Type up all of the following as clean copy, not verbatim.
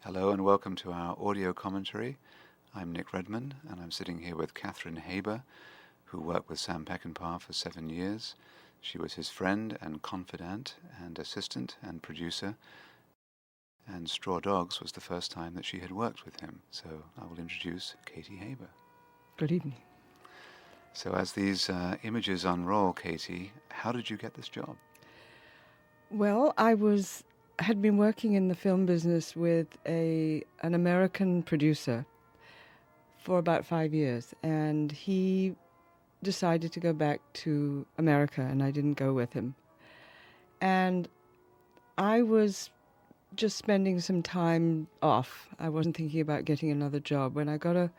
Hello and welcome to our audio commentary. I'm Nick Redman and I'm sitting here with Catherine Haber, who worked with Sam Peckinpah for 7 years. She was his friend and confidant and assistant and producer, and Straw Dogs was the first time that she had worked with him. So I will introduce Katie Haber. Good evening. So as these images unroll, Katie, how did you get this job? Well, had been working in the film business with an American producer for about 5 years, and he decided to go back to America, and I didn't go with him. And I was just spending some time off. I wasn't thinking about getting another job when I got a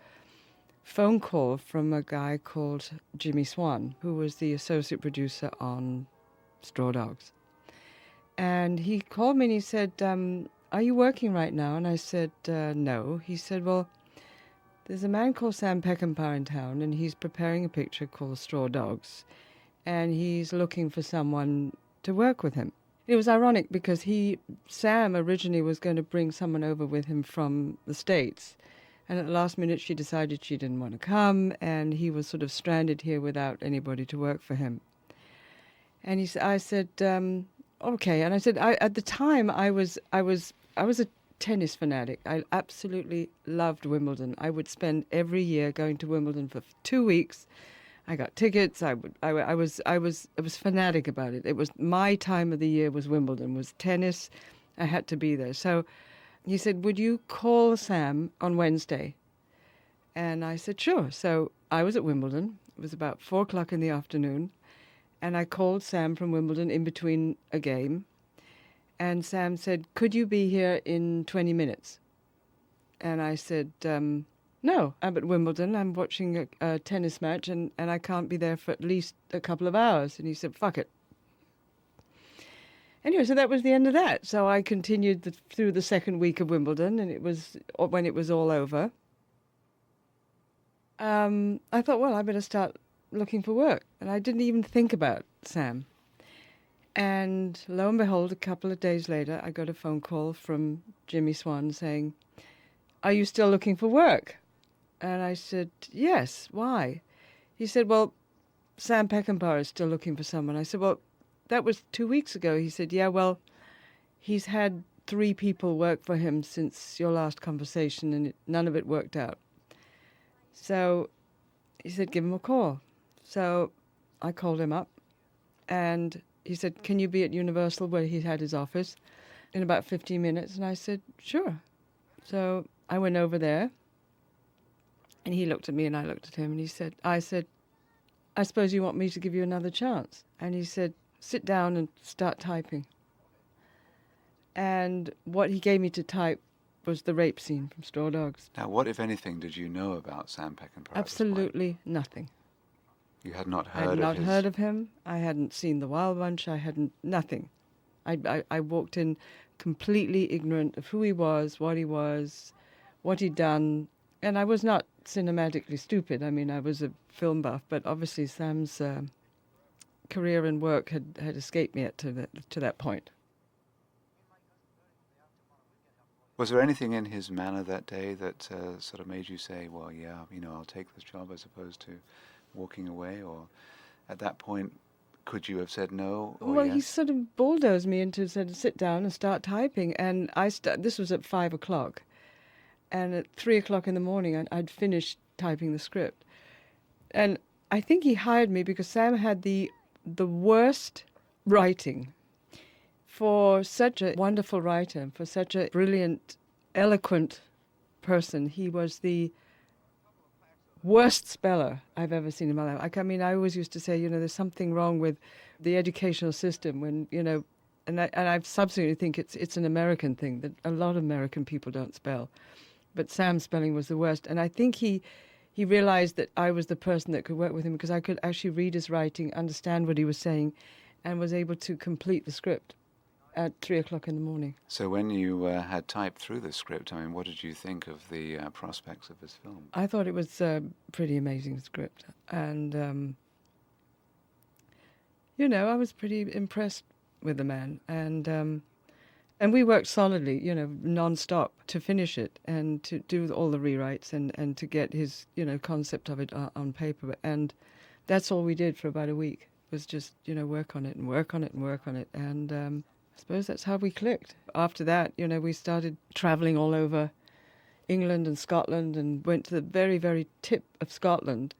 phone call from a guy called Jimmy Swan, who was the associate producer on Straw Dogs. And he called me and he said, are you working right now? And I said, no. He said, well, there's a man called Sam Peckinpah in town, and he's preparing a picture called Straw Dogs, and he's looking for someone to work with him. It was ironic because Sam originally was going to bring someone over with him from the States, and at the last minute she decided she didn't want to come, and he was sort of stranded here without anybody to work for him. And I said, okay. And I said, at the time I was a tennis fanatic. I absolutely loved Wimbledon. I would spend every year going to Wimbledon for 2 weeks. I got tickets. I was fanatic about it. It was my time of the year was Wimbledon, was tennis. I had to be there. So he said, would you call Sam on Wednesday? And I said, sure. So I was at Wimbledon. It was about 4:00 in the afternoon. And I called Sam from Wimbledon in between a game. And Sam said, could you be here in 20 minutes? And I said, no, I'm at Wimbledon. I'm watching a tennis match and I can't be there for at least a couple of hours. And he said, fuck it. Anyway, so that was the end of that. So I continued through the second week of Wimbledon, and when it was all over, I thought, well, I better start looking for work. And I didn't even think about Sam. And lo and behold, a couple of days later, I got a phone call from Jimmy Swan saying, are you still looking for work? And I said, yes, why? He said, well, Sam Peckinpah is still looking for someone. I said, well, that was 2 weeks ago. He said, yeah, well, he's had 3 people work for him since your last conversation, and none of it worked out. So he said, give him a call. So I called him up, and he said, can you be at Universal, where he had his office, in about 15 minutes? And I said, sure. So I went over there, and he looked at me, and I looked at him, and I said, I suppose you want me to give you another chance? And he said, sit down and start typing. And what he gave me to type was the rape scene from Straw Dogs. Now, what, if anything, did you know about Sam Peckinpah? Absolutely nothing. You had not I heard had of not his... heard of him. I hadn't seen The Wild Bunch. I hadn't, nothing. I walked in completely ignorant of who he was, what he'd done. And I was not cinematically stupid. I mean, I was a film buff, but obviously Sam's career and work had escaped me to that point. Was there anything in his manner that day that sort of made you say, well, yeah, I'll take this job, as opposed to walking away? Or at that point, could you have said no or Well, yes? he sort of bulldozed me into said, sit down and start typing. And this was at 5:00. And at 3:00 in the morning, I'd finished typing the script. And I think he hired me because Sam had the worst writing. For such a wonderful writer, for such a brilliant, eloquent person, he was the worst speller I've ever seen in my life. I mean, I always used to say, there's something wrong with the educational system when, and I subsequently think it's an American thing, that a lot of American people don't spell. But Sam's spelling was the worst. And I think he realized that I was the person that could work with him because I could actually read his writing, understand what he was saying, and was able to complete the script at 3:00 in the morning. So when you had typed through the script, I mean, what did you think of the prospects of this film? I thought it was a pretty amazing script. And, I was pretty impressed with the man. And And we worked solidly, non-stop to finish it and to do all the rewrites and to get his, concept of it on paper. And that's all we did for about a week, was just, work on it and work on it and work on it. And I suppose that's how we clicked. After that, we started traveling all over England and Scotland and went to the very, very tip of Scotland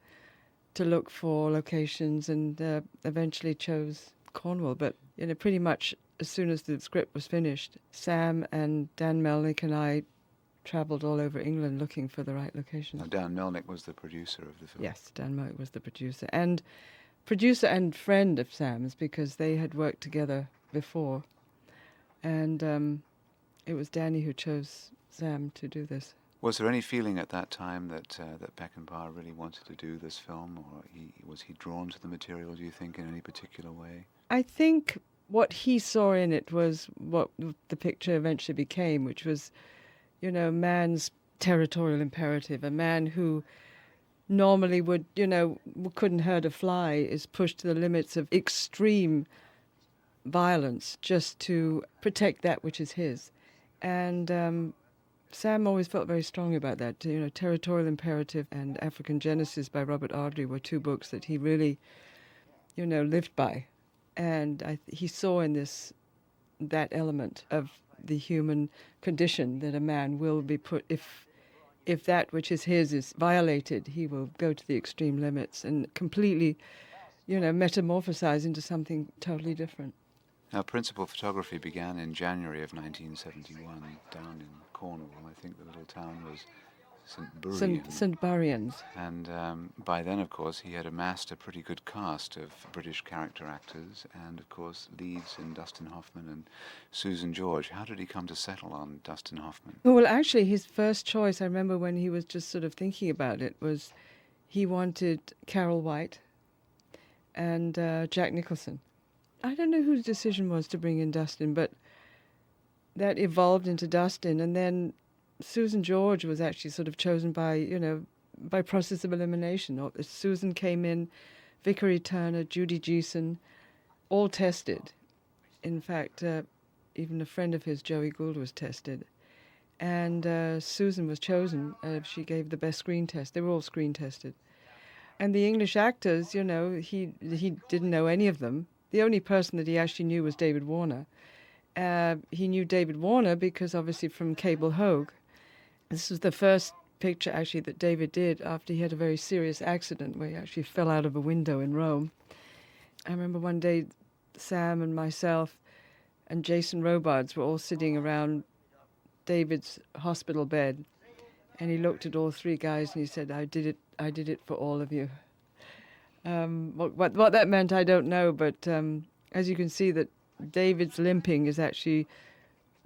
to look for locations and eventually chose Cornwall. But, pretty much as soon as the script was finished, Sam and Dan Melnick and I travelled all over England looking for the right locations. Now, Dan Melnick was the producer of the film. Yes, Dan Melnick was the producer and friend of Sam's, because they had worked together before. And it was Danny who chose Sam to do this. Was there any feeling at that time that Peckinpah really wanted to do this film, or was he drawn to the material, do you think, in any particular way? I think what he saw in it was what the picture eventually became, which was, man's territorial imperative. A man who normally would, couldn't hurt a fly, is pushed to the limits of extreme violence just to protect that which is his. And Sam always felt very strongly about that. Territorial Imperative and African Genesis by Robert Ardrey were two books that he really, lived by. And he saw in this that element of the human condition, that a man will be put, if that which is his is violated, he will go to the extreme limits and completely, metamorphosize into something totally different. Now, principal photography began in January of 1971 down in Cornwall. I think the little town was St. Buryan's. And by then, of course, he had amassed a pretty good cast of British character actors and, of course, leads in Dustin Hoffman and Susan George. How did he come to settle on Dustin Hoffman? Well, actually, his first choice, I remember when he was just sort of thinking about it, was he wanted Carol White and Jack Nicholson. I don't know whose decision was to bring in Dustin, but that evolved into Dustin. And then Susan George was actually sort of chosen by process of elimination. Susan came in, Vickery Turner, Judy Geeson, all tested. In fact, even a friend of his, Joey Gould, was tested. And Susan was chosen. She gave the best screen test. They were all screen tested. And the English actors, he didn't know any of them. The only person that he actually knew was David Warner. He knew David Warner because, obviously, from Cable Hogue. This was the first picture, actually, that David did after he had a very serious accident where he actually fell out of a window in Rome. I remember one day Sam and myself and Jason Robards were all sitting around David's hospital bed, and he looked at all three guys and he said, I did it for all of you. What that meant, I don't know, but as you can see, that David's limping is actually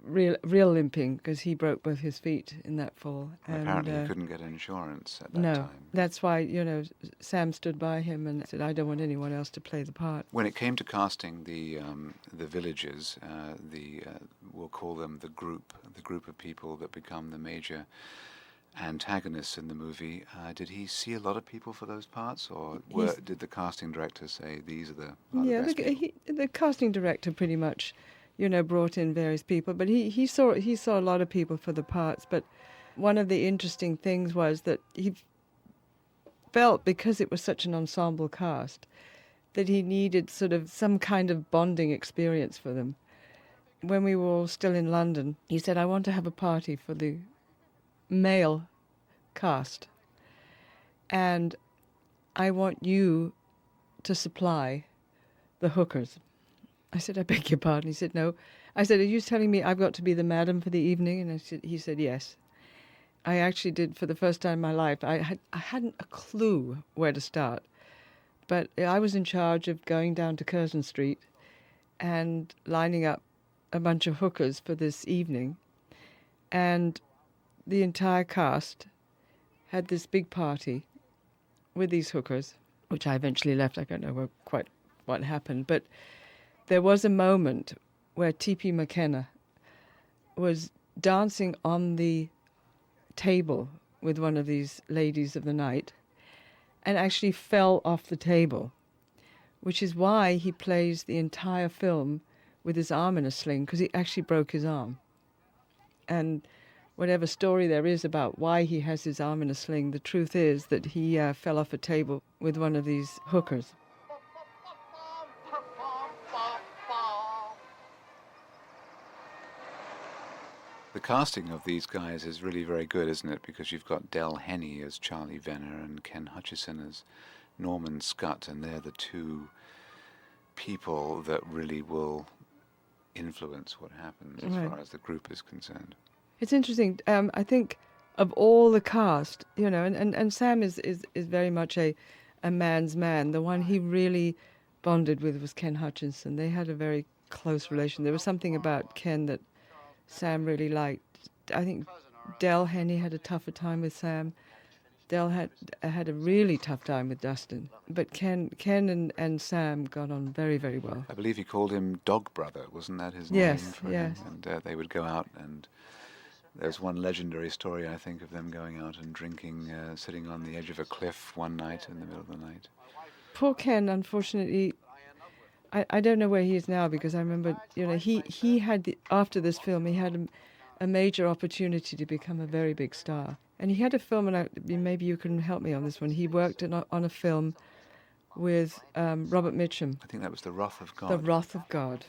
real limping, because he broke both his feet in that fall. Apparently he couldn't get insurance at that no, time. That's why, Sam stood by him and said, I don't want anyone else to play the part. When it came to casting the villagers, we'll call them the group of people that become the major antagonists in the movie, did he see a lot of people for those parts, or did the casting director say these are the best people? The casting director pretty much, brought in various people, but he saw a lot of people for the parts. But one of the interesting things was that he felt, because it was such an ensemble cast, that he needed sort of some kind of bonding experience for them. When we were all still in London, he said, I want to have a party for the male cast, and I want you to supply the hookers. I said, I beg your pardon. He said, no. I said, are you telling me I've got to be the madam for the evening? And he said, yes. I actually did, for the first time in my life. I hadn't a clue where to start, but I was in charge of going down to Curzon Street and lining up a bunch of hookers for this evening. And the entire cast had this big party with these hookers, which I eventually left. I don't know quite what happened, but there was a moment where T.P. McKenna was dancing on the table with one of these ladies of the night and actually fell off the table, which is why he plays the entire film with his arm in a sling because he actually broke his arm. And whatever story there is about why he has his arm in a sling, the truth is that he fell off a table with one of these hookers. The casting of these guys is really very good, isn't it? Because you've got Del Henney as Charlie Venner and Ken Hutchison as Norman Scott, and they're the two people that really will influence what happens as Right. far as the group is concerned. It's interesting. I think of all the cast, and Sam is very much a man's man. The one he really bonded with was Ken Hutchinson. They had a very close relation. There was something about Ken that Sam really liked. I think Del Henney had a tougher time with Sam. Del had a really tough time with Dustin. But Ken and Sam got on very, very well. I believe he called him Dog Brother, wasn't that his Yes, name for yes. him? And they would go out, and there's one legendary story, I think, of them going out and drinking, sitting on the edge of a cliff one night in the middle of the night. Poor Ken, unfortunately, I don't know where he is now, because I remember, he had, after this film, he had a major opportunity to become a very big star. And he had a film, and maybe you can help me on this one. He worked on a film with Robert Mitchum. I think that was The Wrath of God. The Wrath of God.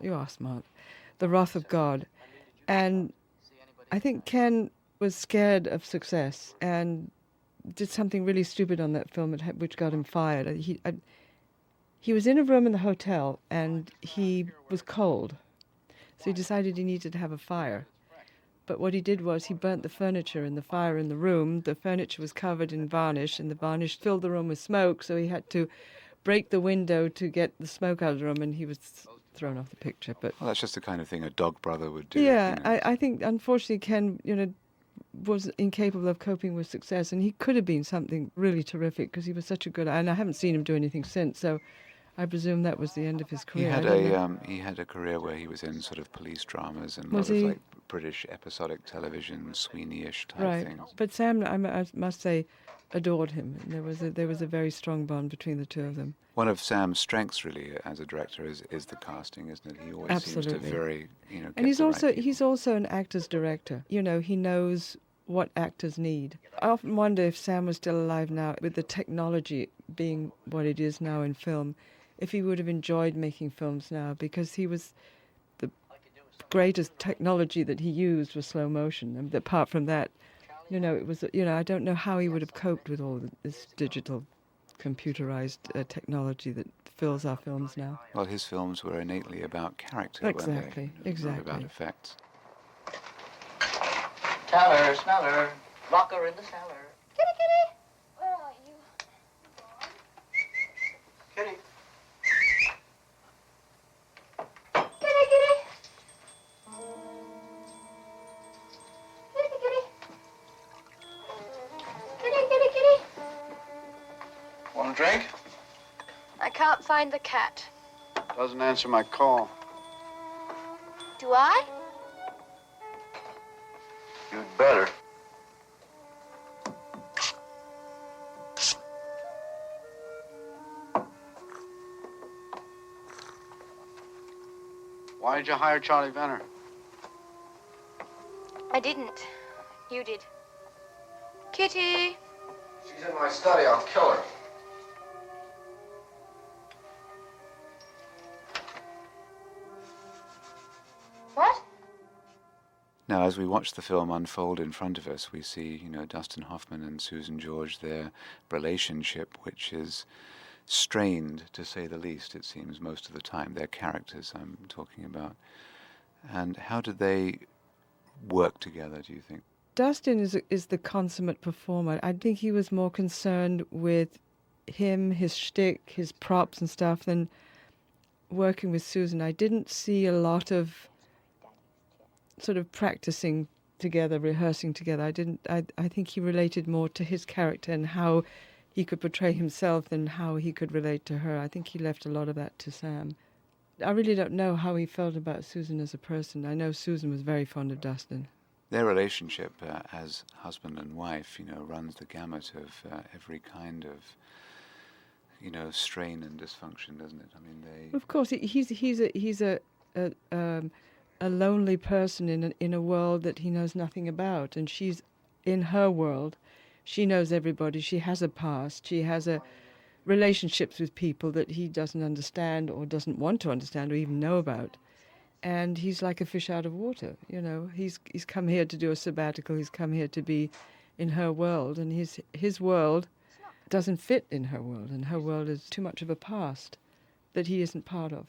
You are smart. The Wrath of God. And I think Ken was scared of success and did something really stupid on that film, which got him fired. He was in a room in the hotel, and he was cold. So he decided he needed to have a fire. But what he did was he burnt the furniture in the fire in the room. The furniture was covered in varnish, and the varnish filled the room with smoke, so he had to break the window to get the smoke out of the room, and he was thrown off the picture. But Well, that's just the kind of thing a Dog Brother would do. yeah, you know. I think, unfortunately, Ken, was incapable of coping with success, and he could have been something really terrific because he was such a good, and I haven't seen him do anything since, so I presume that was the end of his He career. had I don't know. he had a career where he was in sort of police dramas and Was a lot he? of like British episodic television, Sweeney-ish type Right, things. but Sam, I must say, adored him. And there was a very strong bond between the two of them. One of Sam's strengths, really, as a director, is the casting, isn't it? He always seems to Absolutely. very, get And he's the right also people. an actor's director. He knows what actors need. I often wonder if Sam was still alive now, with the technology being what it is now in film, if he would have enjoyed making films now, because the greatest technology that he used was slow motion. And apart from that, it was, I don't know how he would have coped with all this digital, computerized technology that fills our films now. Well, his films were innately about character, Exactly, weren't they? Not about exactly. effects. Teller, smeller, locker in the cellar. Kitty, kitty! Where are you? Kitty. Kitty, kitty! Kitty, kitty! Kitty, kitty, kitty! Want a drink? I can't find the cat. Doesn't answer my call. Do I? You'd better. Why did you hire Charlie Venner? I didn't. You did. Kitty! She's in my study. I'll kill her. What? Now, as we watch the film unfold in front of us, we see, Dustin Hoffman and Susan George, their relationship, which is strained, to say the least, it seems, most of the time. Their characters I'm talking about. And how did they work together, do you think? Dustin is the consummate performer. I think he was more concerned with him, his shtick, his props and stuff, than working with Susan. I didn't see a lot of sort of practicing together, rehearsing together. I think he related more to his character and how he could portray himself than how he could relate to her. I think he left a lot of that to Sam. I really don't know how he felt about Susan as a person. I know Susan was very fond of Dustin. Their relationship as husband and wife, runs the gamut of every kind of, strain and dysfunction, doesn't it? I mean, Of course, he's a lonely person in a world that he knows nothing about, and she's in her world. She knows everybody. She has a past. She has relationships with people that he doesn't understand or doesn't want to understand or even know about. And he's like a fish out of water, you know. He's come here to do a sabbatical. He's come here to be in her world, and his world doesn't fit in her world, and her world is too much of a past that he isn't part of.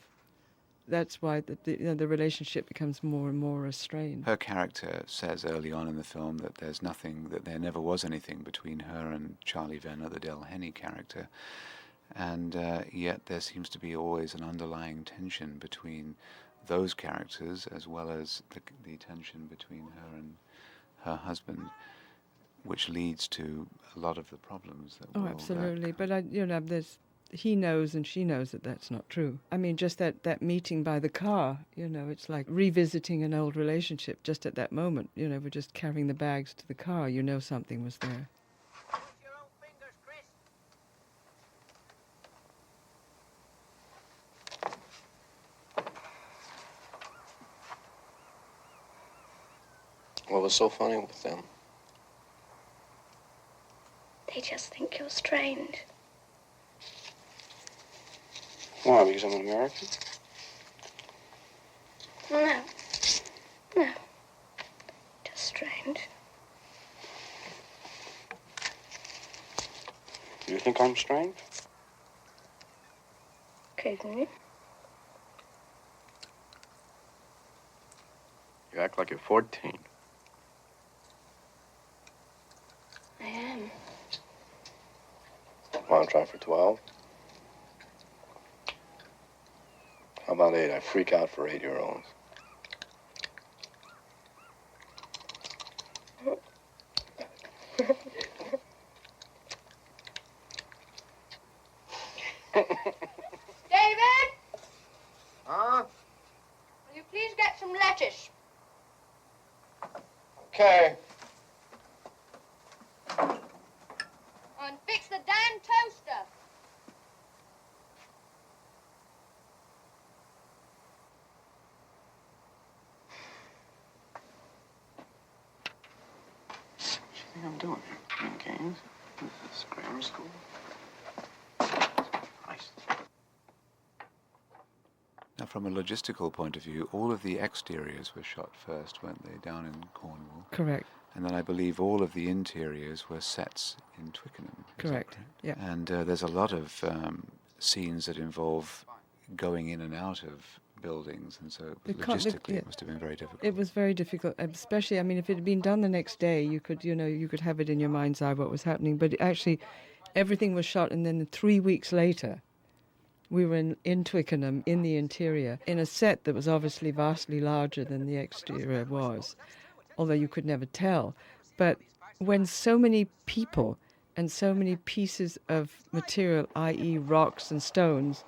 That's why the relationship becomes more and more strained. Her character says early on in the film that there never was anything between her and Charlie Venner, the Del Henney character, and yet there seems to be always an underlying tension between those characters as well as the tension between her and her husband, which leads to a lot of the problems that Oh, absolutely. But he knows and she knows that that's not true. I mean, just that meeting by the car, you know, it's like revisiting an old relationship just at that moment. You know, we're just carrying the bags to the car. You know something was there. Use your own fingers, Chris. What was so funny with them? They just think you're strange. Why, because I'm an American? No. No. Just strange. Do you think I'm strange? Occasionally. You act like you're 14. I am. Want to try for 12? How about 8? I freak out for 8-year-olds. David! Huh? Will you please get some lettuce? Okay. And fix the damn toaster. What do you think I'm doing here? Playing games? This is grammar school? Christ. Now, from a logistical point of view, all of the exteriors were shot first, weren't they, down in Cornwall? Correct. And then I believe all of the interiors were sets in Twickenham. Is that Correct. Yeah. And there's a lot of scenes that involve going in and out of buildings, and so logistically it must have been very difficult. It was very difficult, especially, I mean, if it had been done the next day, you could have it in your mind's eye what was happening. But actually, everything was shot, and then 3 weeks later, we were in Twickenham, in the interior, in a set that was obviously vastly larger than the exterior was, although you could never tell. But when so many people and so many pieces of material, i.e. rocks and stones,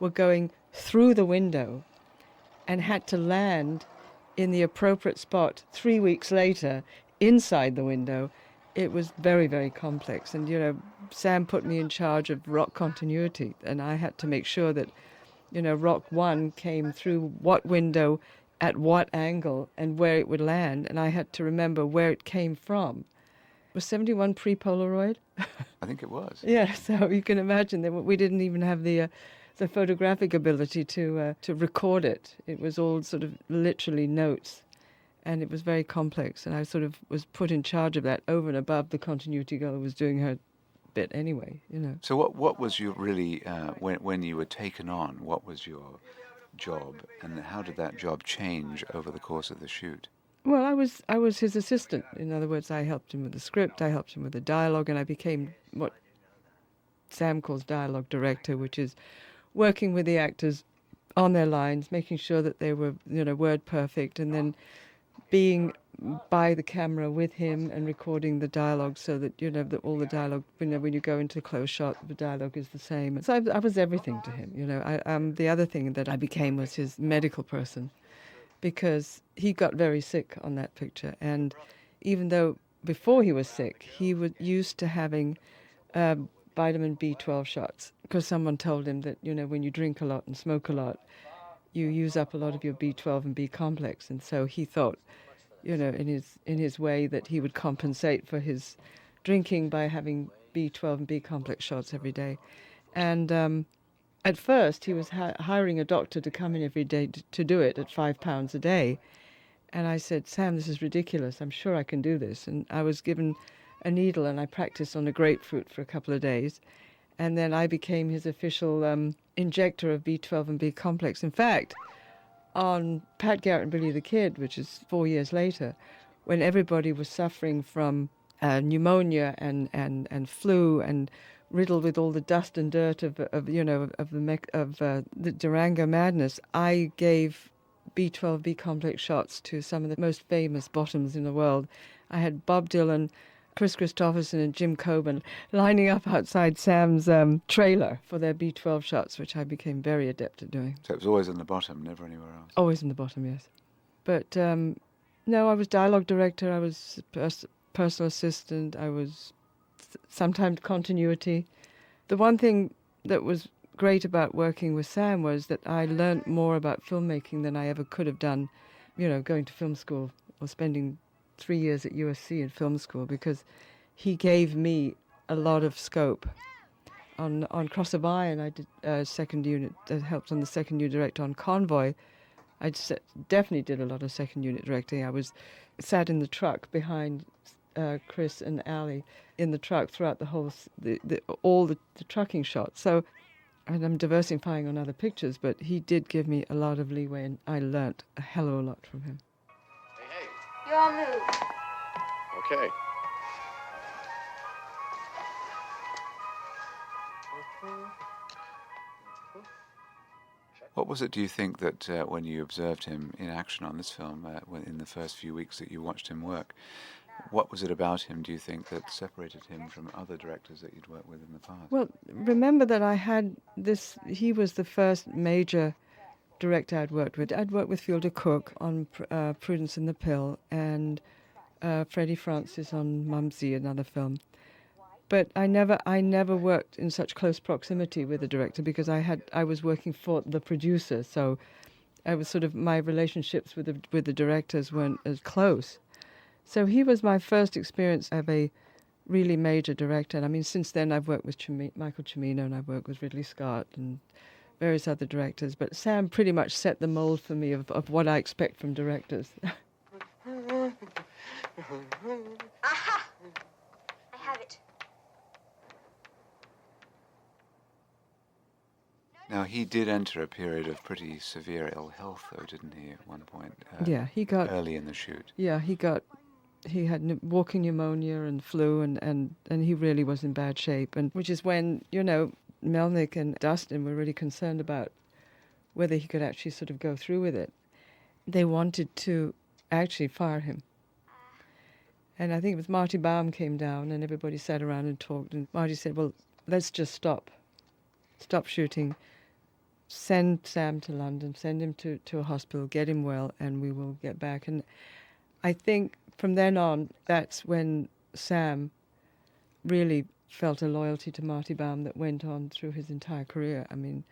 were going through the window and had to land in the appropriate spot 3 weeks later inside the window, it was very, very complex. And, you know, Sam put me in charge of rock continuity, and I had to make sure that, you know, rock one came through what window at what angle and where it would land, and I had to remember where it came from. Was 71 pre-Polaroid? I think it was. Yeah, so you can imagine that we didn't even have the photographic ability to record it. It was all sort of literally notes, and it was very complex, and I sort of was put in charge of that over and above the continuity girl who was doing her bit anyway, you know. So what was your really, when you were taken on, what was your job, and how did that job change over the course of the shoot? Well, I was his assistant. In other words, I helped him with the script, I helped him with the dialogue, and I became what Sam calls dialogue director, which is working with the actors on their lines, making sure that they were, you know, word perfect, and then being by the camera with him and recording the dialogue so that, you know, that all the dialogue, you know, when you go into a close shot, the dialogue is the same. So I was everything to him, you know. The other thing that I became was his medical person, because he got very sick on that picture. And even though before he was sick, he was used to having vitamin B12 shots, because someone told him that, you know, when you drink a lot and smoke a lot, you use up a lot of your B12 and B complex. And so he thought, in his way, that he would compensate for his drinking by having B12 and B complex shots every day. And at first, he was hiring a doctor to come in every day to do it at £5 a day. And I said, Sam, this is ridiculous. I'm sure I can do this. And I was given a needle and I practiced on a grapefruit for a couple of days. And then I became his official injector of B12 and B complex. In fact, on Pat Garrett and Billy the Kid, which is 4 years later, when everybody was suffering from pneumonia and flu and riddled with all the dust and dirt of the Durango madness, I gave B12, B complex shots to some of the most famous bottoms in the world. I had Bob Dylan, Chris Christopherson and Jim Coben lining up outside Sam's trailer for their B12 shots, which I became very adept at doing. So it was always in the bottom, never anywhere else? Always in the bottom, yes. But no, I was dialogue director, I was personal assistant, I was sometimes continuity. The one thing that was great about working with Sam was that I learned more about filmmaking than I ever could have done, going to film school or spending 3 years at USC in film school, because he gave me a lot of scope. On Cross of Iron, I did second unit, helped on the second unit director. On Convoy, I definitely did a lot of second unit directing. I was sat in the truck behind Chris and Ali in the truck throughout the whole, all the trucking shots. So, and I'm diversifying on other pictures, but he did give me a lot of leeway, and I learnt a hell of a lot from him. Hey, Your move. okay. What was it, do you think, that when you observed him in action on this film, in the first few weeks that you watched him work, what was it about him, do you think, that separated him from other directors that you'd worked with in the past? Well, remember that I had this, he was the first major director I'd worked with. I'd worked with Fielder Cook on Prudence and the Pill, and Freddie Francis on Mumsy, another film. But I never worked in such close proximity with the director, because I was working for the producer, so I was sort of, my relationships with the directors weren't as close. So he was my first experience of a really major director. And I mean, since then I've worked with Michael Cimino, and I've worked with Ridley Scott and various other directors. But Sam pretty much set the mold for me of what I expect from directors. Aha! I have it. Now, he did enter a period of pretty severe ill health, though, didn't he, at one point? Yeah, he got... Early in the shoot. Yeah, he had walking pneumonia and flu, and he really was in bad shape. And which is when, Melnick and Dustin were really concerned about whether he could actually sort of go through with it. They wanted to actually fire him. And I think it was Marty Baum came down, and everybody sat around and talked, and Marty said, well, let's just stop shooting, send Sam to London, send him to a hospital, get him well, and we will get back. And I think from then on, that's when Sam really felt a loyalty to Marty Baum that went on through his entire career. I mean,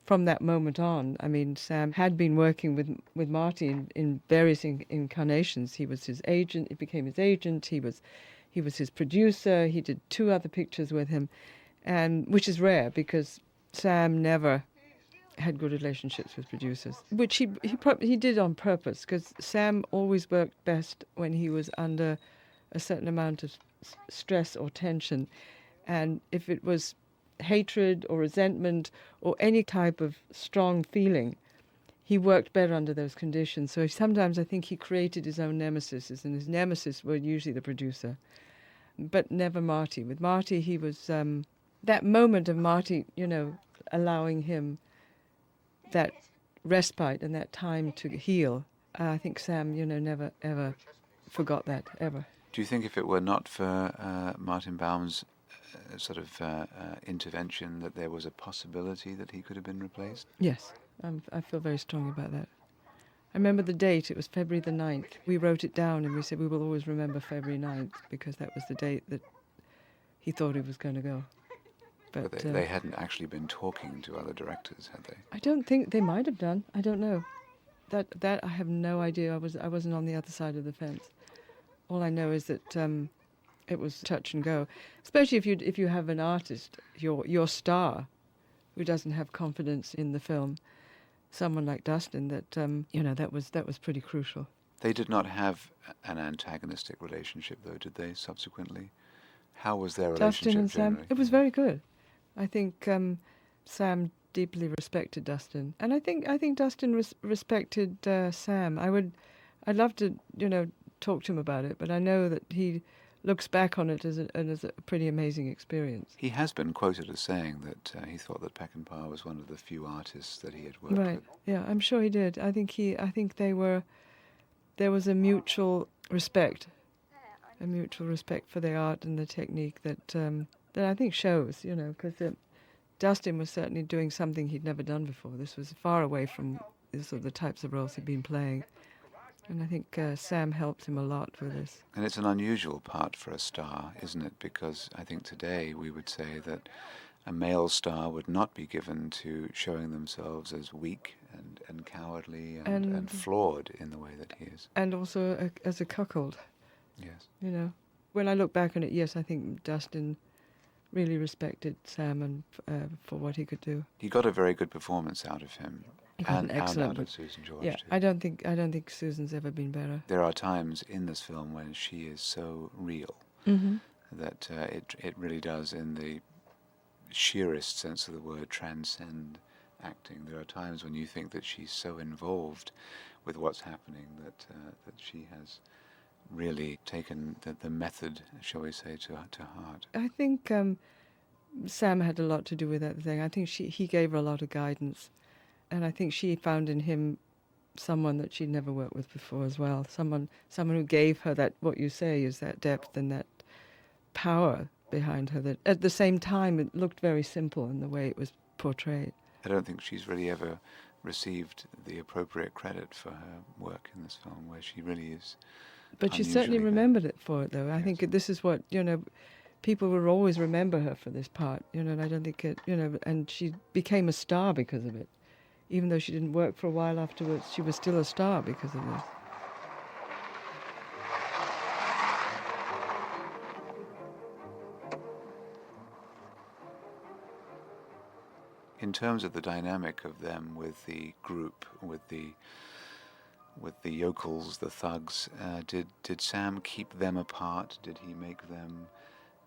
from that moment on, I mean, Sam had been working with Marty in various incarnations. He was his agent, he became his agent, he was his producer, he did 2 other pictures with him, and which is rare, because Sam never had good relationships with producers, which he did on purpose, because Sam always worked best when he was under a certain amount of stress or tension. And if it was hatred or resentment or any type of strong feeling, he worked better under those conditions. So sometimes I think he created his own nemesis, and his nemesis were usually the producer, but never Marty. With Marty, he was that moment of Marty, allowing him that respite and that time to heal. I think Sam, never ever forgot that, ever. Do you think if it were not for Martin Baum's sort of intervention, that there was a possibility that he could have been replaced? Yes, I feel very strongly about that. I remember the date, it was February the 9th. We wrote it down and we said we will always remember February 9th, because that was the date that he thought he was going to go. But But they hadn't actually been talking to other directors, had they? I don't think they might have done. I don't know. That I have no idea. I wasn't on the other side of the fence. All I know is that it was touch and go, especially if you have an artist, your star, who doesn't have confidence in the film. Someone like Dustin, that was pretty crucial. They did not have an antagonistic relationship, though, did they? Subsequently, how was their relationship Dustin and Sam, generally? it was very good. I think Sam deeply respected Dustin, and I think Dustin respected Sam. I'd love to talk to him about it, but I know that he looks back on it as a pretty amazing experience. He has been quoted as saying that he thought that Peckinpah was one of the few artists that he had worked Right. with. Yeah, I'm sure he did. I think there was a mutual respect for the art and the technique that I think shows, because Dustin was certainly doing something he'd never done before. This was far away from the types of roles he'd been playing. And I think Sam helped him a lot with this. And it's an unusual part for a star, isn't it? Because I think today we would say that a male star would not be given to showing themselves as weak and cowardly and flawed in the way that he is. And also as a cuckold. Yes. When I look back on it, yes, I think Dustin really respected Sam and for what he could do. He got a very good performance out of him. He got And an excellent out of Susan George, Yeah, too. I don't think Susan's ever been better. There are times in this film when she is so real that it really does, in the sheerest sense of the word, transcend acting. There are times when you think that she's so involved with what's happening that she has really taken the method, shall we say, to heart. I think Sam had a lot to do with that thing. I think he gave her a lot of guidance. And I think she found in him someone that she'd never worked with before as well. Someone who gave her that, what you say, is that depth and that power behind her. That at the same time, it looked very simple in the way it was portrayed. I don't think she's really ever received the appropriate credit for her work in this film, where she really is. But she certainly unusually good. remembered it for it, though. I Yes. think this is what, people will always remember her for this part, and I don't think and she became a star because of it. Even though she didn't work for a while afterwards, she was still a star because of this. In terms of the dynamic of them with the group, with the yokels, the thugs, did Sam keep them apart? Did he make them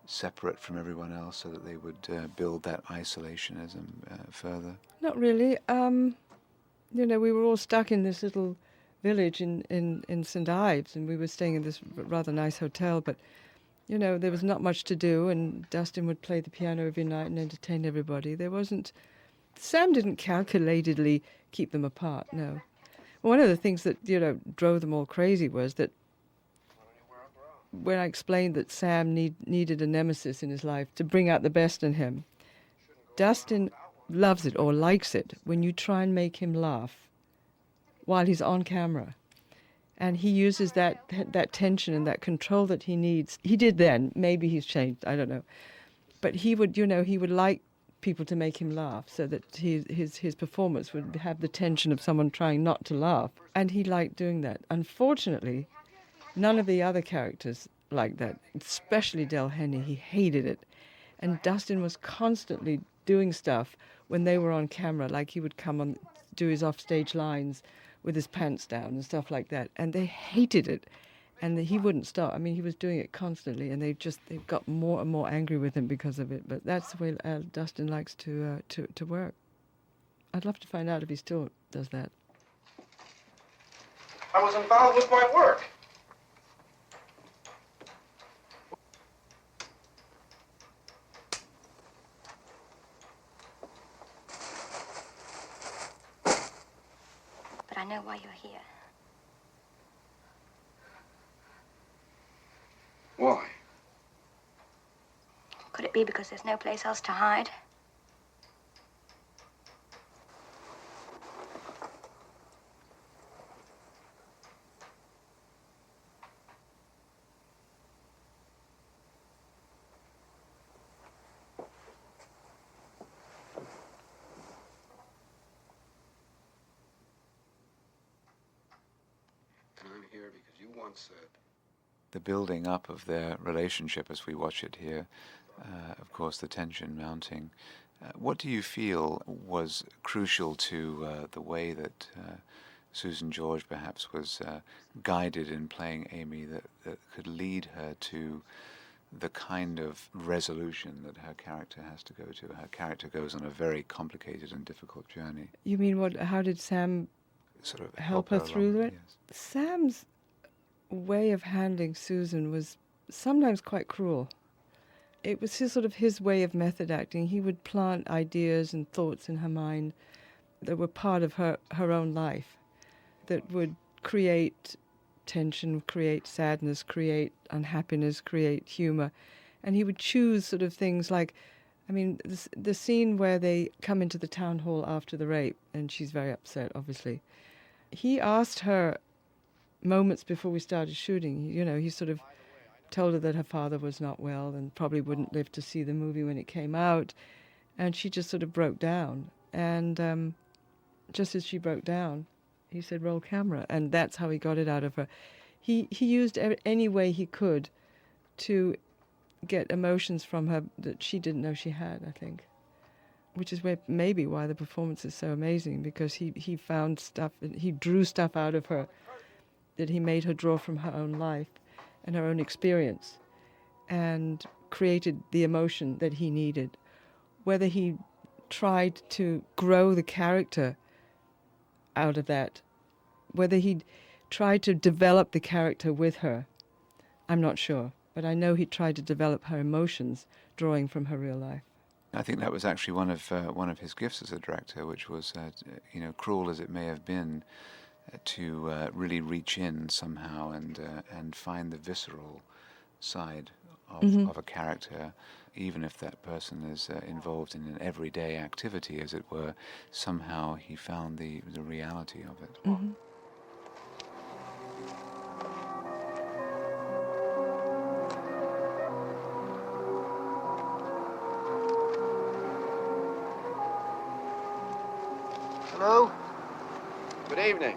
separate from everyone else so that they would build that isolationism further? Not really. We were all stuck in this little village in St. Ives, and we were staying in this rather nice hotel, but, there was not much to do, and Dustin would play the piano every night and entertain everybody. Sam didn't calculatedly keep them apart, no. One of the things that, drove them all crazy was that when I explained that Sam needed a nemesis in his life to bring out the best in him, Dustin loves it or likes it when you try and make him laugh while he's on camera. And he uses that tension and that control that he needs. He did then. Maybe he's changed. I don't know. But he would like people to make him laugh so that his performance would have the tension of someone trying not to laugh. And he liked doing that. Unfortunately, none of the other characters like that, especially Del Henney. He hated it. And Dustin was constantly doing stuff when they were on camera, like he would come on, do his offstage lines with his pants down and stuff like that. And they hated it. And he wouldn't stop. I mean, he was doing it constantly, and they got more and more angry with him because of it. But that's the way Dustin likes to work. I'd love to find out if he still does that. I was involved with my work. But I know why you're here. Why? Could it be because there's no place else to hide? here because you once said... The building up of their relationship as we watch it here, of course, the tension mounting. What do you feel was crucial to the way that Susan George perhaps was guided in playing Amy that could lead her to the kind of resolution that her character has to go to? Her character goes on a very complicated and difficult journey. You mean what? How did Sam Sort of help her through along, it? yes. Sam's way of handling Susan was sometimes quite cruel. It was his way of method acting. He would plant ideas and thoughts in her mind that were part of her own life, that would create tension, create sadness, create unhappiness, create humor. And he would choose sort of things like, I mean, the scene where they come into the town hall after the rape, and she's very upset, obviously. He asked her moments before we started shooting, he sort of told her that her father was not well and probably wouldn't live to see the movie when it came out. And she just sort of broke down. And just as she broke down, he said, roll camera. And that's how he got it out of her. He used any way he could to get emotions from her that she didn't know she had, I think. Which is maybe why the performance is so amazing, because he found stuff, he drew stuff out of her that he made her draw from her own life and her own experience, and created the emotion that he needed. Whether he tried to grow the character out of that, whether he tried to develop the character with her, I'm not sure. But I know he tried to develop her emotions, drawing from her real life. I think that was actually one of his gifts as a director, which was, cruel as it may have been, to really reach in somehow and find the visceral side of a character, even if that person is involved in an everyday activity, as it were. Somehow he found the reality of it. Mm-hmm. Hello? Good evening.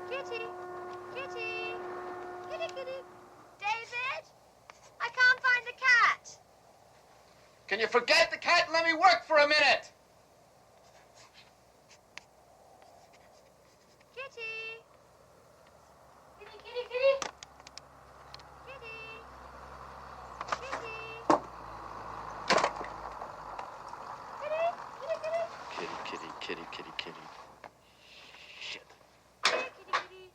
Kitty, kitty, kitty, kitty. David, I can't find the cat. Can you forget the cat and let me work for a minute? Kitty. Kitty, kitty, kitty. Kitty. Kitty. Kitty, kitty, kitty. Kitty, kitty, kitty, kitty, kitty. Shit. Kitty, kitty, kitty.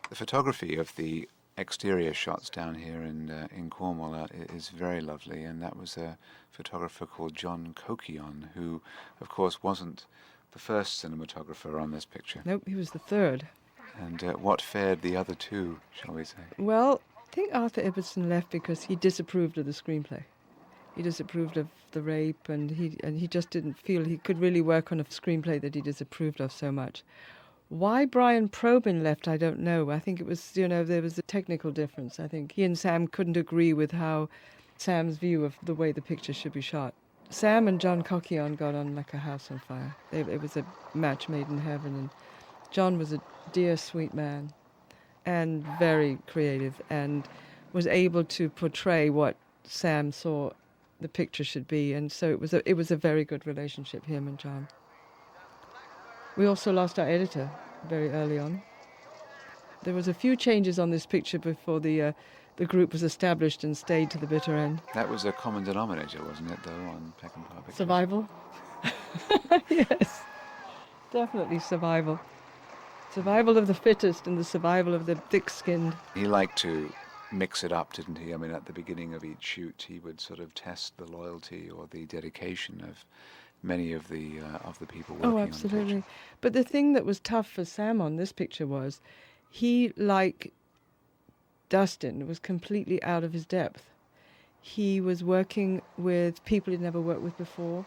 The photography of the exterior shots down here in Cornwall is very lovely, and that was a photographer called John Coquillon, who, of course, wasn't the first cinematographer on this picture. Nope, he was the third. And what fared the other two, shall we say? Well, I think Arthur Ibbotson left because he disapproved of the screenplay. He disapproved of the rape, and he just didn't feel he could really work on a screenplay that he disapproved of so much. Why Brian Probyn left, I don't know. I think it was, there was a technical difference. I think he and Sam couldn't agree with how Sam's view of the way the picture should be shot. Sam and John Coquillon got on like a house on fire. It was a match made in heaven, and John was a dear, sweet man and very creative, and was able to portray what Sam saw the picture should be, and so it was a very good relationship, him and John. We also lost our editor very early on. There was a few changes on this picture before the group was established and stayed to the bitter end. That was a common denominator, wasn't it, though, on Peckinpah Pictures? Survival. Yes, definitely survival. Survival of the fittest and the survival of the thick-skinned. He liked to mix it up, didn't he? I mean, at the beginning of each shoot, he would sort of test the loyalty or the dedication of many of the people working on the picture. Oh, absolutely. But the thing that was tough for Sam on this picture was he, like Dustin, was completely out of his depth. He was working with people he'd never worked with before.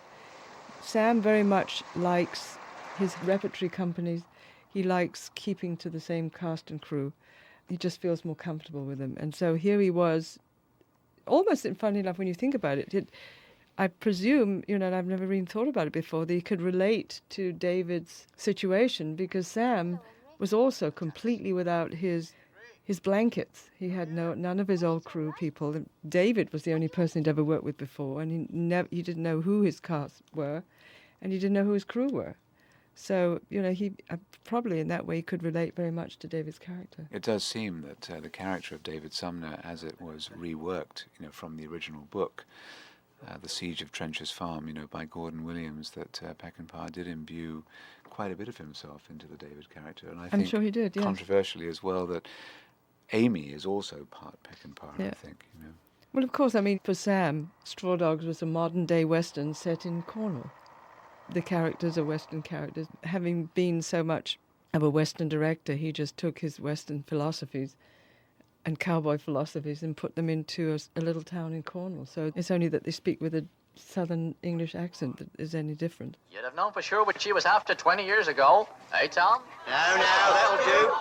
Sam very much likes his repertory companies. He likes keeping to the same cast and crew. He just feels more comfortable with them. And so here he was, almost, funny enough, when you think about it, I presume, and I've never even thought about it before, that he could relate to David's situation because Sam was also completely without his blankets. He had none of his old crew people. David was the only person he'd ever worked with before, and he didn't know who his cast were, and he didn't know who his crew were. So, he probably in that way could relate very much to David's character. It does seem that the character of David Sumner, as it was reworked, from the original book, The Siege of Trench's Farm, by Gordon Williams, that Peckinpah did imbue quite a bit of himself into the David character. And I'm sure he did, yes. Controversially as well, that Amy is also part Peckinpah, Yeah. I think. Well, of course, for Sam, Straw Dogs was a modern-day Western set in Cornwall. The characters are Western characters. Having been so much of a Western director, he just took his Western philosophies and cowboy philosophies and put them into a little town in Cornwall. So it's only that they speak with a Southern English accent that is any different. You'd have known for sure what she was after 20 years ago. Eh, Tom? Now, that'll do.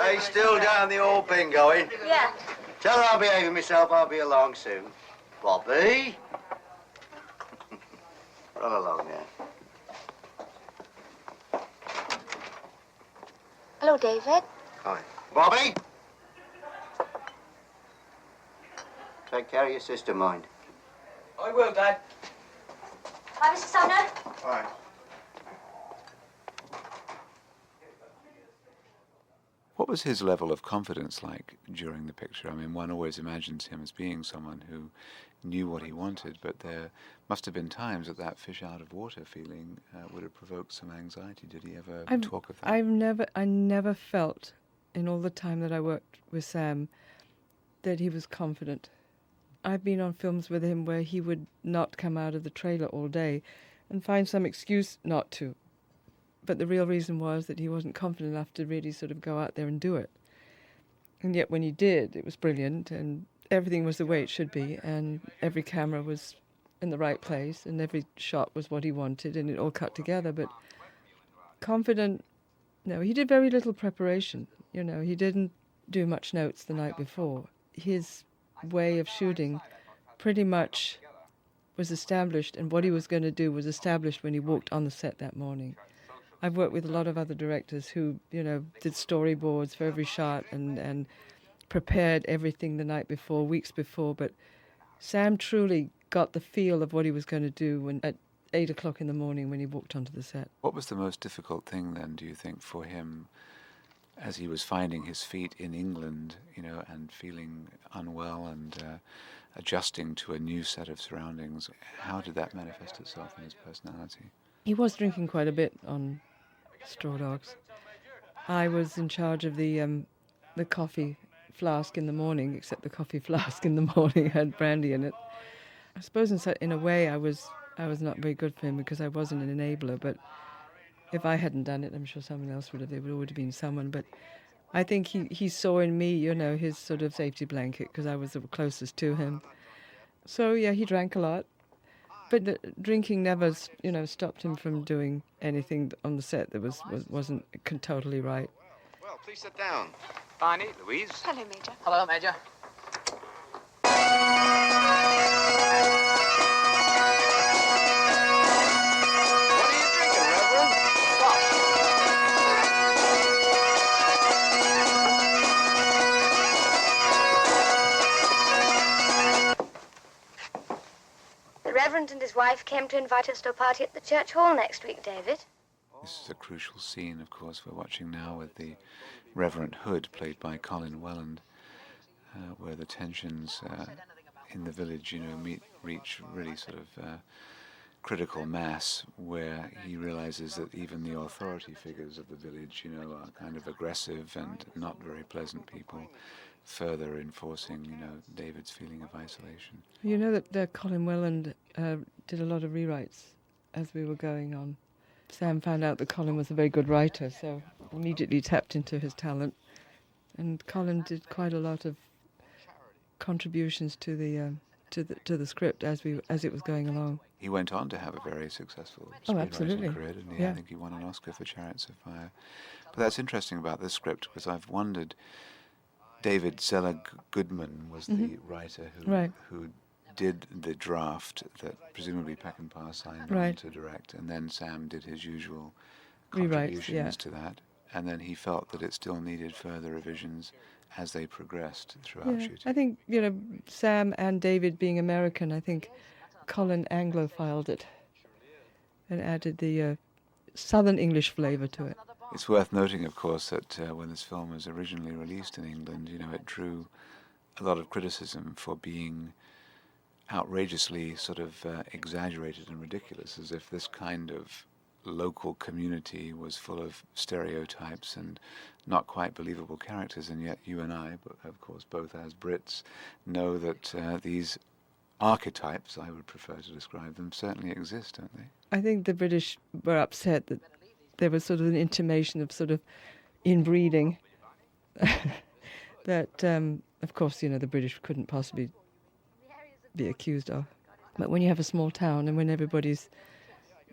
Hey, still down the old bin going? Yeah. Tell her I'm behaving myself, I'll be along soon. Bobby? Run along now. Hello, David. Hi. Bobby? Take care of your sister, mind. I will, Dad. Hi, Mr. Sumner. All right. What was his level of confidence like during the picture? One always imagines him as being someone who knew what he wanted, but there must have been times that fish out of water feeling would have provoked some anxiety. Did he ever talk of that? I never felt, in all the time that I worked with Sam, that he was confident. I've been on films with him where he would not come out of the trailer all day and find some excuse not to. But the real reason was that he wasn't confident enough to really sort of go out there and do it. And yet when he did, it was brilliant, and everything was the way it should be, and every camera was in the right place, and every shot was what he wanted, and it all cut together. But confident, no, he did very little preparation. He didn't do much notes the night before. His way of shooting pretty much was established, and what he was going to do was established when he walked on the set that morning. I've worked with a lot of other directors who, did storyboards for every shot and prepared everything the night before, weeks before, but Sam truly got the feel of what he was going to do at 8 o'clock in the morning when he walked onto the set. What was the most difficult thing then, do you think, for him as he was finding his feet in England, and feeling unwell and adjusting to a new set of surroundings? How did that manifest itself in his personality? He was drinking quite a bit on Straw Dogs. I was in charge of the coffee flask in the morning, except the coffee flask in the morning had brandy in it. I suppose in a way I was not very good for him because I wasn't an enabler, but if I hadn't done it, I'm sure someone else would have. There would have been someone, but I think he saw in me, his sort of safety blanket because I was the closest to him. So yeah, he drank a lot. But drinking never, stopped him from doing anything on the set that wasn't totally right. Well, please sit down. Barney, Louise. Hello, Major. Hello, Major. What are you drinking, Reverend? The Reverend and his wife came to invite us to a party at the church hall next week, David. This is a crucial scene, of course, we're watching now with the Reverend Hood, played by Colin Welland, where the tensions in the village, reach really sort of critical mass, where he realizes that even the authority figures of the village, are kind of aggressive and not very pleasant people, further enforcing, David's feeling of isolation. You know that Colin Welland did a lot of rewrites as we were going on. Sam found out that Colin was a very good writer, so immediately tapped into his talent. And Colin did quite a lot of contributions to the script as it was going along. He went on to have a very successful absolutely. screenwriting career, didn't he? Yeah. I think he won an Oscar for Chariots of Fire. But that's interesting about this script, because I've wondered, David Selig Goodman was the writer who did the draft that presumably Peckinpah signed on to direct, and then Sam did his usual contributions to that, and then he felt that it still needed further revisions as they progressed throughout shooting. I think, Sam and David being American, I think Colin Anglophiled it and added the Southern English flavour to it. It's worth noting, of course, that when this film was originally released in England, it drew a lot of criticism for being outrageously sort of exaggerated and ridiculous, as if this kind of local community was full of stereotypes and not quite believable characters, and yet you and I, of course, both as Brits, know that these archetypes, I would prefer to describe them, certainly exist, don't they? I think the British were upset that there was sort of an intimation of sort of inbreeding that, of course, the British couldn't possibly be accused of. But when you have a small town and when everybody's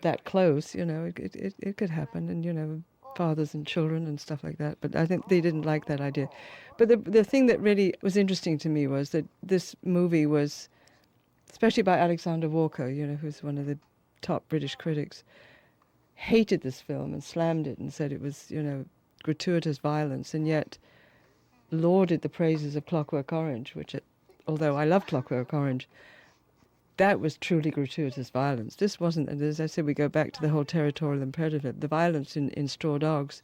that close, it could happen, and, fathers and children and stuff like that. But I think they didn't like that idea. But the thing that really was interesting to me was that this movie was, especially by Alexander Walker, who's one of the top British critics, hated this film and slammed it and said it was, gratuitous violence, and yet lauded the praises of Clockwork Orange, which, although I love Clockwork Orange, that was truly gratuitous violence. This wasn't, and as I said, we go back to the whole territorial imperative. The violence in Straw Dogs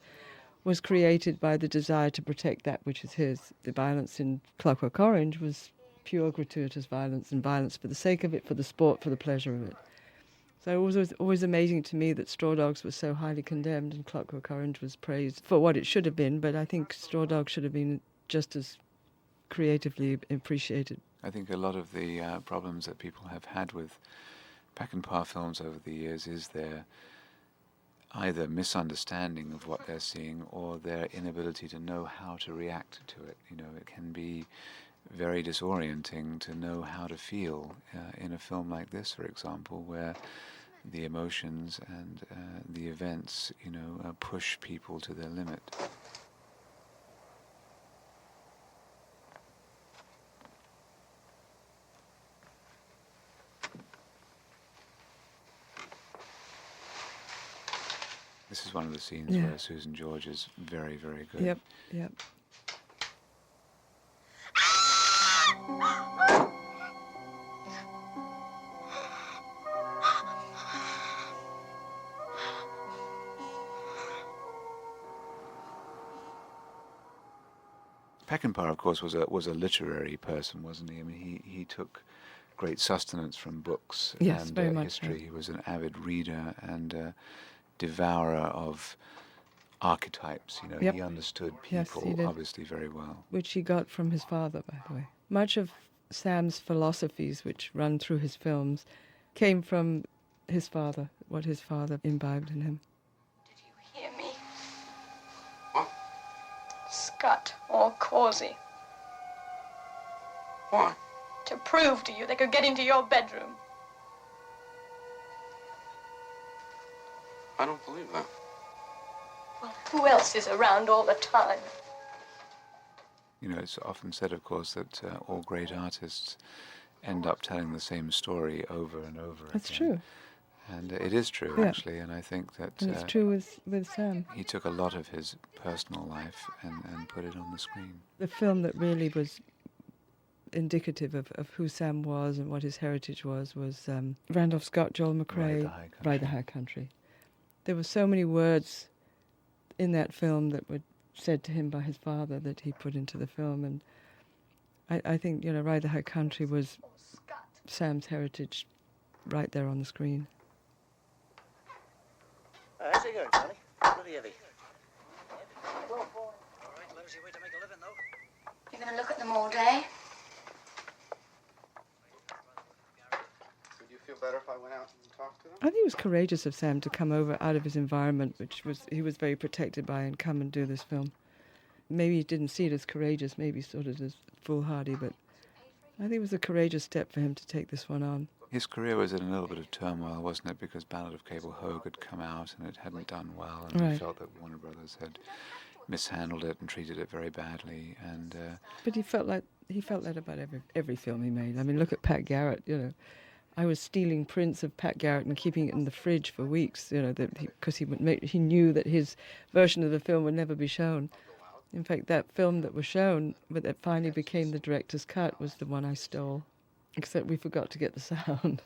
was created by the desire to protect that which is his. The violence in Clockwork Orange was pure gratuitous violence, and violence for the sake of it, for the sport, for the pleasure of it. So it was always amazing to me that Straw Dogs was so highly condemned and Clockwork Orange was praised for what it should have been, but I think Straw Dogs should have been just as creatively appreciated. I think a lot of the problems that people have had with Peckinpah films over the years is their either misunderstanding of what they're seeing or their inability to know how to react to it. It can be very disorienting to know how to feel in a film like this, for example, where the emotions and the events, push people to their limit. This is one of the scenes where Susan George is very, very good. Yep. Peckinpah, of course, was a literary person, wasn't he? I mean, he took great sustenance from books and very much history. So. He was an avid reader and devourer of archetypes. He understood people obviously very well. Which he got from his father, by the way. Much of Sam's philosophies, which run through his films, came from his father, what his father imbibed in him. Did you hear me? What? Scott or Causey. Why? To prove to you they could get into your bedroom. I don't believe that. Well, who else is around all the time? It's often said, of course, that all great artists end up telling the same story over and over That's again. True. And it is true, actually, and I think that... And it's true with Sam. He took a lot of his personal life and put it on the screen. The film that really was indicative of who Sam was and what his heritage was Randolph Scott, Joel McCrea, Ride the High Country. There were so many words in that film that were said to him by his father that he put into the film, and I think, Ride the High Country was Sam's heritage right there on the screen. How's it going, Johnny? Bloody heavy. All right, lousy way to make a living, though. You're going to look at them all day? Would you feel better if I went out and talked to them? I think it was courageous of Sam to come over out of his environment, which he was very protected by, and come and do this film. Maybe he didn't see it as courageous, maybe sort of as foolhardy, but I think it was a courageous step for him to take this one on. His career was in a little bit of turmoil, wasn't it? Because Ballad of Cable Hogue had come out and it hadn't done well, and he felt that Warner Brothers had mishandled it and treated it very badly. And But he felt that about every film he made. I mean, look at Pat Garrett. You know, I was stealing prints of Pat Garrett and keeping it in the fridge for weeks. You know, because he knew that his version of the film would never be shown. In fact, that film that was shown, but that finally became the director's cut, was the one I stole. Except we forgot to get the sound.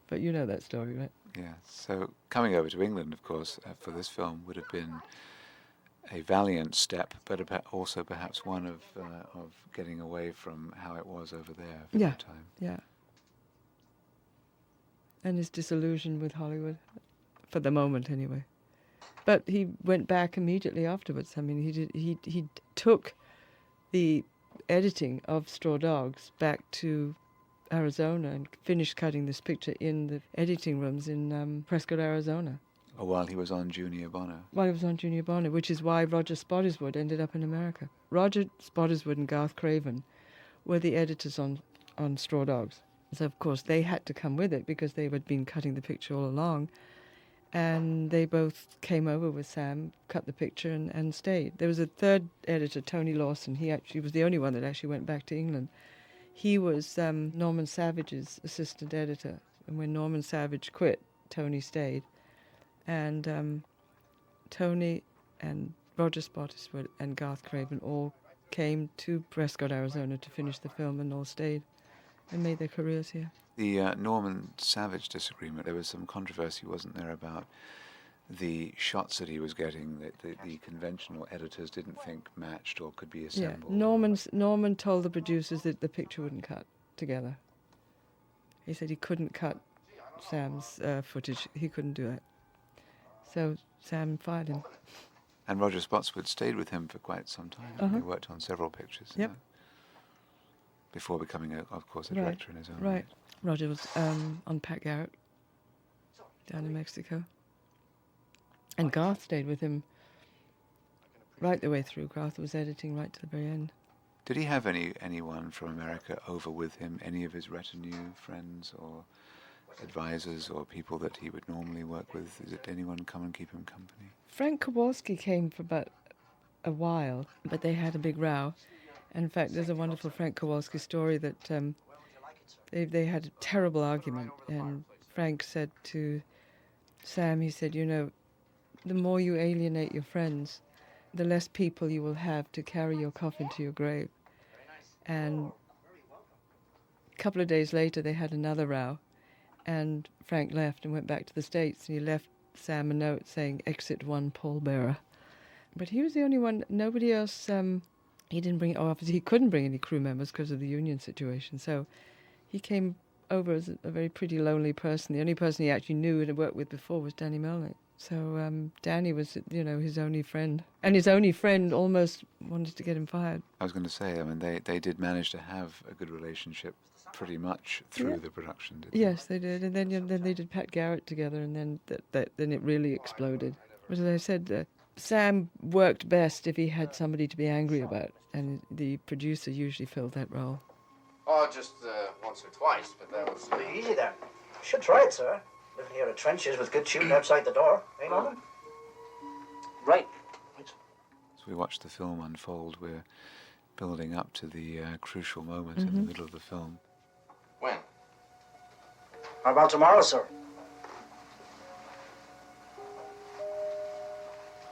But you know that story, right? yeah, so coming over to England, of course, for this film would have been a valiant step, but also perhaps one of getting away from how it was over there for Yeah. the time. Yeah. And his disillusion with Hollywood, for the moment anyway. But he went back immediately afterwards. I mean, he took the editing of Straw Dogs back to Arizona and finished cutting this picture in the editing rooms in Prescott, Arizona. Or while he was on Junior Bonner. While he was on Junior Bonner, which is why Roger Spottiswoode ended up in America. Roger Spottiswoode and Garth Craven were the editors on Straw Dogs. So, of course, they had to come with it because they had been cutting the picture all along. And they both came over with Sam, cut the picture, and stayed. There was a third editor, Tony Lawson. He actually was the only one that actually went back to England. He was Norman Savage's assistant editor. And when Norman Savage quit, Tony stayed. And Tony and Roger Spottiswoode and Garth Craven all came to Prescott, Arizona to finish the film, and all stayed and made their careers here. The Norman Savage disagreement, there was some controversy, wasn't there, about the shots that he was getting that the conventional editors didn't think matched or could be assembled. Yeah, Norman told the producers that the picture wouldn't cut together. He said he couldn't cut Sam's footage. He couldn't do it. So Sam fired him. And Roger Spottiswoode stayed with him for quite some time. Uh-huh. He worked on several pictures. Yep. Before becoming, of course, a Right, director in his own right. right. Roger was on Pat Garrett down in Mexico. And Garth stayed with him right the way through. Garth was editing right to the very end. Did he have anyone from America over with him? Any of his retinue, friends or advisors or people that he would normally work with? Did anyone come and keep him company? Frank Kowalski came for about a while, but they had a big row. In fact, there's a wonderful Frank Kowalski story that they had a terrible argument, and Frank said to Sam, he said, you know, the more you alienate your friends, the less people you will have to carry your coffin to your grave. And a couple of days later, they had another row, and Frank left and went back to the States, and he left Sam a note saying, exit one pallbearer. But he was the only one, nobody else, he didn't bring, obviously he couldn't bring any crew members because of the union situation, so he came over as a very pretty lonely person. The only person he actually knew and had worked with before was Danny Melnick. So Danny was, you know, his only friend. And his only friend almost wanted to get him fired. I was going to say, I mean, they did manage to have a good relationship pretty much through the production, didn't they? Yes, they did. And then they did Pat Garrett together, and then then it really exploded. But as I said, Sam worked best if he had somebody to be angry about, and the producer usually filled that role. Oh, just once or twice, but that was... Be easy then. Should try it, sir. Living here at trenches with good shooting outside the door. Ain't Norman? Right. As we watch the film unfold, we're building up to the crucial moment in the middle of the film. When? How about tomorrow, sir?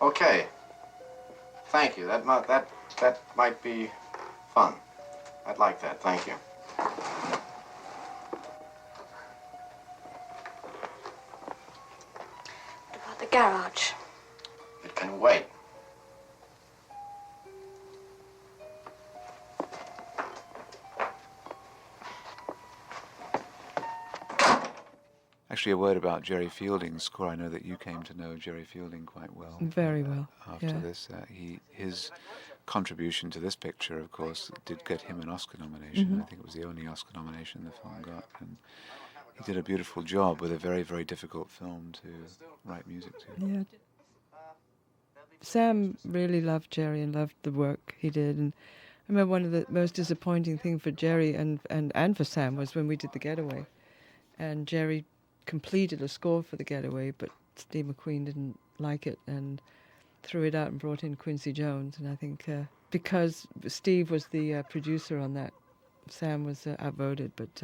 Okay. Thank you. That might be fun. I'd like that. Thank you. What about the garage? It can wait. Actually, a word about Jerry Fielding's score. I know that you came to know Jerry Fielding quite well. Very well, After yeah. this, his contribution to this picture, of course, did get him an Oscar nomination. I think it was the only Oscar nomination the film got, and he did a beautiful job with a very, very difficult film to write music to. Yeah. Sam really loved Jerry and loved the work he did. And I remember one of the most disappointing things for Jerry and for Sam was when we did The Getaway. And Jerry completed a score for The Getaway, but Steve McQueen didn't like it. And threw it out and brought in Quincy Jones. And I think because Steve was the producer on that, Sam was outvoted. But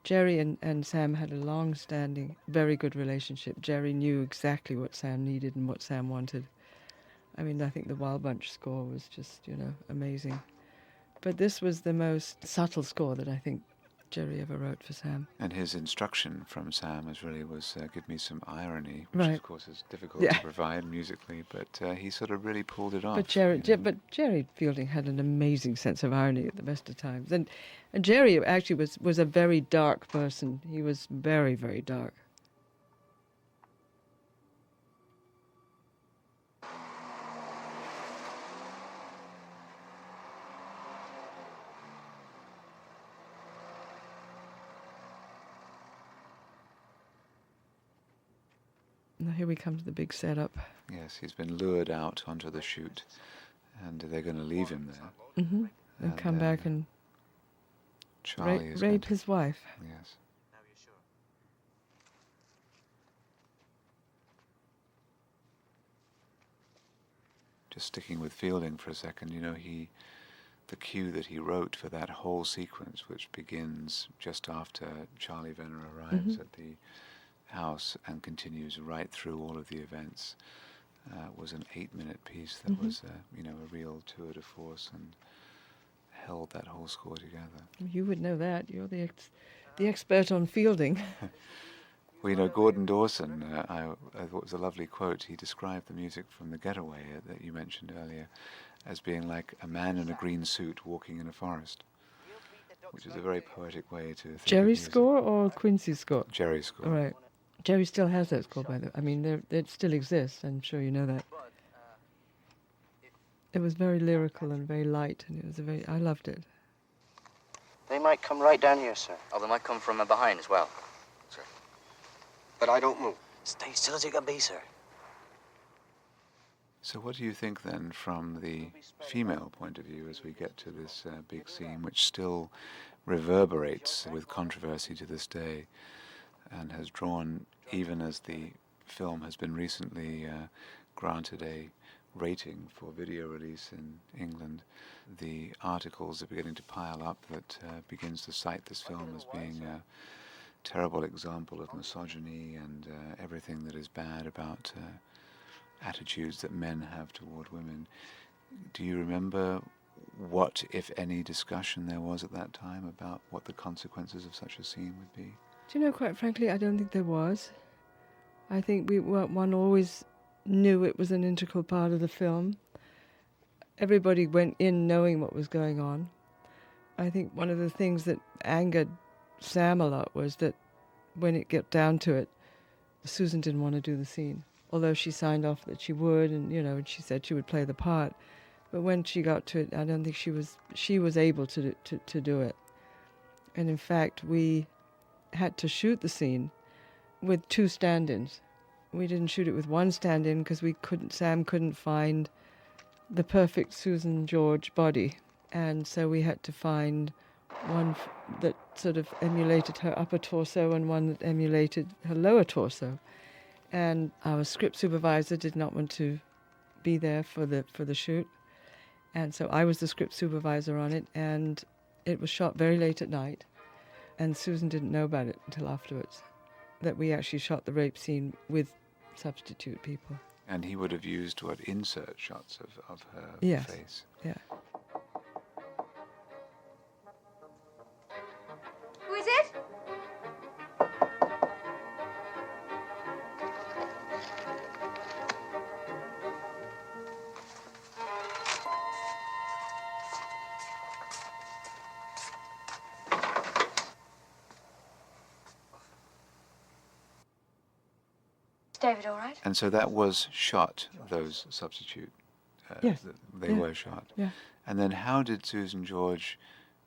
Jerry and Sam had a long-standing, very good relationship. Jerry knew exactly what Sam needed and what Sam wanted. I mean, I think the Wild Bunch score was just, amazing. But this was the most subtle score that I think Jerry ever wrote for Sam. And his instruction from Sam was give me some irony, which Right. of course is difficult to provide musically, but he sort of really pulled it off. But Jerry Fielding had an amazing sense of irony at the best of times. And Jerry actually was a very dark person. He was very, very dark. Now here we come to the big setup. Yes, he's been lured out onto the chute, and they're going to leave him there. Mm-hmm. And come back and Charlie is rape his wife. Yes. Just sticking with Fielding for a second, the cue that he wrote for that whole sequence, which begins just after Charlie Venner arrives at the house and continues right through all of the events, was an 8-minute piece that was, a real tour de force and held that whole score together. You would know that. You're the expert on Fielding. Well, Gordon Dawson, I thought it was a lovely quote. He described the music from The Getaway that you mentioned earlier as being like a man in a green suit walking in a forest, which is a very poetic way to think Jerry's of music. score or Quincy's score? Jerry's score. All right. Jerry still has that score, by the way. I mean, it still exists. I'm sure you know that. It was very lyrical and very light, and I loved it. They might come right down here, sir. Oh, they might come from behind as well. Sir. But I don't move. Stay still as you can be, sir. So what do you think then from the female point of view as we get to this big scene, which still reverberates with controversy to this day and has drawn, even as the film has been recently granted a rating for video release in England, the articles are beginning to pile up that begins to cite this film as being a terrible example of misogyny and everything that is bad about attitudes that men have toward women. Do you remember what, if any, discussion there was at that time about what the consequences of such a scene would be? Do you know, quite frankly, I don't think there was. I think one always knew it was an integral part of the film. Everybody went in knowing what was going on. I think one of the things that angered Sam a lot was that when it got down to it, Susan didn't want to do the scene, although she signed off that she would, and she said she would play the part. But when she got to it, I don't think she was able to do it. And in fact, we had to shoot the scene with 2 stand-ins. We didn't shoot it with 1 stand-in because Sam couldn't find the perfect Susan George body, and so we had to find one that sort of emulated her upper torso and one that emulated her lower torso. And our script supervisor did not want to be there for the shoot, and so I was the script supervisor on it, and it was shot very late at night, and Susan didn't know about it until afterwards, that we actually shot the rape scene with substitute people. And he would have used insert shots of her Yes. face. Yeah. Who is it? Is David all right? And so that was shot, those substitute. Yes. They were shot. Yeah. And then how did Susan George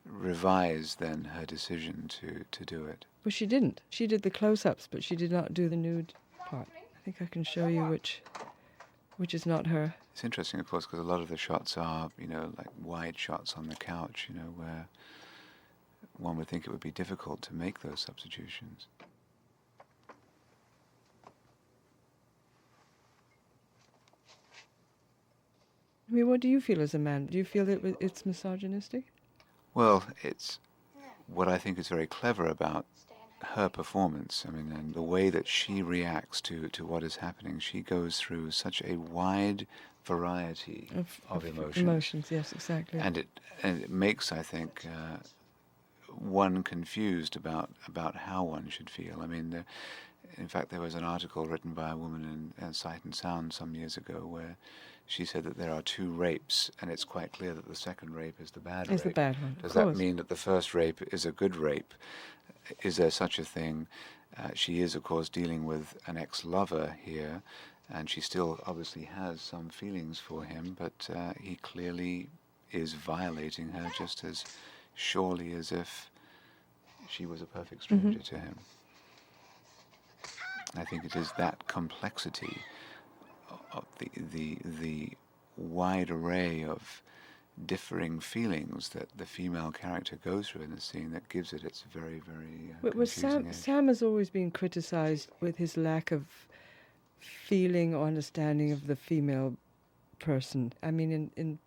revise then her decision to do it? Well, she didn't. She did the close-ups, but she did not do the nude part. I think I can show you which is not her. It's interesting, of course, because a lot of the shots are, like wide shots on the couch, where one would think it would be difficult to make those substitutions. mean, what do you feel as a man? Do you feel that it's misogynistic? Well, it's what I think is very clever about her performance. I mean, and the way that she reacts to what is happening. She goes through such a wide variety of emotions. Emotions, yes, exactly. And it makes, I think, one confused about how one should feel. I mean, in fact, there was an article written by a woman in Sight and Sound some years ago where she said that there are 2 rapes, and it's quite clear that the second rape is the bad rape. It's the bad one. Does that mean that the first rape is a good rape? Is there such a thing? She is, of course, dealing with an ex-lover here, and she still obviously has some feelings for him, but he clearly is violating her just as surely as if she was a perfect stranger to him. I think it is that complexity of the wide array of differing feelings that the female character goes through in the scene that gives it its very, very confusing edge. Sam has always been criticized with his lack of feeling or understanding of the female person. I mean, in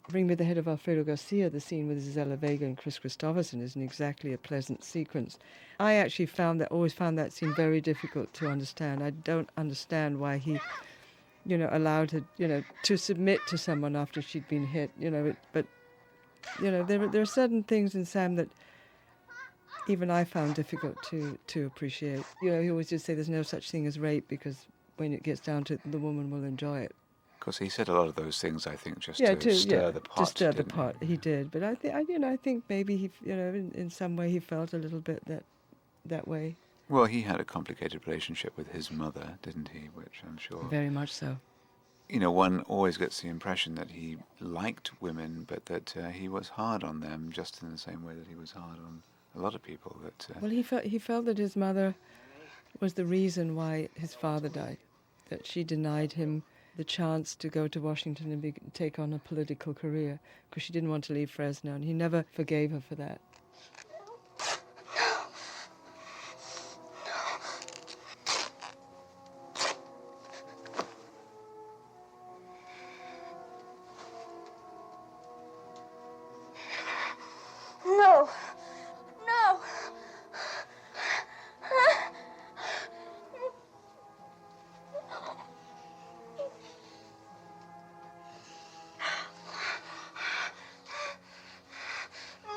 Bring Me the Head of Alfredo Garcia, the scene with Zella Vega and Chris Christopherson isn't exactly a pleasant sequence. I actually always found that scene very difficult to understand. I don't understand why he, allowed her, to submit to someone after she'd been hit, but there are certain things in Sam that even I found difficult to appreciate. He always just say there's no such thing as rape because when it gets down to it, the woman will enjoy it. Of course, he said a lot of those things, I think, just to stir the pot. To stir the pot, he did. But I think maybe he, in some way he felt a little bit that way. Well, he had a complicated relationship with his mother, didn't he? Which I'm sure. Very much so. One always gets the impression that he liked women, but that he was hard on them, just in the same way that he was hard on a lot of people. Well, he felt that his mother was the reason why his father died, that she denied him the chance to go to Washington and take on a political career because she didn't want to leave Fresno, and he never forgave her for that. No. No.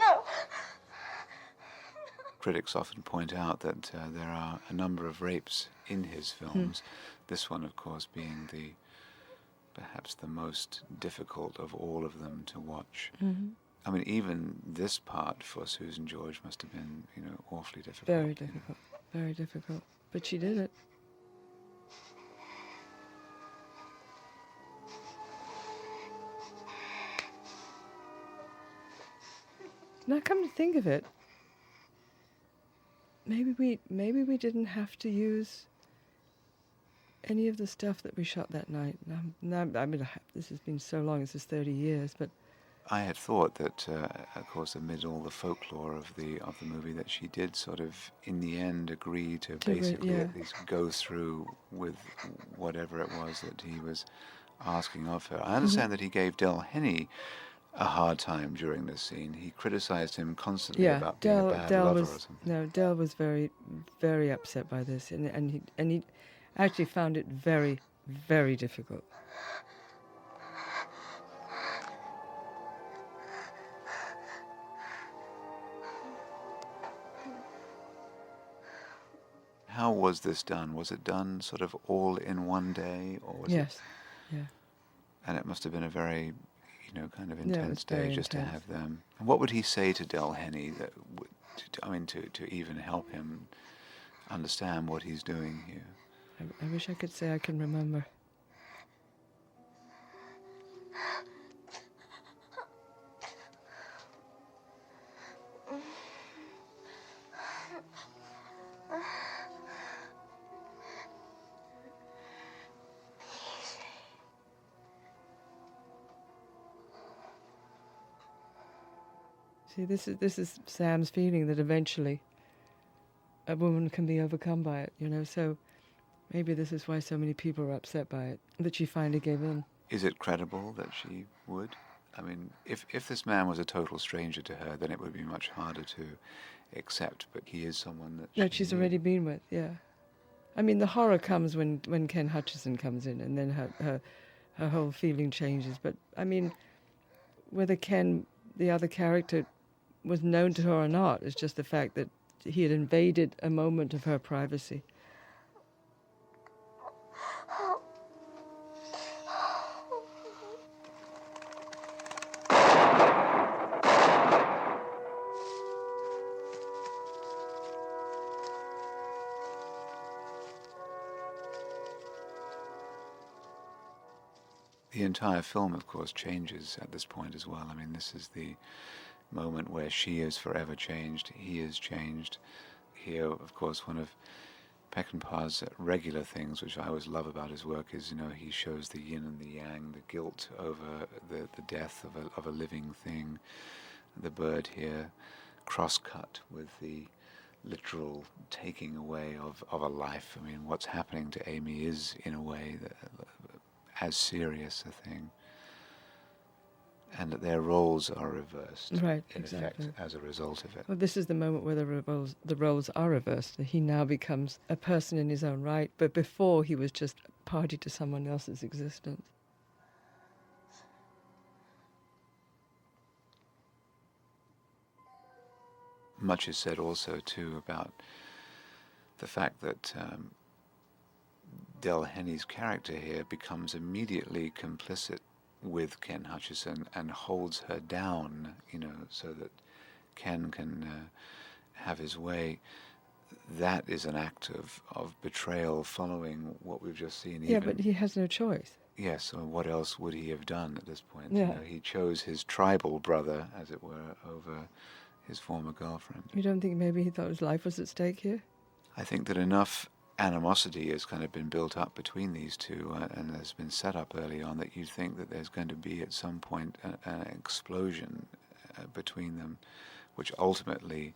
No. Critics often point out that there are a number of rapes in his films. This one, of course, being perhaps the most difficult of all of them to watch. Mm-hmm. I mean, even this part for Susan George must have been, awfully difficult. Very difficult. Very difficult. But she did it. Now, come to think of it, maybe we didn't have to use any of the stuff that we shot that night. Now, I mean, this has been so long, this is 30 years, but I had thought that, of course, amid all the folklore of the movie, that she did sort of, in the end, agree to basically at least go through with whatever it was that he was asking of her. I understand that he gave Del Henney a hard time during this scene. He criticized him constantly about being a bad lover or something. No, Del was very, very upset by this, and he actually found it very, very difficult. How was this done? Was it done sort of all in one day, or was Yes, yeah. And it must have been a very, kind of intense day just intense. to have them. And what would he say to Del Henney to even help him understand what he's doing here? I wish I could say I can remember. See, this is Sam's feeling that eventually a woman can be overcome by it, so maybe this is why so many people are upset by it, that she finally gave in. Is it credible that she would? I mean, if this man was a total stranger to her, then it would be much harder to accept, but he is someone that That she's knew. already been with, yeah. I mean, the horror comes when Ken Hutchison comes in, and then her whole feeling changes. But, I mean, whether Ken, the other character, was known to her or not, is just the fact that he had invaded a moment of her privacy. The entire film, of course, changes at this point as well. I mean, this is the moment where she is forever changed, he is changed. Here, of course, one of Peckinpah's regular things, which I always love about his work, is, he shows the yin and the yang, the guilt over the death of a living thing. The bird here, cross-cut with the literal taking away of a life. I mean, what's happening to Amy is, in a way, as serious a thing, and that their roles are reversed, Right, in exactly. effect, as a result of it. Well, this is the moment where the roles are reversed. He now becomes a person in his own right, but before he was just party to someone else's existence. Much is said also, too, about the fact that Del Henney's character here becomes immediately complicit with Ken Hutchison and holds her down, so that Ken can have his way. That is an act of betrayal following what we've just seen. Yeah, but he has no choice. Yes, so what else would he have done at this point? Yeah. He chose his tribal brother, as it were, over his former girlfriend. You don't think maybe he thought his life was at stake here? I think that enough animosity has kind of been built up between these two, and has been set up early on, that you think that there's going to be at some point an explosion between them, which ultimately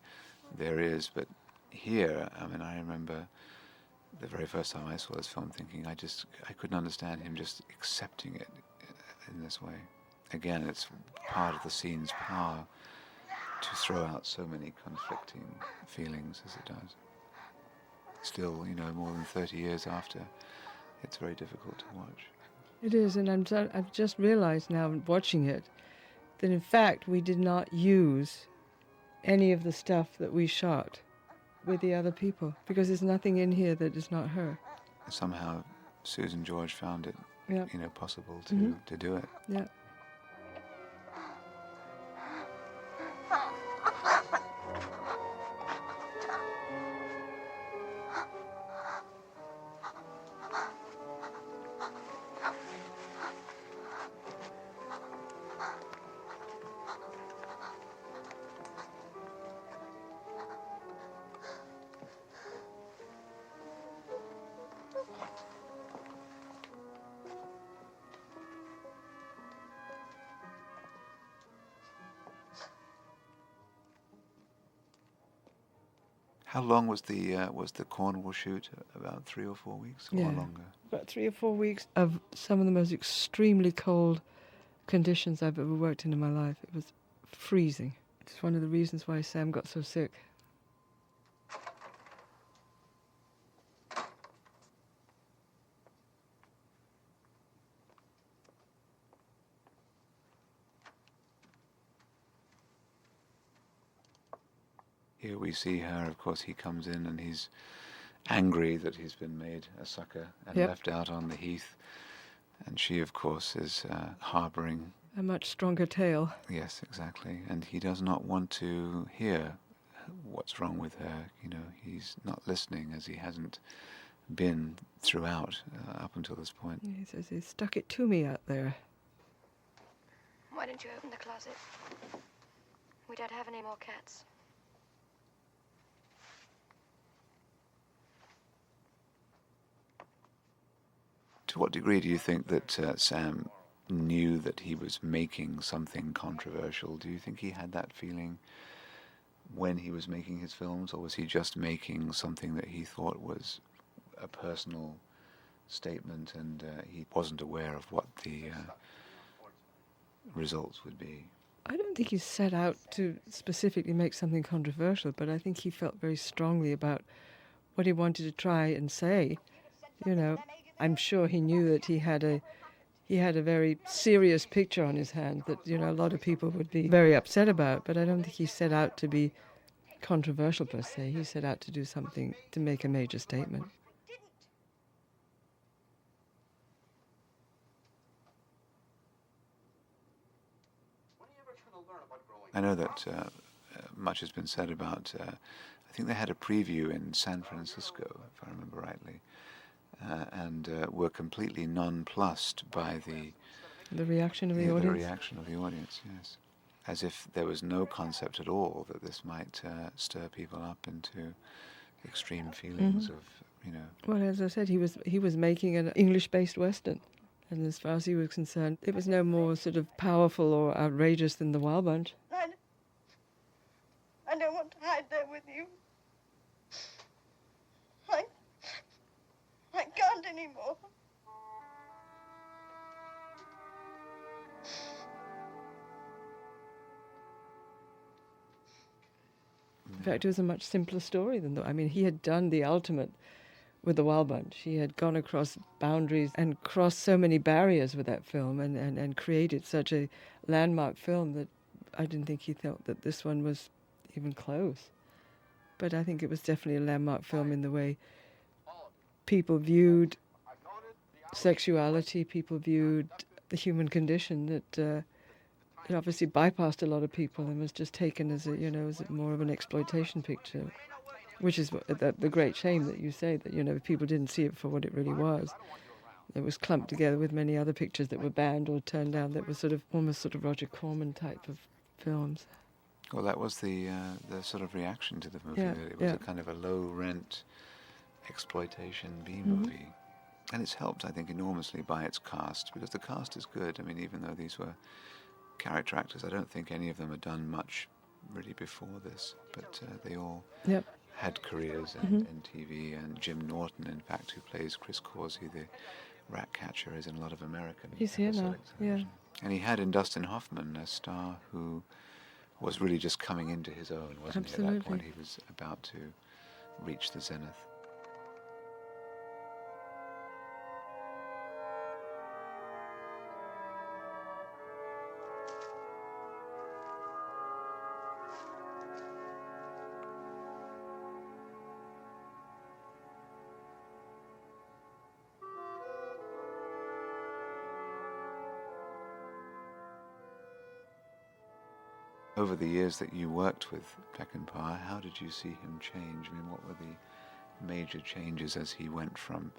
there is. But here, I mean, I remember the very first time I saw this film thinking I couldn't understand him just accepting it in this way. Again, it's part of the scene's power to throw out so many conflicting feelings as it does. Still, more than 30 years after, it's very difficult to watch. It is, and I've just realized now, watching it, that in fact we did not use any of the stuff that we shot with the other people, because there's nothing in here that is not her. Somehow, Susan George found it, Yeah. possible to do it. Yeah. How long was the Cornwall shoot? About 3 or 4 weeks, or Yeah. longer? About 3 or 4 weeks of some of the most extremely cold conditions I've ever worked in my life. It was freezing. It's one of the reasons why Sam got so sick. Here we see her, of course, he comes in and he's angry that he's been made a sucker and Yep. left out on the heath. And she, of course, is harboring. A much stronger tale. Yes, exactly. And he does not want to hear what's wrong with her. He's not listening, as he hasn't been throughout up until this point. He says he stuck it to me out there. Why don't you open the closet? We don't have any more cats. To what degree do you think that Sam knew that he was making something controversial? Do you think he had that feeling when he was making his films, or was he just making something that he thought was a personal statement, and he wasn't aware of what the results would be. I don't think he set out to specifically make something controversial, but I think he felt very strongly about what he wanted to try and say. You know, I'm sure he knew that he had a very serious picture on his hand that, you know, a lot of people would be very upset about, but I don't think he set out to be controversial per se. He set out to do something to make a major statement. I know that much has been said about, I think they had a preview in San Francisco, if I remember rightly, and were completely nonplussed by the reaction of the audience. The reaction of the audience, yes. As if there was no concept at all that this might stir people up into extreme feelings of, you know. Well, as I said, he was making an English-based Western. And as far as he was concerned, it was no more sort of powerful or outrageous than The Wild Bunch. I don't want to hide there with you. I can't anymore. In fact, it was a much simpler story than that. I mean, he had done the ultimate with The Wild Bunch. He had gone across boundaries and crossed so many barriers with that film and created such a landmark film that I didn't think he felt that this one was even close. But I think it was definitely a landmark film in the way people viewed sexuality, people viewed the human condition, that it obviously bypassed a lot of people and was just taken as as more of an exploitation picture, which is the great shame that you say that, people didn't see it for what it really was. It was clumped together with many other pictures that were banned or turned down that were almost Roger Corman type of films. Well, that was the sort of reaction to the movie. Yeah, It was a kind of a low-rent exploitation B-movie. And it's helped, I think, enormously by its cast, because the cast is good. I mean, even though these were character actors, I don't think any of them had done much really before this, but they all had careers in TV, and Jim Norton, in fact, who plays Chris Causey, the rat catcher, is in a lot of American He's here now, television. And he had in Dustin Hoffman a star who was really just coming into his own, wasn't he? At that point, he was about to reach the zenith. Over the years that you worked with Peckinpah, how did you see him change? I mean, what were the major changes as he went from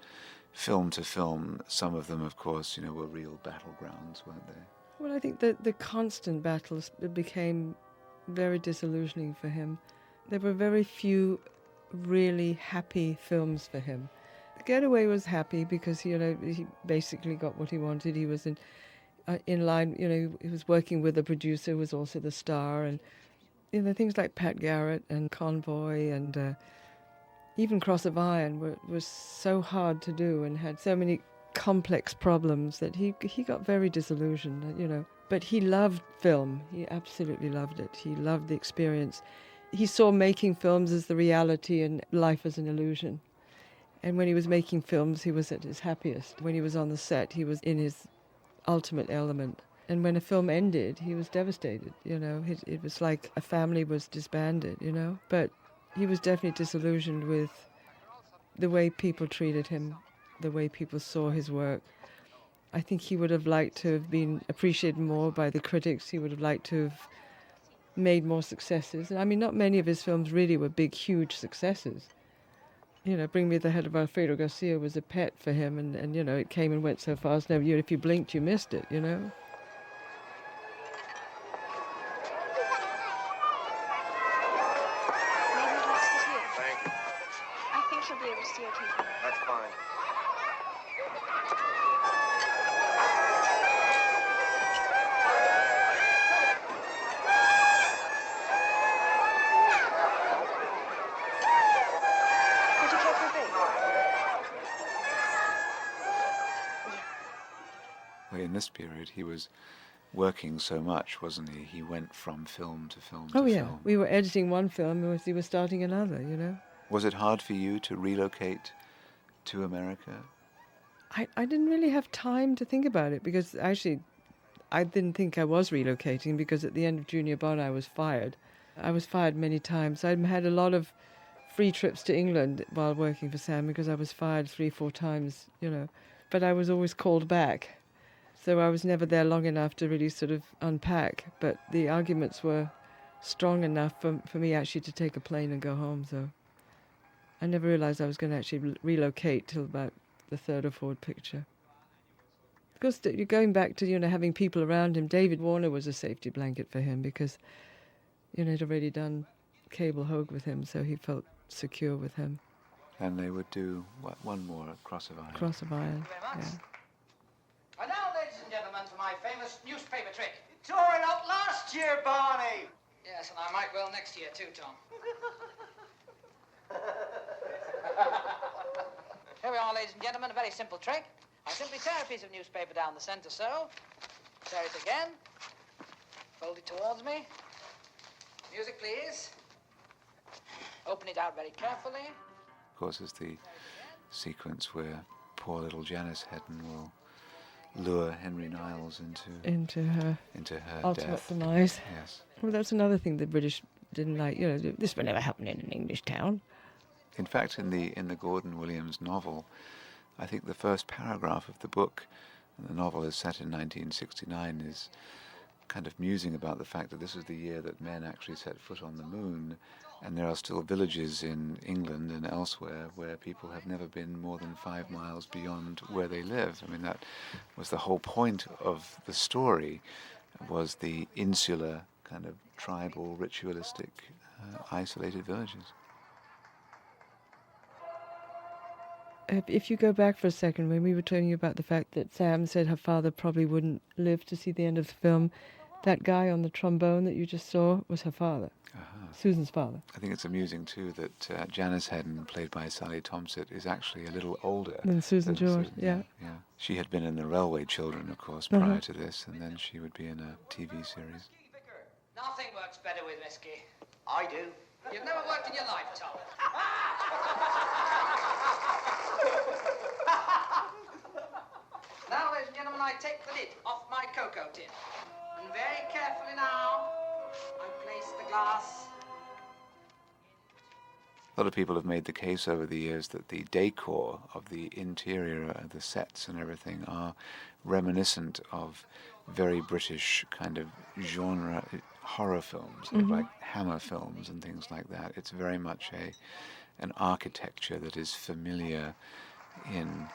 film to film? Some of them, of course, were real battlegrounds, weren't they? Well, I think that the constant battles became very disillusioning for him. There were very few really happy films for him. The Getaway was happy because, he basically got what he wanted. He was in line, he was working with a producer who was also the star, and things like Pat Garrett and Convoy and even Cross of Iron was so hard to do and had so many complex problems that he got very disillusioned, But he loved film. He absolutely loved it. He loved the experience. He saw making films as the reality and life as an illusion. And when he was making films, he was at his happiest. When he was on the set, he was in his ultimate element. And when a film ended, he was devastated, It was like a family was disbanded, But he was definitely disillusioned with the way people treated him, the way people saw his work. I think he would have liked to have been appreciated more by the critics. He would have liked to have made more successes. I mean, not many of his films really were big, huge successes. Bring Me the Head of Alfredo Garcia was a pet for him, and it came and went so fast. Now, if you blinked, you missed it, Maybe Thank you. I think she'll be able to see okay. That's fine. Would you care for a break? Well, in this period, he was working so much, wasn't he? He went from film to film Oh, to yeah. film. We were editing one film as he was starting another, you know. Was it hard for you to relocate to America? I didn't really have time to think about it because actually I didn't think I was relocating because at the end of Junior Bond I was fired. I was fired many times. I had a lot of free trips to England while working for Sam because I was fired 3-4 times, you know. But I was always called back. So I was never there long enough to really sort of unpack. But the arguments were strong enough for me actually to take a plane and go home. So I never realized I was going to actually relocate till about the third or fourth picture. Of course, you're going back to, you know, having people around him. David Warner was a safety blanket for him because, you know, he'd already done Cable Hogue with him, so he felt secure with him. And they would do, what, one more, Cross of Iron? Cross of Iron, Thank you very much. yeah. And now, ladies and gentlemen, for my famous newspaper trick. Tore it up last year, Barney. Yes, and I might well next year too, Tom. Here we are, ladies and gentlemen, a very simple trick. I simply tear a piece of newspaper down the center so, tear it again, fold it towards me. Music, please. Open it out very carefully. Of course, is the sequence where poor little Janice Hedden will lure Henry Niles Into her into her ultimate death. demise. Yes. Well, that's another thing the British didn't like. You know, this would never happen in an English town. In fact, in the Gordon Williams novel, I think the first paragraph of the book, and the novel is set in 1969, is kind of musing about the fact that this is the year that men actually set foot on the moon, and there are still villages in England and elsewhere where people have never been more than 5 miles beyond where they live. I mean, that was the whole point of the story, was the insular kind of tribal, ritualistic, isolated villages. If you go back for a second, when we were telling you about the fact that Sam said her father probably wouldn't live to see the end of the film, that guy on the trombone that you just saw was her father, Susan's father. I think it's amusing, too, that Janice Hedden, played by Sally Tomsett, is actually a little older Than Susan George, yeah. Yeah. She had been in The Railway Children, of course, prior to this, and then she would be in a TV series. Nothing works better with whiskey. I do. You've never worked in your life, Tom. Now, ladies and gentlemen, I take the lid off my cocoa tin. And very carefully now, I place the glass. A lot of people have made the case over the years that the decor of the interior, the sets and everything, are reminiscent of very British kind of genre horror films, like Hammer films and things like that. It's very much an architecture that is familiar in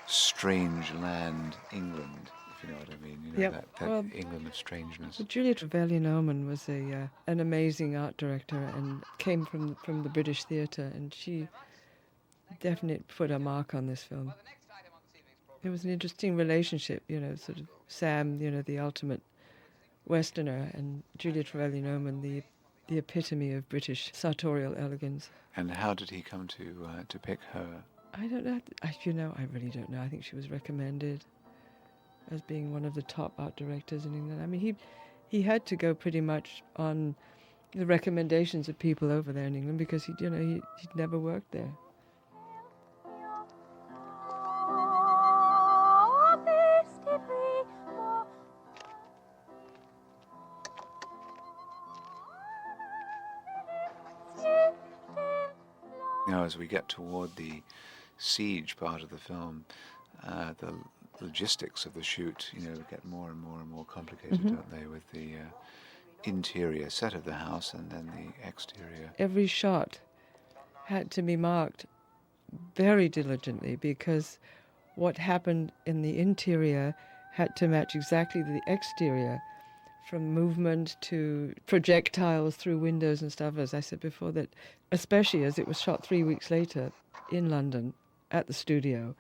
strange land England, if you know what I mean. You know, Yep. that Well, England of strangeness. Julia Trevelyan-Oman was an amazing art director and came from the British theatre, and she definitely put a mark on this film. It was an interesting relationship, you know, sort of Sam, you know, the ultimate Westerner, and Julia Trevelyan-Oman, the epitome of British sartorial elegance. And how did he come to pick her? I don't know. I really don't know. I think she was recommended as being one of the top art directors in England. I mean, he had to go pretty much on the recommendations of people over there in England because he'd never worked there. Now, as we get toward the siege part of the film, the logistics of the shoot, you know, get more and more and more complicated, don't they, with the interior set of the house and then the exterior. Every shot had to be marked very diligently because what happened in the interior had to match exactly the exterior, from movement to projectiles through windows and stuff, as I said before, that especially as it was shot 3 weeks later in London at the studio,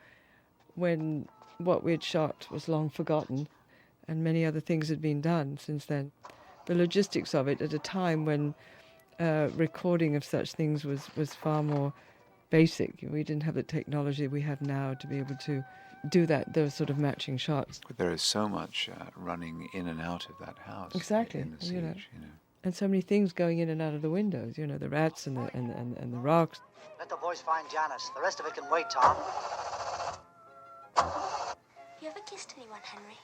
when what we'd shot was long forgotten and many other things had been done since then. The logistics of it at a time when recording of such things was far more basic. We didn't have the technology we have now to be able to do those sort of matching shots. But there is so much running in and out of that house. Exactly, In the siege, you know. you know. And so many things going in and out of the windows, you know, the rats and the rocks. Let the boys find Janice. The rest of it can wait, Tom. You ever kissed anyone, Henry?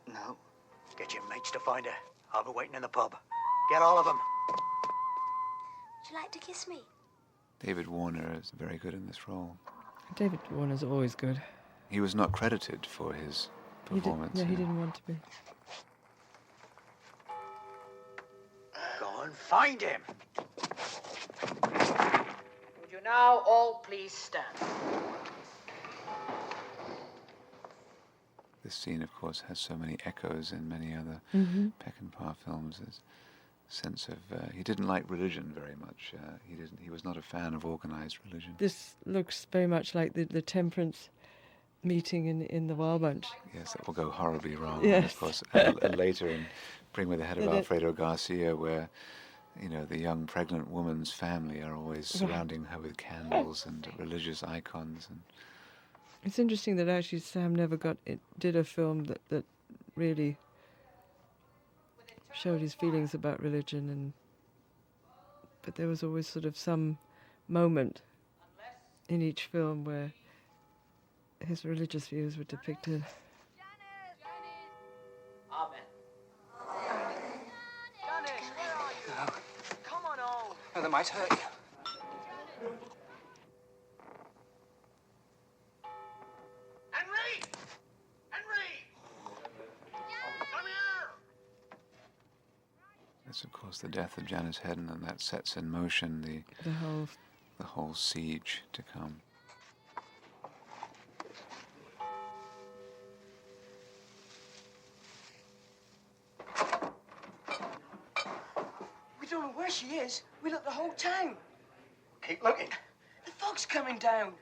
No. Get your mates to find her. I'll be waiting in the pub. Get all of them. Would you like to kiss me? David Warner is very good in this role. David Warner's always good. He was not credited for his performance. He didn't want to be. Go and find him. Would you now all please stand? This scene, of course, has so many echoes in many other Peckinpah films. There's a sense of he didn't like religion very much. He was not a fan of organized religion. This looks very much like the temperance meeting in the Wild Bunch. Yes, that will go horribly wrong. Yes. And of course, later in Bring Me the Head of Alfredo Garcia, where the young pregnant woman's family are always surrounding her with candles and religious icons. And it's interesting that actually Sam never did a film that really showed his feelings about religion, but there was always sort of some moment in each film where his religious views were depicted. Amen. Janice, where are you? Come on home. Oh, they might hurt you. Henry! Henry! Come here! that's, of course, the death of Janice Hedden, and that sets in motion the whole siege to come. We don't know where she is. We looked the whole town. Keep looking. The fog's coming down.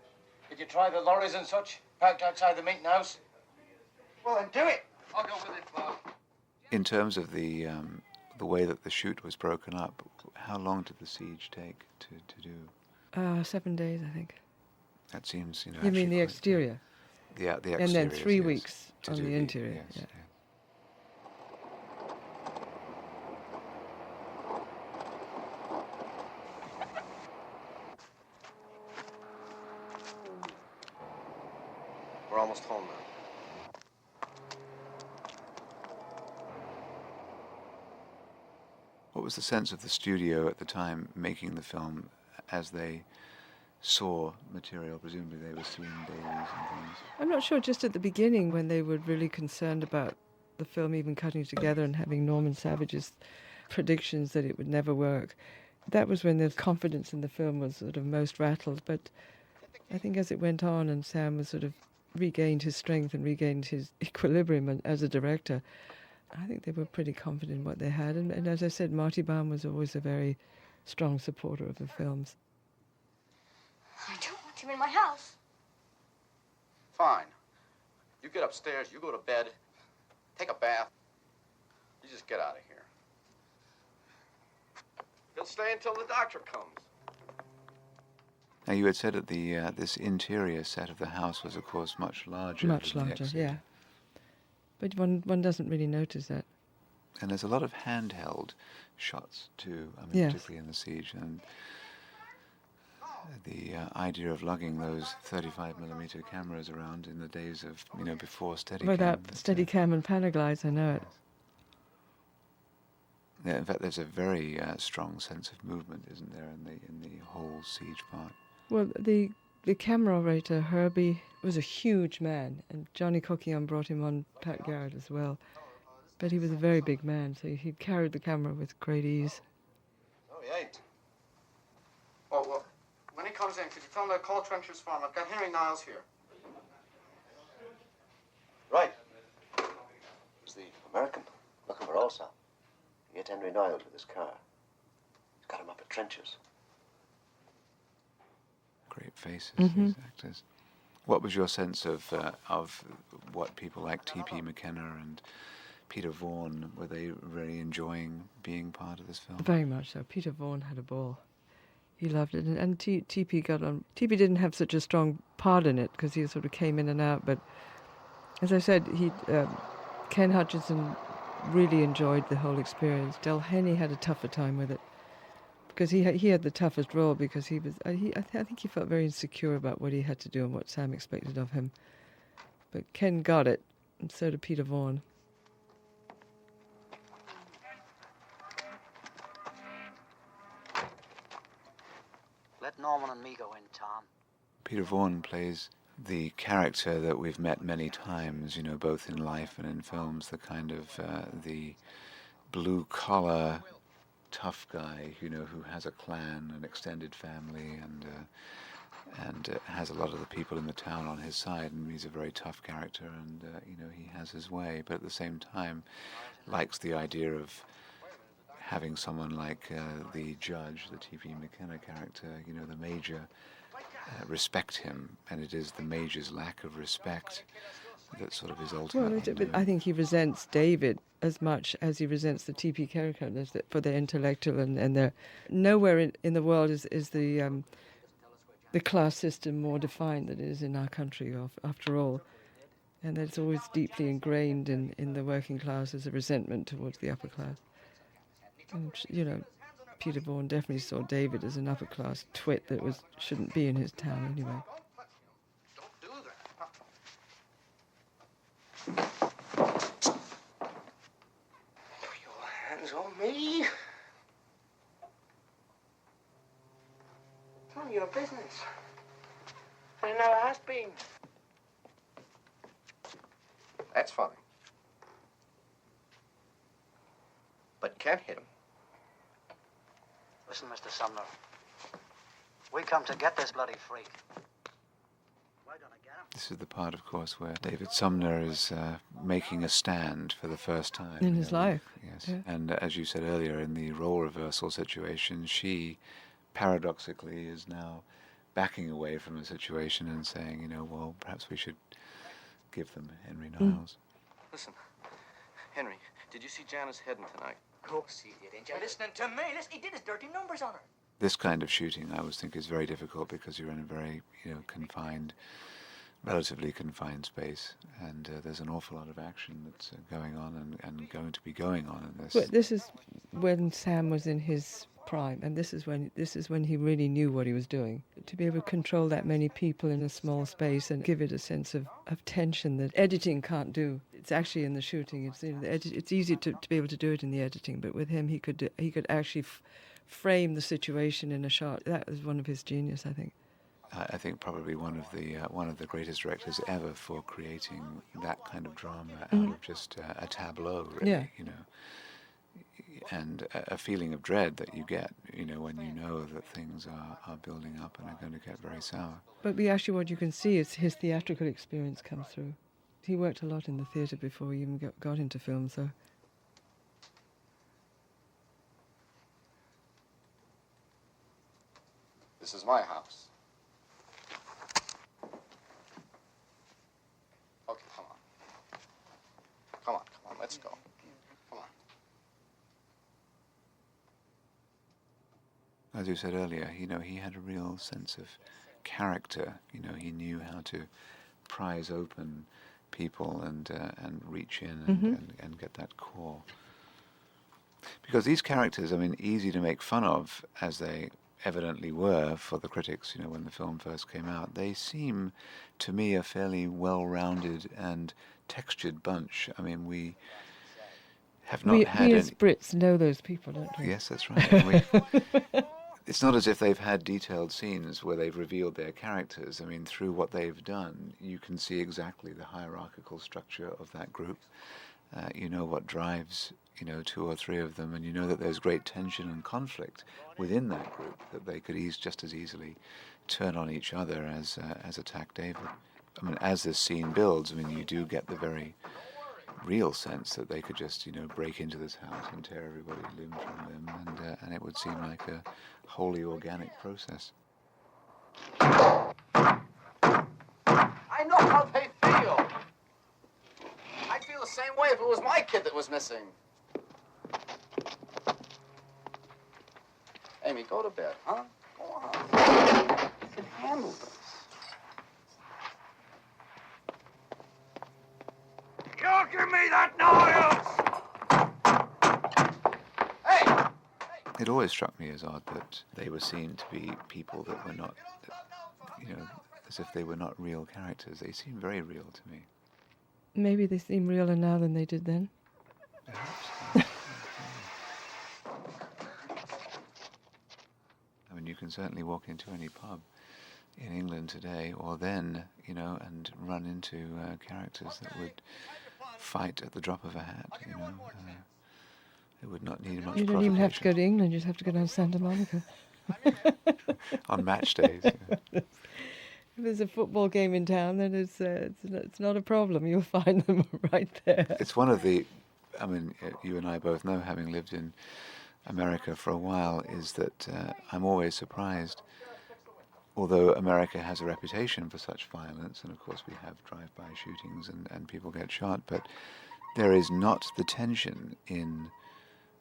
Did you try the lorries and such parked outside the meeting house? Well, then do it. I'll go with it, Bob. In terms of the way that the shoot was broken up, how long did the siege take to do? 7 days, I think. That seems, You mean actually the quite- exterior? The exterior. And then 3 yes, weeks to on do the interior. Yes, yeah. yeah. We're almost home now. What was the sense of the studio at the time making the film as they saw material? Presumably they were seeing dailies and things. I'm not sure, just at the beginning when they were really concerned about the film even cutting together and having Norman Savage's predictions that it would never work. That was when the confidence in the film was sort of most rattled. But I think as it went on and Sam was sort of regained his strength and regained his equilibrium as a director, I think they were pretty confident in what they had. And as I said, Marty Baum was always a very strong supporter of the films. I don't want him in my house. Fine. You get upstairs, you go to bed, take a bath. You just get out of here. He'll stay until the doctor comes. Now, you had said that this interior set of the house was, of course, much larger. Much than the larger, exterior. yeah. But one doesn't really notice that. And there's a lot of handheld shots, too, Yes. particularly in the siege. And the idea of lugging those 35mm cameras around in the days of, before Steadicam. Without Steadicam and Panaglides, I know it. Yeah, in fact, there's a very strong sense of movement, isn't there, in the whole siege part? Well, the camera operator, Herbie, was a huge man, and Johnny Coquillon brought him on Pat Garrett as well. But he was a very big man, so he carried the camera with great ease. No, he ain't. Oh, well, when he comes in, could you tell him to call Trencher's farm? I've got Henry Niles here. Right. It's the American looking for Ulsa. He hit Henry Niles with his car. He's got him up at Trencher's. Great faces, these actors. What was your sense of what people like T.P. McKenna and Peter Vaughan, were they really enjoying being part of this film? Very much so. Peter Vaughan had a ball. he loved it. And TP got on. TP didn't have such a strong part in it because he sort of came in and out. But as I said, Ken Hutchinson really enjoyed the whole experience. Del Henney had a tougher time with it because he had the toughest role because he was. I think he felt very insecure about what he had to do and what Sam expected of him. But Ken got it, and so did Peter Vaughan. Let Norman and me go in, Tom. Peter Vaughan plays the character that we've met many times, you know, both in life and in films, the kind of the blue-collar tough guy, you know, who has a clan, an extended family, and has a lot of the people in the town on his side, and he's a very tough character, and you know, he has his way, but at the same time likes the idea of having someone like the judge, the T.P. McKenna character, you know, the major, respect him, and it is the major's lack of respect that sort of is ultimately. Well, I think he resents David as much as he resents the T.P. characters for their intellectual and their. Nowhere in the world is the class system more defined than it is in our country, after all. And it's always deeply ingrained in the working class as a resentment towards the upper class. And, you know, Peter Vaughan definitely saw David as an upper-class twit that shouldn't be in his town anyway. Don't do Put your hands on me. It's none of your business. And it never has been. That's fine. But you can't hit him. Listen, Mr. Sumner. We come to get this bloody freak. We're gonna get him. This is the part, of course, where David Sumner is making a stand for the first time. In his life. Yes. Yeah. And as you said earlier, in the role reversal situation, she, paradoxically, is now backing away from the situation and saying, you know, well, perhaps we should give them Henry Niles. Listen, Henry, did you see Janice Hedden tonight? Of course he did. Ain't you listening to me? Listen, he did his dirty numbers on her. This kind of shooting, I always think, is very difficult because you're in a very, you know, confined, relatively confined space, and there's an awful lot of action that's going on and going to be going on in this. But this is when Sam was in his prime, and this is when he really knew what he was doing. To be able to control that many people in a small space and give it a sense of tension that editing can't do. It's actually in the shooting. It's easy to be able to do it in the editing, but with him he could actually frame the situation in a shot. That was one of his genius, I think. I think probably one of the greatest directors ever for creating that kind of drama out of just a tableau, really, Yeah. you know, and a feeling of dread that you get, you know, when you know that things are building up and are going to get very sour. But what you can see is his theatrical experience comes through. He worked a lot in the theatre before he even got into film, so. This is my house. Okay, come on. Come on, let's go. Come on. As you said earlier, you know, he had a real sense of character. You know, he knew how to prise open people and reach in and get that core. Because these characters, I mean, easy to make fun of, as they evidently were for the critics, you know, when the film first came out, they seem to me a fairly well-rounded and textured bunch. I mean, we have not had we as Brits know those people, don't we? Yes, that's right. It's not as if they've had detailed scenes where they've revealed their characters. I mean, through what they've done, you can see exactly the hierarchical structure of that group. You know what drives, you know, two or three of them, and you know that there's great tension and conflict within that group, that they could just as easily turn on each other as attack David. I mean, as this scene builds, I mean, you do get the very real sense that they could just, you know, break into this house and tear everybody limb from limb, and it would seem like a wholly organic process. I know how they feel. I'd feel the same way if it was my kid that was missing. Amy, go to bed, huh? Go handle this. You give me that noise! It always struck me as odd that they were seen to be people that were not, you know, as if they were not real characters. They seem very real to me. Maybe they seem realer now than they did then. Perhaps. I mean, you can certainly walk into any pub in England today or then, you know, and run into characters that would fight at the drop of a hat, you know. It would not need much You don't even have to go provocation. to England, you just have to go down to Santa Monica. On match days. Yeah. If there's a football game in town, then it's not a problem. You'll find them right there. It's one of the, I mean, you and I both know, having lived in America for a while, is that I'm always surprised, although America has a reputation for such violence, and of course we have drive-by shootings and people get shot, but there is not the tension in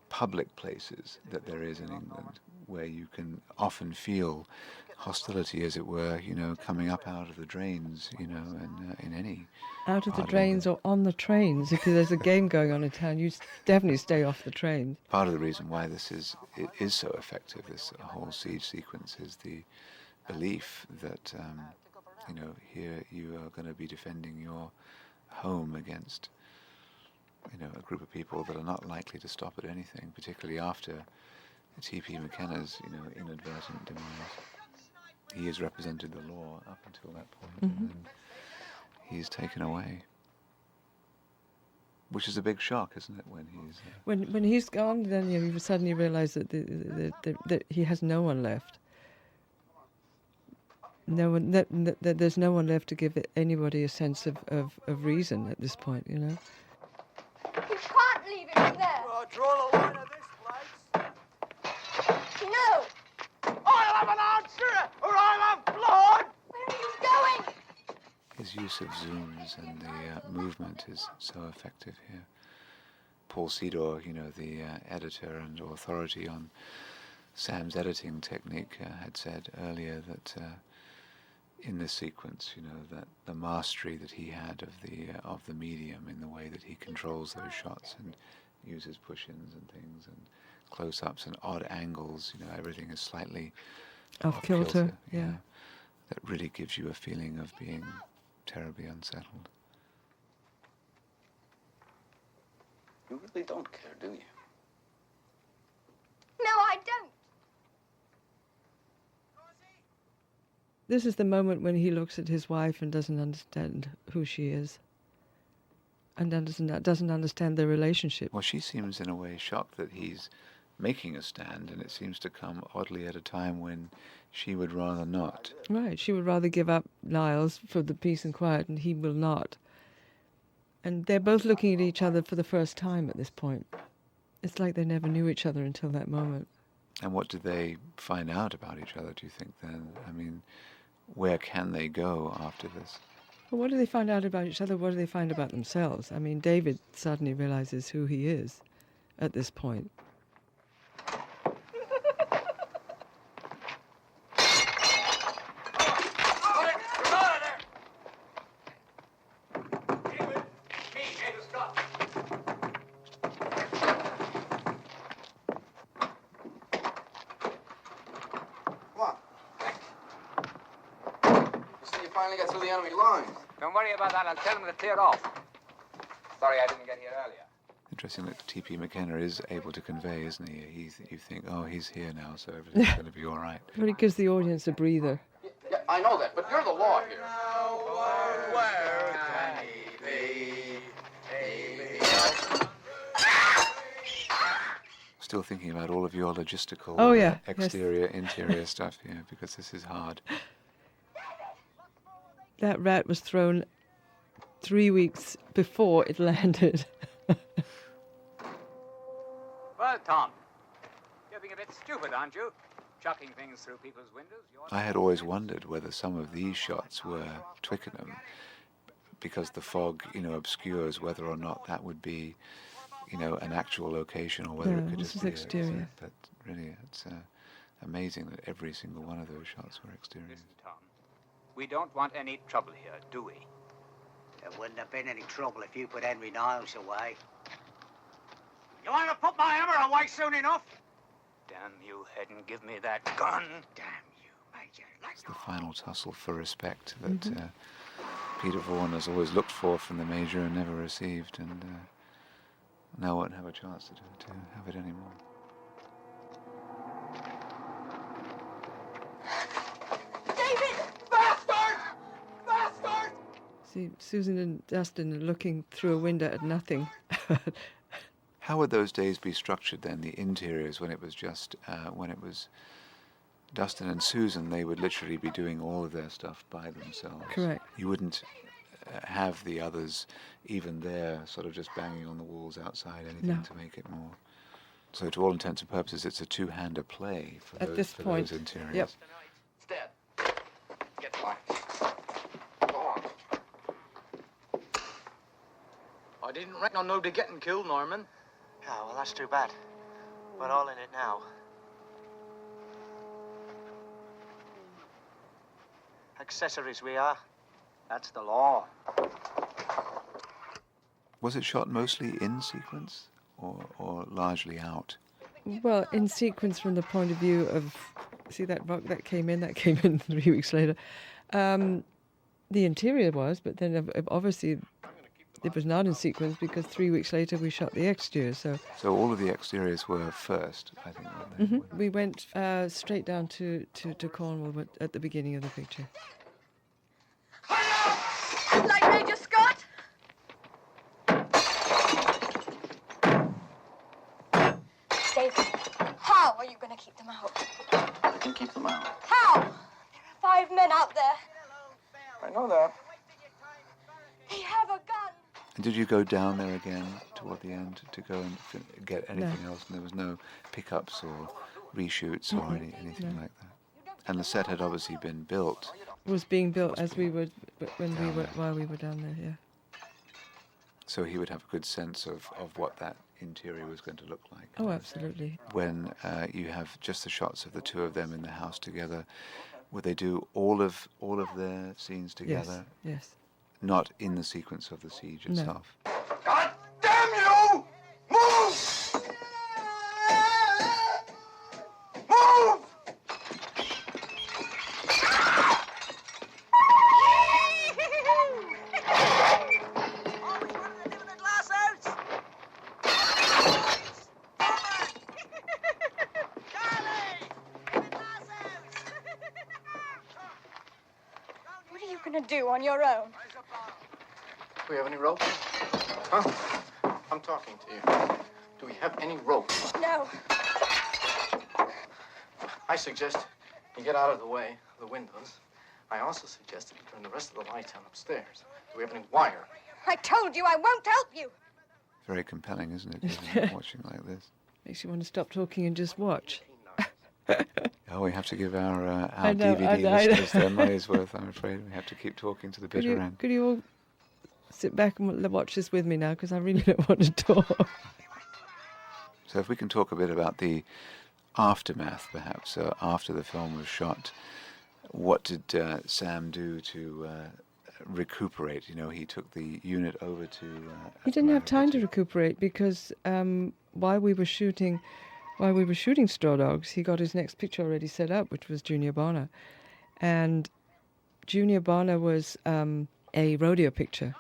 public places that there is in England, where you can often feel hostility, as it were, you know, coming up out of the drains, you know, and in any Out of the part drains or on the trains. If there's a game going on in town, you definitely stay off the trains. Part of the reason why it is so effective, this whole siege sequence, is the belief that, you know, here you are going to be defending your home against, you know, a group of people that are not likely to stop at anything, particularly after T.P. McKenna's, you know, inadvertent demise. He has represented the law up until that point, and then he's taken away. Which is a big shock, isn't it, when he's... When he's gone, then you suddenly realise that that he has no one left. No one, that there's no one left to give anybody a sense of reason at this point, you know. You can't leave him in there. Well, draw the line of this place. No. I'll have an answer, or I'll have blood! Where are you going? His use of zooms and the movement is so effective here. Paul Sedor, you know, the editor and authority on Sam's editing technique, had said earlier that in this sequence, you know, that the mastery that he had of the medium in the way that he controls those shots and uses push-ins and things and close-ups and odd angles, you know, everything is slightly Off kilter, you yeah. know, that really gives you a feeling of being terribly unsettled. You really don't care, do you? No, I don't. This is the moment when he looks at his wife and doesn't understand who she is, and doesn't understand their relationship. Well, she seems in a way shocked that he's making a stand, and it seems to come oddly at a time when she would rather not. Right, she would rather give up Niles for the peace and quiet, and he will not. And they're both looking at each other for the first time at this point. It's like they never knew each other until that moment. And what do they find out about each other, do you think, then? I mean, where can they go after this? Well, what do they find out about each other? What do they find about themselves? I mean, David suddenly realizes who he is at this point. Finally got through the enemy lines. Don't worry about that. I'll tell them to clear off. Sorry I didn't get here earlier. Interesting that T.P. McKenna is able to convey, isn't he? You think, oh, he's here now, so everything's going to be all right. But it gives the audience a breather. Yeah, I know that, but you're the law here. Where can he be? Still thinking about all of your logistical Oh, yeah, exterior, interior stuff here, because this is hard. That rat was thrown 3 weeks before it landed. Well, Tom, you're being a bit stupid, aren't you? Chucking things through people's windows. I had always wondered whether some of these shots were Twickenham, because the fog, you know, obscures whether or not that would be, you know, an actual location, or whether No, it could this just is be exterior. But really, it's amazing that every single one of those shots were exterior. Listen, Tom. We don't want any trouble here, do we? There wouldn't have been any trouble if you put Henry Niles away. You want to put my hammer away soon enough? Damn you, Hedden, give me that gun. Damn you, Major. It's the final tussle for respect that Peter Vaughan has always looked for from the Major and never received, and now won't have a chance to have it anymore. David! Bastard! Bastard! See, Susan and Dustin are looking through a window at nothing. How would those days be structured then, the interiors, when it was just, when it was Dustin and Susan, they would literally be doing all of their stuff by themselves? Correct. You wouldn't have the others even there sort of just banging on the walls outside, anything to make it more. So to all intents and purposes, it's a two-hander play for At this point, those interiors. Yep. It's dead. Get quiet. Go on. I didn't reckon on nobody getting killed, Norman. Oh, well, that's too bad. We're all in it now. Accessories we are. That's the law. Was it shot mostly in sequence or largely out? Well, in sequence from the point of view of, see that rock that came in 3 weeks later. The interior was, but then obviously it was not in sequence because 3 weeks later we shot the exterior. So all of the exteriors were first, I think, weren't they? we went straight down to Cornwall at the beginning of the picture. Like Major Scott? David, how are you going to keep them out? I can keep them out. How? There are 5 men out there. I know that. They have a gun. And did you go down there again toward the end to go and get anything else? And there was no pickups or reshoots or anything like that. And the set had obviously been built. It was being built as we were while we were down there. Yeah. So he would have a good sense of what that interior was going to look like. Oh, absolutely. When you have just the shots of the two of them in the house together, would they do all of their scenes together? Yes. Not in the sequence of the siege itself. God damn you! Move! Move! What are you going to do on your own? Do we have any rope? Huh? I'm talking to you. Do we have any rope? No. I suggest you get out of the way of the windows. I also suggest that you turn the rest of the lights on upstairs. Do we have any wire? I told you I won't help you. Very compelling, isn't it, watching like this? Makes you want to stop talking and just watch. Oh, we have to give our I know, DVD listeners their money's worth, I'm afraid. We have to keep talking to the bitter end. Could you all sit back and watch this with me now? Because I really don't want to talk. So if we can talk a bit about the aftermath, perhaps, so after the film was shot, what did Sam do to recuperate? You know, he took the unit over to... He didn't have time to recuperate because while we were shooting Straw Dogs, he got his next picture already set up, which was Junior Bonner. And Junior Bonner was a rodeo picture.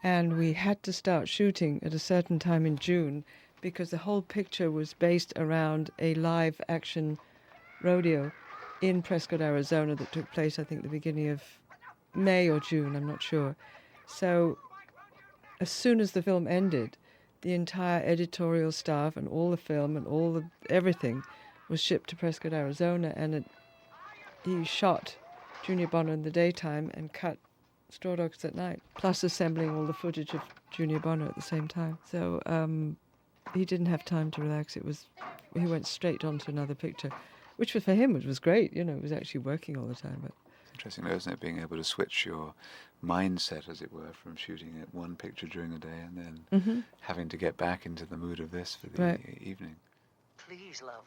And we had to start shooting at a certain time in June because the whole picture was based around a live action rodeo in Prescott, Arizona that took place, I think, the beginning of May or June, I'm not sure. So as soon as the film ended, the entire editorial staff and all the film and everything was shipped to Prescott, Arizona, and he shot Junior Bonner in the daytime and cut Straw Dogs at night, plus assembling all the footage of Junior Bonner at the same time. So he didn't have time to relax. He went straight on to another picture, which for him was great. You know, it was actually working all the time. But it's interesting, though, isn't it, being able to switch your mindset, as it were, from shooting at one picture during the day and then having to get back into the mood of this for the evening. Please, love.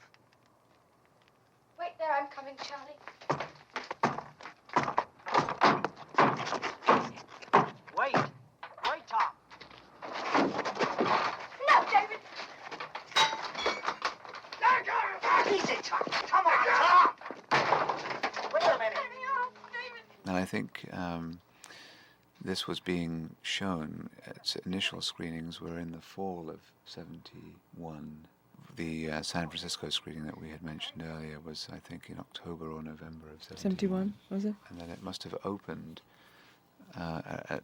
Wait there, I'm coming, Charlie. think this was being shown, its initial screenings were in the fall of 71. The San Francisco screening that we had mentioned earlier was, I think, in October or November of 71. 71, was it? And then it must have opened at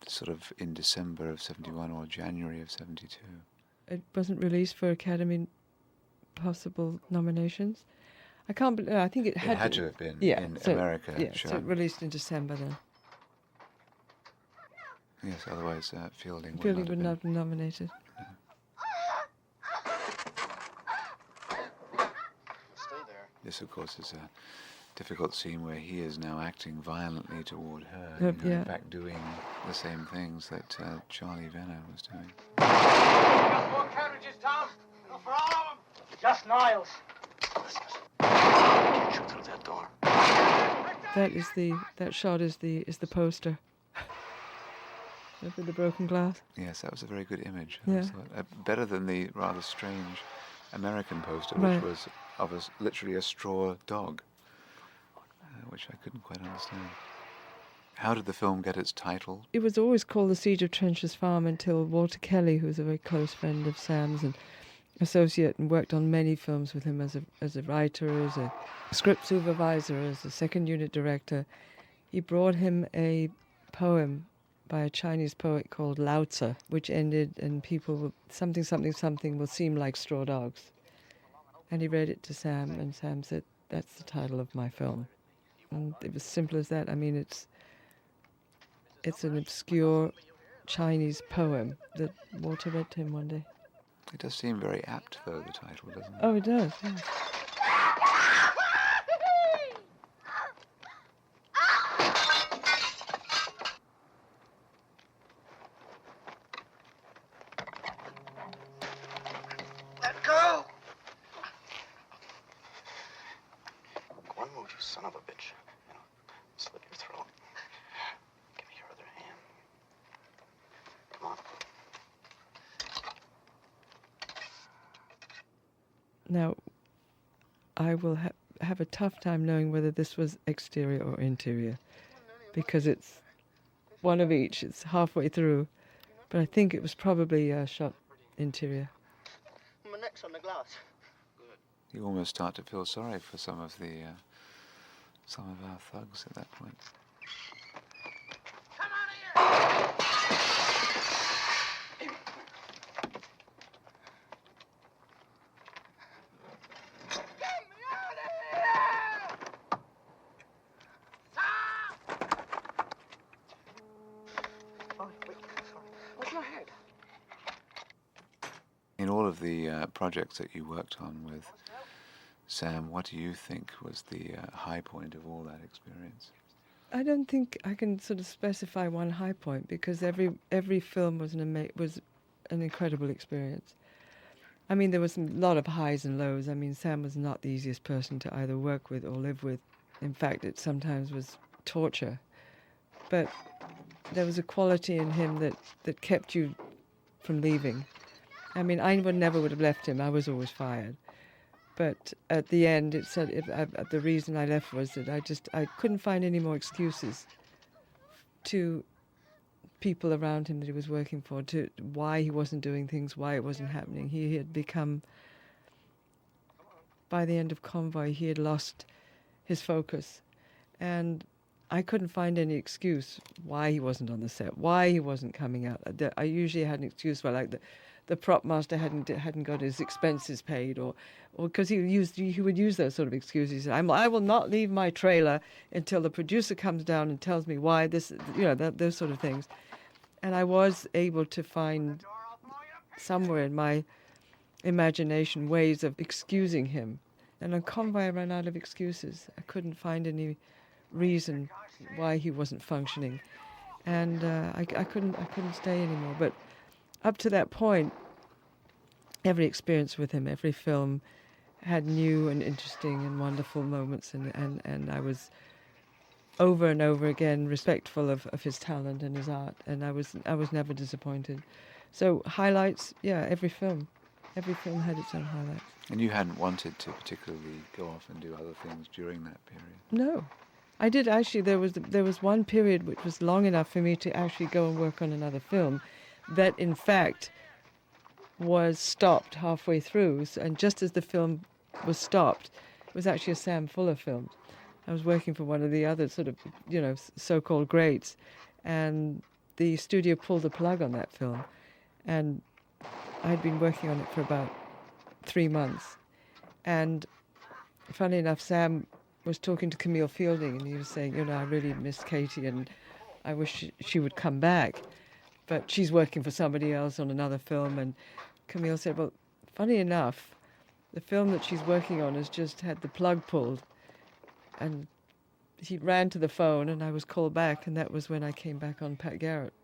sort of in December of 71 or January of 72. It wasn't released for Academy possible nominations. I can't believe. I think it had to have been in so, America. Yeah, sure. so it released in December then. Yes, otherwise Fielding Would not have been nominated. Stay there. This, of course, is a difficult scene where he is now acting violently toward her. In fact, doing the same things that Charlie Venner was doing. Got more carriages, Tom? Enough for all of them? Just Niles. Get you through that door. That shot is the poster. With the broken glass. Yes, that was a very good image. Yeah. Better than the rather strange American poster, Right. which was literally a straw dog, which I couldn't quite understand. How did the film get its title? It was always called The Siege of Trench's Farm until Walter Kelly, who's a very close friend of Sam's and associate and worked on many films with him as a writer, as a script supervisor, as a second unit director. He brought him a poem by a Chinese poet called Lao Tzu, which ended and people will, something will seem like straw dogs. And he read it to Sam, and Sam said, that's the title of my film. And it was simple as that. I mean, it's an obscure Chinese poem that Walter read to him one day. It does seem very apt, though, the title, doesn't it? Oh, it does, yeah. Let go! One move, you son of a bitch. You know, slit your throat. Give me your other hand. Come on. Now, I will have a tough time knowing whether this was exterior or interior, because it's one of each. It's halfway through, but I think it was probably shot interior. My neck's on the glass. You almost start to feel sorry for some of our thugs at that point. In all of the projects that you worked on with Sam, what do you think was the high point of all that experience? I don't think I can sort of specify one high point, because every film was an incredible experience. I mean, there was a lot of highs and lows. I mean, Sam was not the easiest person to either work with or live with. In fact, it sometimes was torture. But there was a quality in him that kept you from leaving. I mean, I never would have left him. I was always fired. But at the end, it said the reason I left was that I couldn't find any more excuses to people around him that he was working for, to why he wasn't doing things, why it wasn't happening. He had become, by the end of Convoy, he had lost his focus. And I couldn't find any excuse why he wasn't on the set, why he wasn't coming out. I usually had an excuse, well, like the prop master hadn't got his expenses paid, or because he would use those sort of excuses. He said, I will not leave my trailer until the producer comes down and tells me why this, those sort of things. And I was able to find somewhere in my imagination ways of excusing him. And on Convoy, I ran out of excuses. I couldn't find any reason why he wasn't functioning, and I couldn't stay anymore. But up to that point, every experience with him, every film, had new and interesting and wonderful moments, and I was over and over again respectful of his talent and his art, and I was never disappointed. So highlights, yeah, every film had its own highlights. And you hadn't wanted to particularly go off and do other things during that period? No, I did actually. There was one period which was long enough for me to actually go and work on another film, that in fact was stopped halfway through. And just as the film was stopped, it was actually a Sam Fuller film. I was working for one of the other sort of, so-called greats, and the studio pulled the plug on that film, and I'd been working on it for about 3 months. And funny enough, Sam was talking to Camille Fielding, and he was saying, I really miss Katie, and I wish she would come back, but she's working for somebody else on another film. And Camille said, well, funny enough, the film that she's working on has just had the plug pulled. And he ran to the phone, and I was called back, and that was when I came back on Pat Garrett.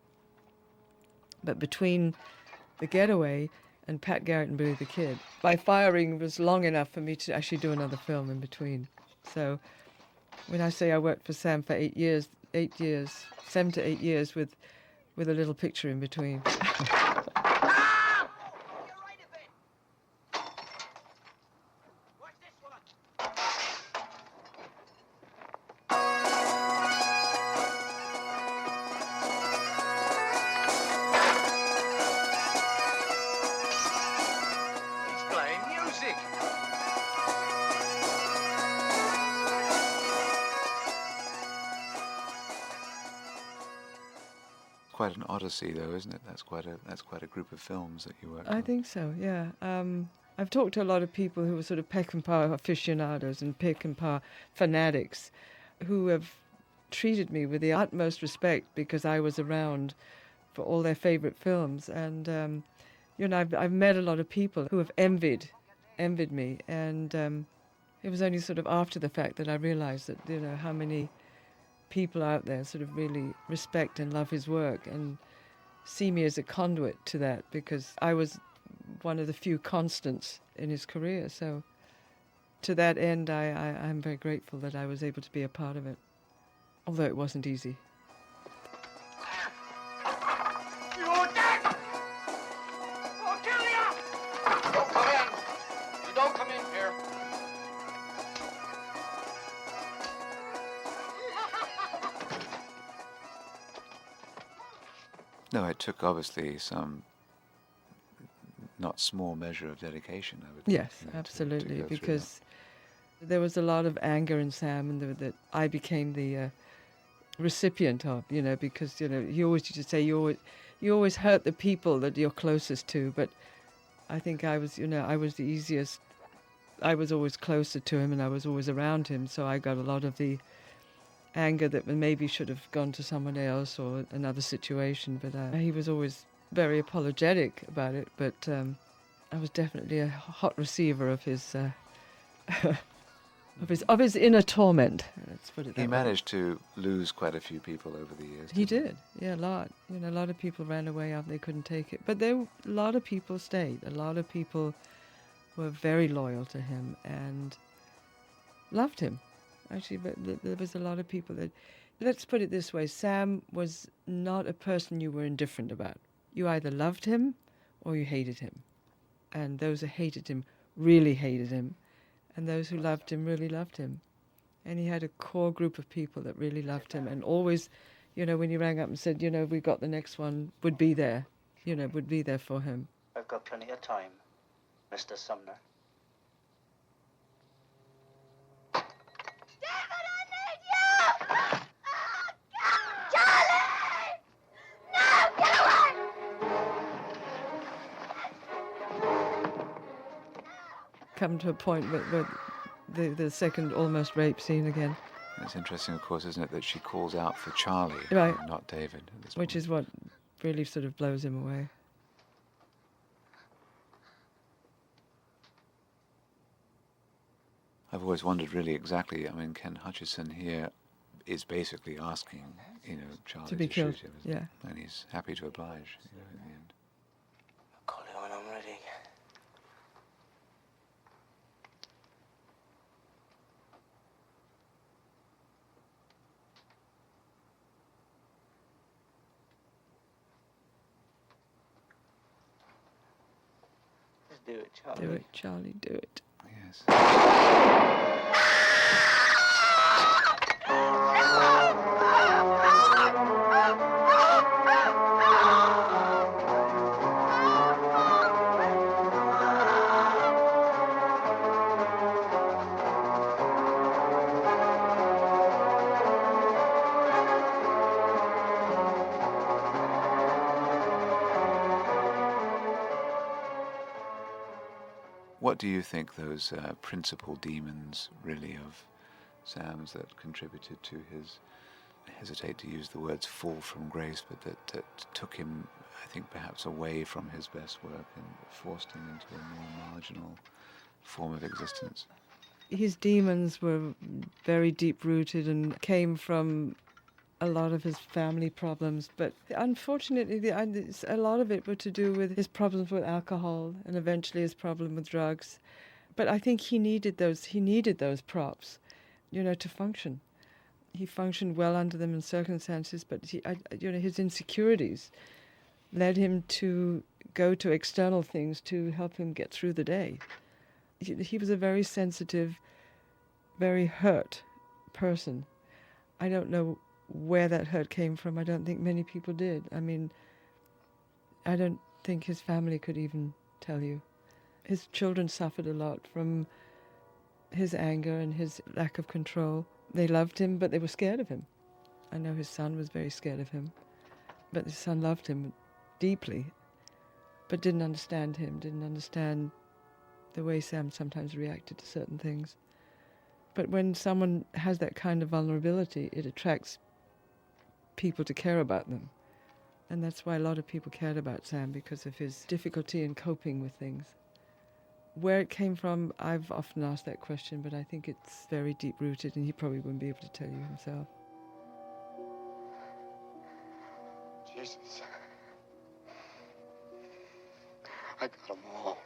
But between The Getaway and Pat Garrett and Billy the Kid, my firing was long enough for me to actually do another film in between. So when I say I worked for Sam for 8 years, 7 to 8 years with a little picture in between. Quite an odyssey, though, isn't it? That's quite a group of films that you worked on. I think so, yeah. I've talked to a lot of people who are sort of Peckinpah aficionados and Peckinpah fanatics, who have treated me with the utmost respect because I was around for all their favourite films. And I've met a lot of people who have envied me, and it was only sort of after the fact that I realised that how many people out there sort of really respect and love his work and see me as a conduit to that, because I was one of the few constants in his career. So to that end, I'm very grateful that I was able to be a part of it, although it wasn't easy. You're dead! I'll kill you! Don't come in! You don't come in here. No, it took obviously some not small measure of dedication, I would think. Yes, absolutely, because there was a lot of anger in Sam, and that I became the recipient of, because, he always used to say, you always hurt the people that you're closest to, but I think I was the easiest. I was always closer to him, and I was always around him, so I got a lot of the anger that maybe should have gone to someone else or another situation, but he was always very apologetic about it, but I was definitely a hot receiver of his of his inner torment. Let's put it that way. He managed to lose quite a few people over the years. He did, yeah, a lot. A lot of people ran away after they couldn't take it, but a lot of people stayed. A lot of people were very loyal to him and loved him. Actually, but there was a lot of people that... Let's put it this way, Sam was not a person you were indifferent about. You either loved him or you hated him. And those who hated him really hated him. And those who loved him really loved him. And he had a core group of people that really loved him. And always, when he rang up and said, we got the next one, would be there. Would be there for him. I've got plenty of time, Mr. Sumner. Come to a point where the second almost rape scene again. It's interesting, of course, isn't it, that she calls out for Charlie, right, and not David. At this Which point. is what really sort of blows him away. I've always wondered really exactly, Ken Hutchison here is basically asking, Charlie to be killed. shoot him, yeah. And he's happy to oblige, in the end. I'll call you when I'm ready. Do it, Charlie. Do it, Charlie, do it. Yes. What do you think those principal demons really of Sam's that contributed to his, I hesitate to use the words fall from grace, but that took him, I think, perhaps away from his best work and forced him into a more marginal form of existence? His demons were very deep-rooted and came from a lot of his family problems, but unfortunately a lot of it were to do with his problems with alcohol and eventually his problem with drugs. But I think he needed those props, to function. He functioned well under them in circumstances, but his insecurities led him to go to external things to help him get through the day. He was a very sensitive, very hurt person. I don't know where that hurt came from. I don't think many people did. I mean, I don't think his family could even tell you. His children suffered a lot from his anger and his lack of control. They loved him, but they were scared of him. I know his son was very scared of him, but his son loved him deeply, but didn't understand him, didn't understand the way Sam sometimes reacted to certain things. But when someone has that kind of vulnerability, it attracts people to care about them. And that's why a lot of people cared about Sam, because of his difficulty in coping with things. Where it came from, I've often asked that question, but I think it's very deep-rooted, and he probably wouldn't be able to tell you himself. Jesus. I got them all.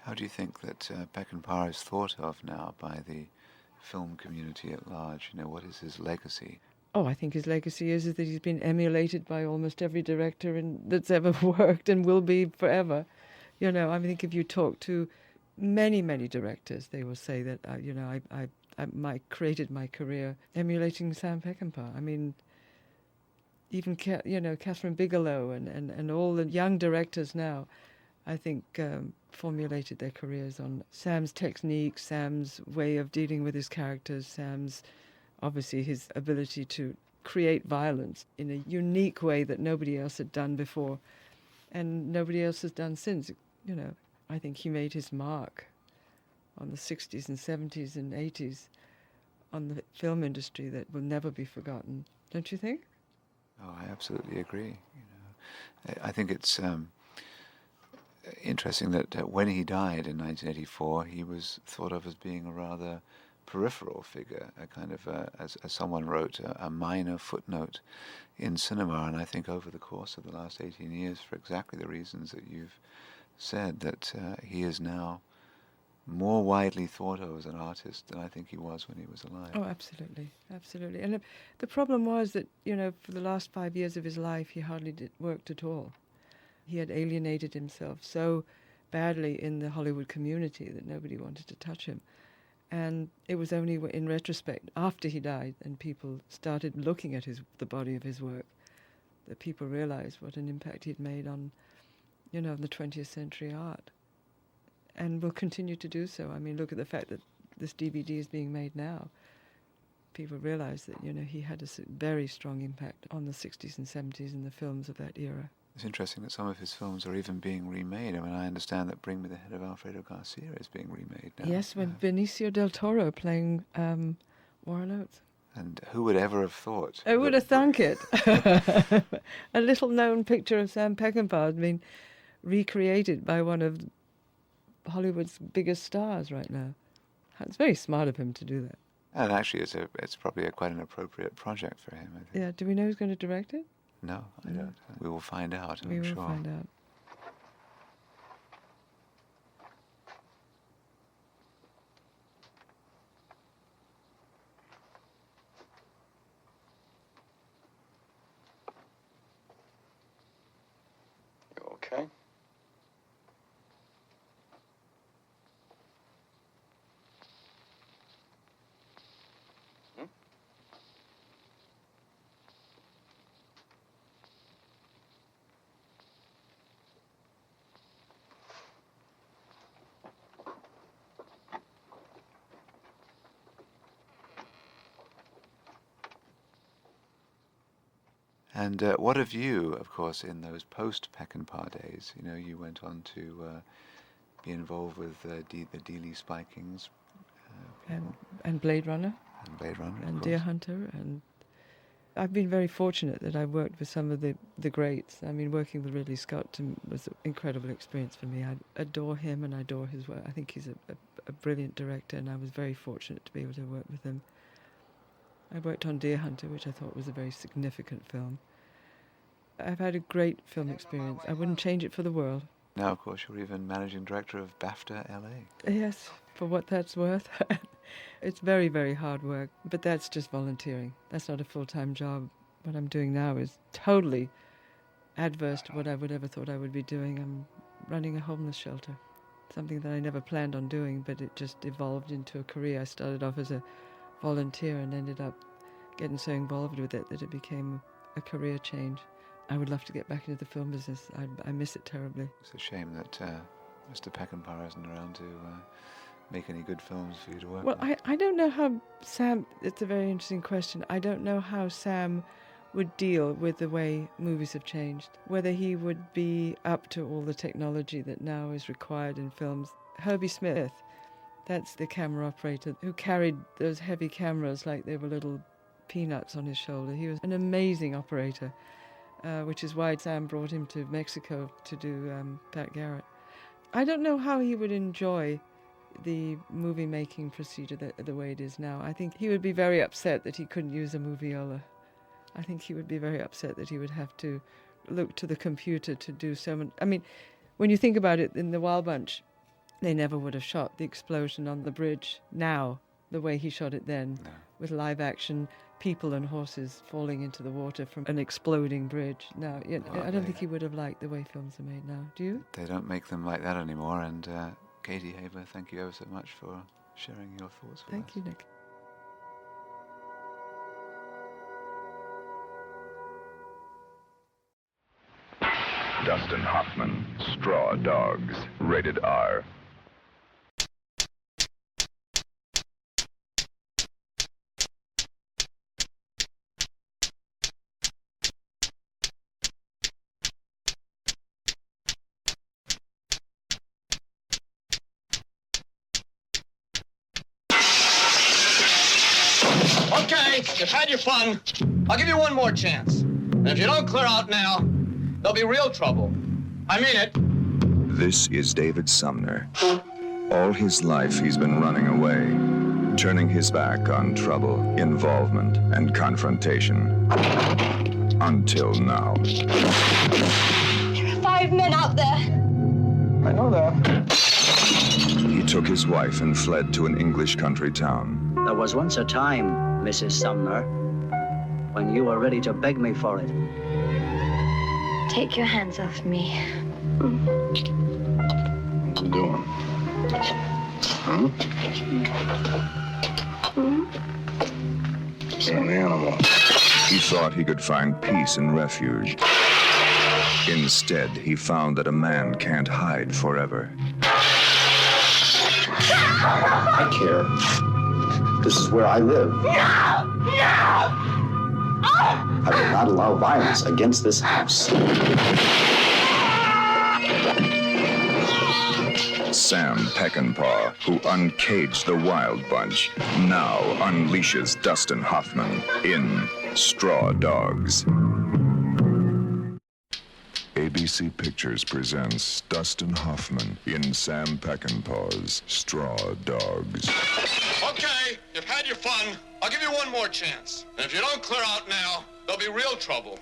How do you think that Peckinpah is thought of now by the film community at large? What is his legacy? Oh, I think his legacy is that he's been emulated by almost every director that's ever worked and will be forever. I think if you talk to many, many directors, they will say that, I created my career emulating Sam Peckinpah. I mean, even, Catherine Bigelow and all the young directors now, I think, formulated their careers on Sam's technique, Sam's way of dealing with his characters, Sam's, obviously, his ability to create violence in a unique way that nobody else had done before and nobody else has done since. I think he made his mark on the 60s and 70s and 80s on the film industry that will never be forgotten. Don't you think? Oh, I absolutely agree. I think it's interesting that when he died in 1984, he was thought of as being a rather peripheral figure, a kind of, as someone wrote, a minor footnote in cinema. And I think over the course of the last 18 years, for exactly the reasons that you've said, that he is now more widely thought of as an artist than I think he was when he was alive. Oh, absolutely, absolutely. And the problem was that, for the last 5 years of his life, he hardly worked at all. He had alienated himself so badly in the Hollywood community that nobody wanted to touch him. And it was only in retrospect, after he died, and people started looking at the body of his work, that people realized what an impact he'd made on, the 20th century art. And will continue to do so. I mean, look at the fact that this DVD is being made now. People realize that, he had a very strong impact on the 60s and 70s and the films of that era. It's interesting that some of his films are even being remade. I mean, I understand that Bring Me the Head of Alfredo Garcia is being remade now. Yes, with Benicio del Toro playing Warren Oates. And who would ever have thought? I would have thunk it. A little-known picture of Sam Peckinpah has been recreated by one of Hollywood's biggest stars right now. It's very smart of him to do that. And actually, it's probably quite an appropriate project for him, I think. Yeah, do we know who's going to direct it? No, I don't. We will find out, I'm sure. We will find out. You okay? And what of you, of course, in those post-Peckinpah days? You know, you went on to be involved with the Dealey Spy Kings. And Blade Runner. And Blade Runner, And of Deer course. Hunter. And I've been very fortunate that I've worked with some of the greats. I mean, working with Ridley Scott was an incredible experience for me. I adore him and I adore his work. I think he's a brilliant director, and I was very fortunate to be able to work with him. I worked on Deer Hunter, which I thought was a very significant film. I've had a great film experience. I wouldn't change it for the world. Now, of course, you're even managing director of BAFTA LA. Yes, for what that's worth. It's very, very hard work, but that's just volunteering. That's not a full-time job. What I'm doing now is totally adverse to what I would ever thought I would be doing. I'm running a homeless shelter, something that I never planned on doing, but it just evolved into a career. I started off as a volunteer and ended up getting so involved with it that it became a career change. I would love to get back into the film business. I miss it terribly. It's a shame that Mr. Peckinpah isn't around to make any good films for you to work Well, with. I don't know how Sam, it's a very interesting question. I don't know how Sam would deal with the way movies have changed, whether he would be up to all the technology that now is required in films. Herbie Smith, that's the camera operator who carried those heavy cameras like they were little peanuts on his shoulder. He was an amazing operator, which is why Sam brought him to Mexico to do Pat Garrett. I don't know how he would enjoy the movie-making procedure the way it is now. I think he would be very upset that he couldn't use a moviola. I think he would be very upset that he would have to look to the computer to do so much. I mean, when you think about it, in The Wild Bunch, they never would have shot the explosion on the bridge now, the way he shot it then, with live action, people and horses falling into the water from an exploding bridge. Now, I don't think he would have liked the way films are made now. Do you? They don't make them like that anymore, and Katie Haber, thank you ever so much for sharing your thoughts with us. Thank you, Nick. Dustin Hoffman, Straw Dogs, rated R. Okay, you've had your fun. I'll give you one more chance. And if you don't clear out now, there'll be real trouble. I mean it. This is David Sumner. All his life he's been running away, turning his back on trouble, involvement, and confrontation. Until now. There are 5 men out there. I know that. He took his wife and fled to an English country town. There was once a time, Mrs. Sumner, when you were ready to beg me for it. Take your hands off me. What you doing? Huh? You're an animal. He thought he could find peace and refuge. Instead, he found that a man can't hide forever. I care. This is where I live. No! No! I will not allow violence against this house. Sam Peckinpah, who uncaged the Wild Bunch, now unleashes Dustin Hoffman in Straw Dogs. ABC Pictures presents Dustin Hoffman in Sam Peckinpah's Straw Dogs. Okay, you've had your fun. I'll give you one more chance. And if you don't clear out now, there'll be real trouble.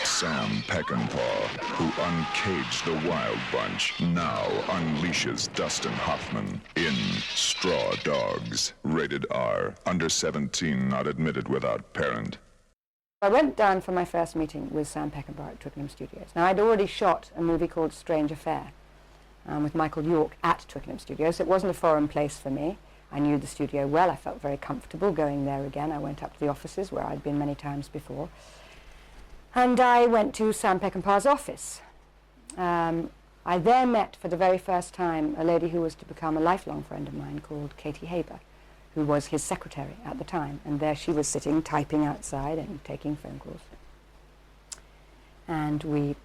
Sam Peckinpah, who uncaged the Wild Bunch, now unleashes Dustin Hoffman in Straw Dogs. Rated R. Under 17, not admitted without parent. I went down for my first meeting with Sam Peckinpah at Twickenham Studios. Now, I'd already shot a movie called Strange Affair with Michael York at Twickenham Studios. It wasn't a foreign place for me. I knew the studio well. I felt very comfortable going there again. I went up to the offices where I'd been many times before. And I went to Sam Peckinpah's office. I there met for the very first time a lady who was to become a lifelong friend of mine called Katie Haber, who was his secretary at the time. And there she was sitting, typing outside and taking phone calls. And we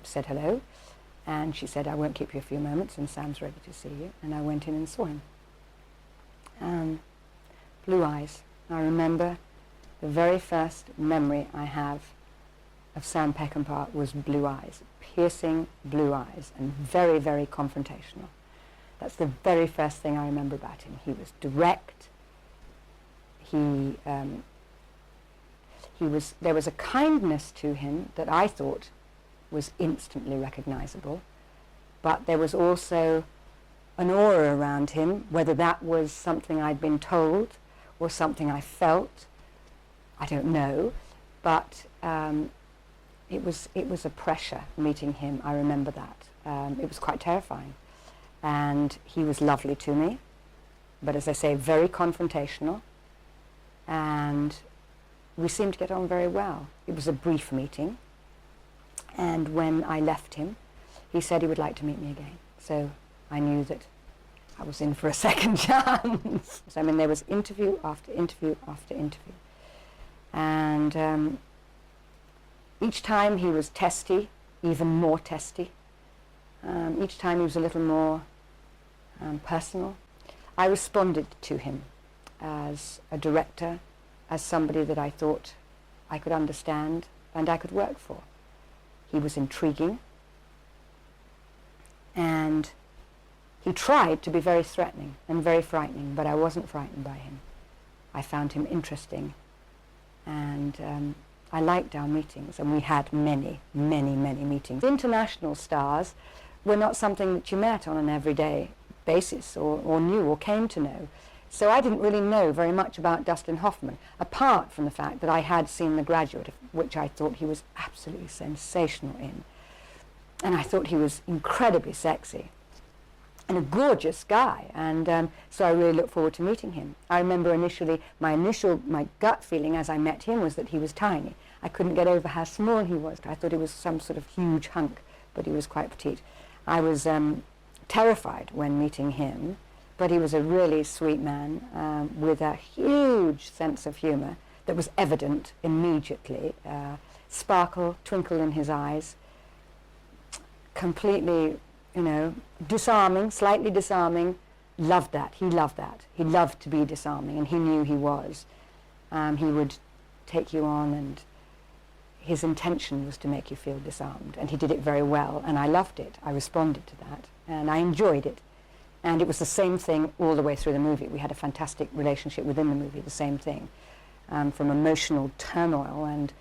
said hello, and she said, I won't keep you a few moments, and Sam's ready to see you. And I went in and saw him. Blue eyes. I remember the very first memory I have of Sam Peckinpah was blue eyes, piercing blue eyes, and very, very confrontational. That's the very first thing I remember about him. He was direct. There was a kindness to him that I thought was instantly recognizable, but there was also an aura around him, whether that was something I'd been told or something I felt, I don't know, but it was a pressure meeting him. I remember that. It was quite terrifying. And he was lovely to me, but as I say, very confrontational, and we seemed to get on very well. It was a brief meeting, and when I left him, he said he would like to meet me again. So I knew that I was in for a second chance. So, I mean, there was interview after interview after interview. And each time he was testy, even more testy. Each time he was a little more personal. I responded to him as a director, as somebody that I thought I could understand and I could work for. He was intriguing, and he tried to be very threatening and very frightening, but I wasn't frightened by him. I found him interesting, and I liked our meetings, and we had many, many, many meetings. International stars were not something that you met on an everyday basis or knew or came to know. So I didn't really know very much about Dustin Hoffman, apart from the fact that I had seen The Graduate, which I thought he was absolutely sensational in. And I thought he was incredibly sexy and a gorgeous guy, and so I really looked forward to meeting him. I remember my gut feeling as I met him was that he was tiny. I couldn't get over how small he was. I thought he was some sort of huge hunk, but he was quite petite. I was terrified when meeting him, but he was a really sweet man with a huge sense of humour that was evident immediately. Sparkle, twinkle in his eyes, completely, disarming, slightly disarming. Loved that. He loved that. He loved to be disarming, and he knew he was. He would take you on, and his intention was to make you feel disarmed, and he did it very well, and I loved it. I responded to that, and I enjoyed it. And it was the same thing all the way through the movie. We had a fantastic relationship within the movie, the same thing, from emotional turmoil and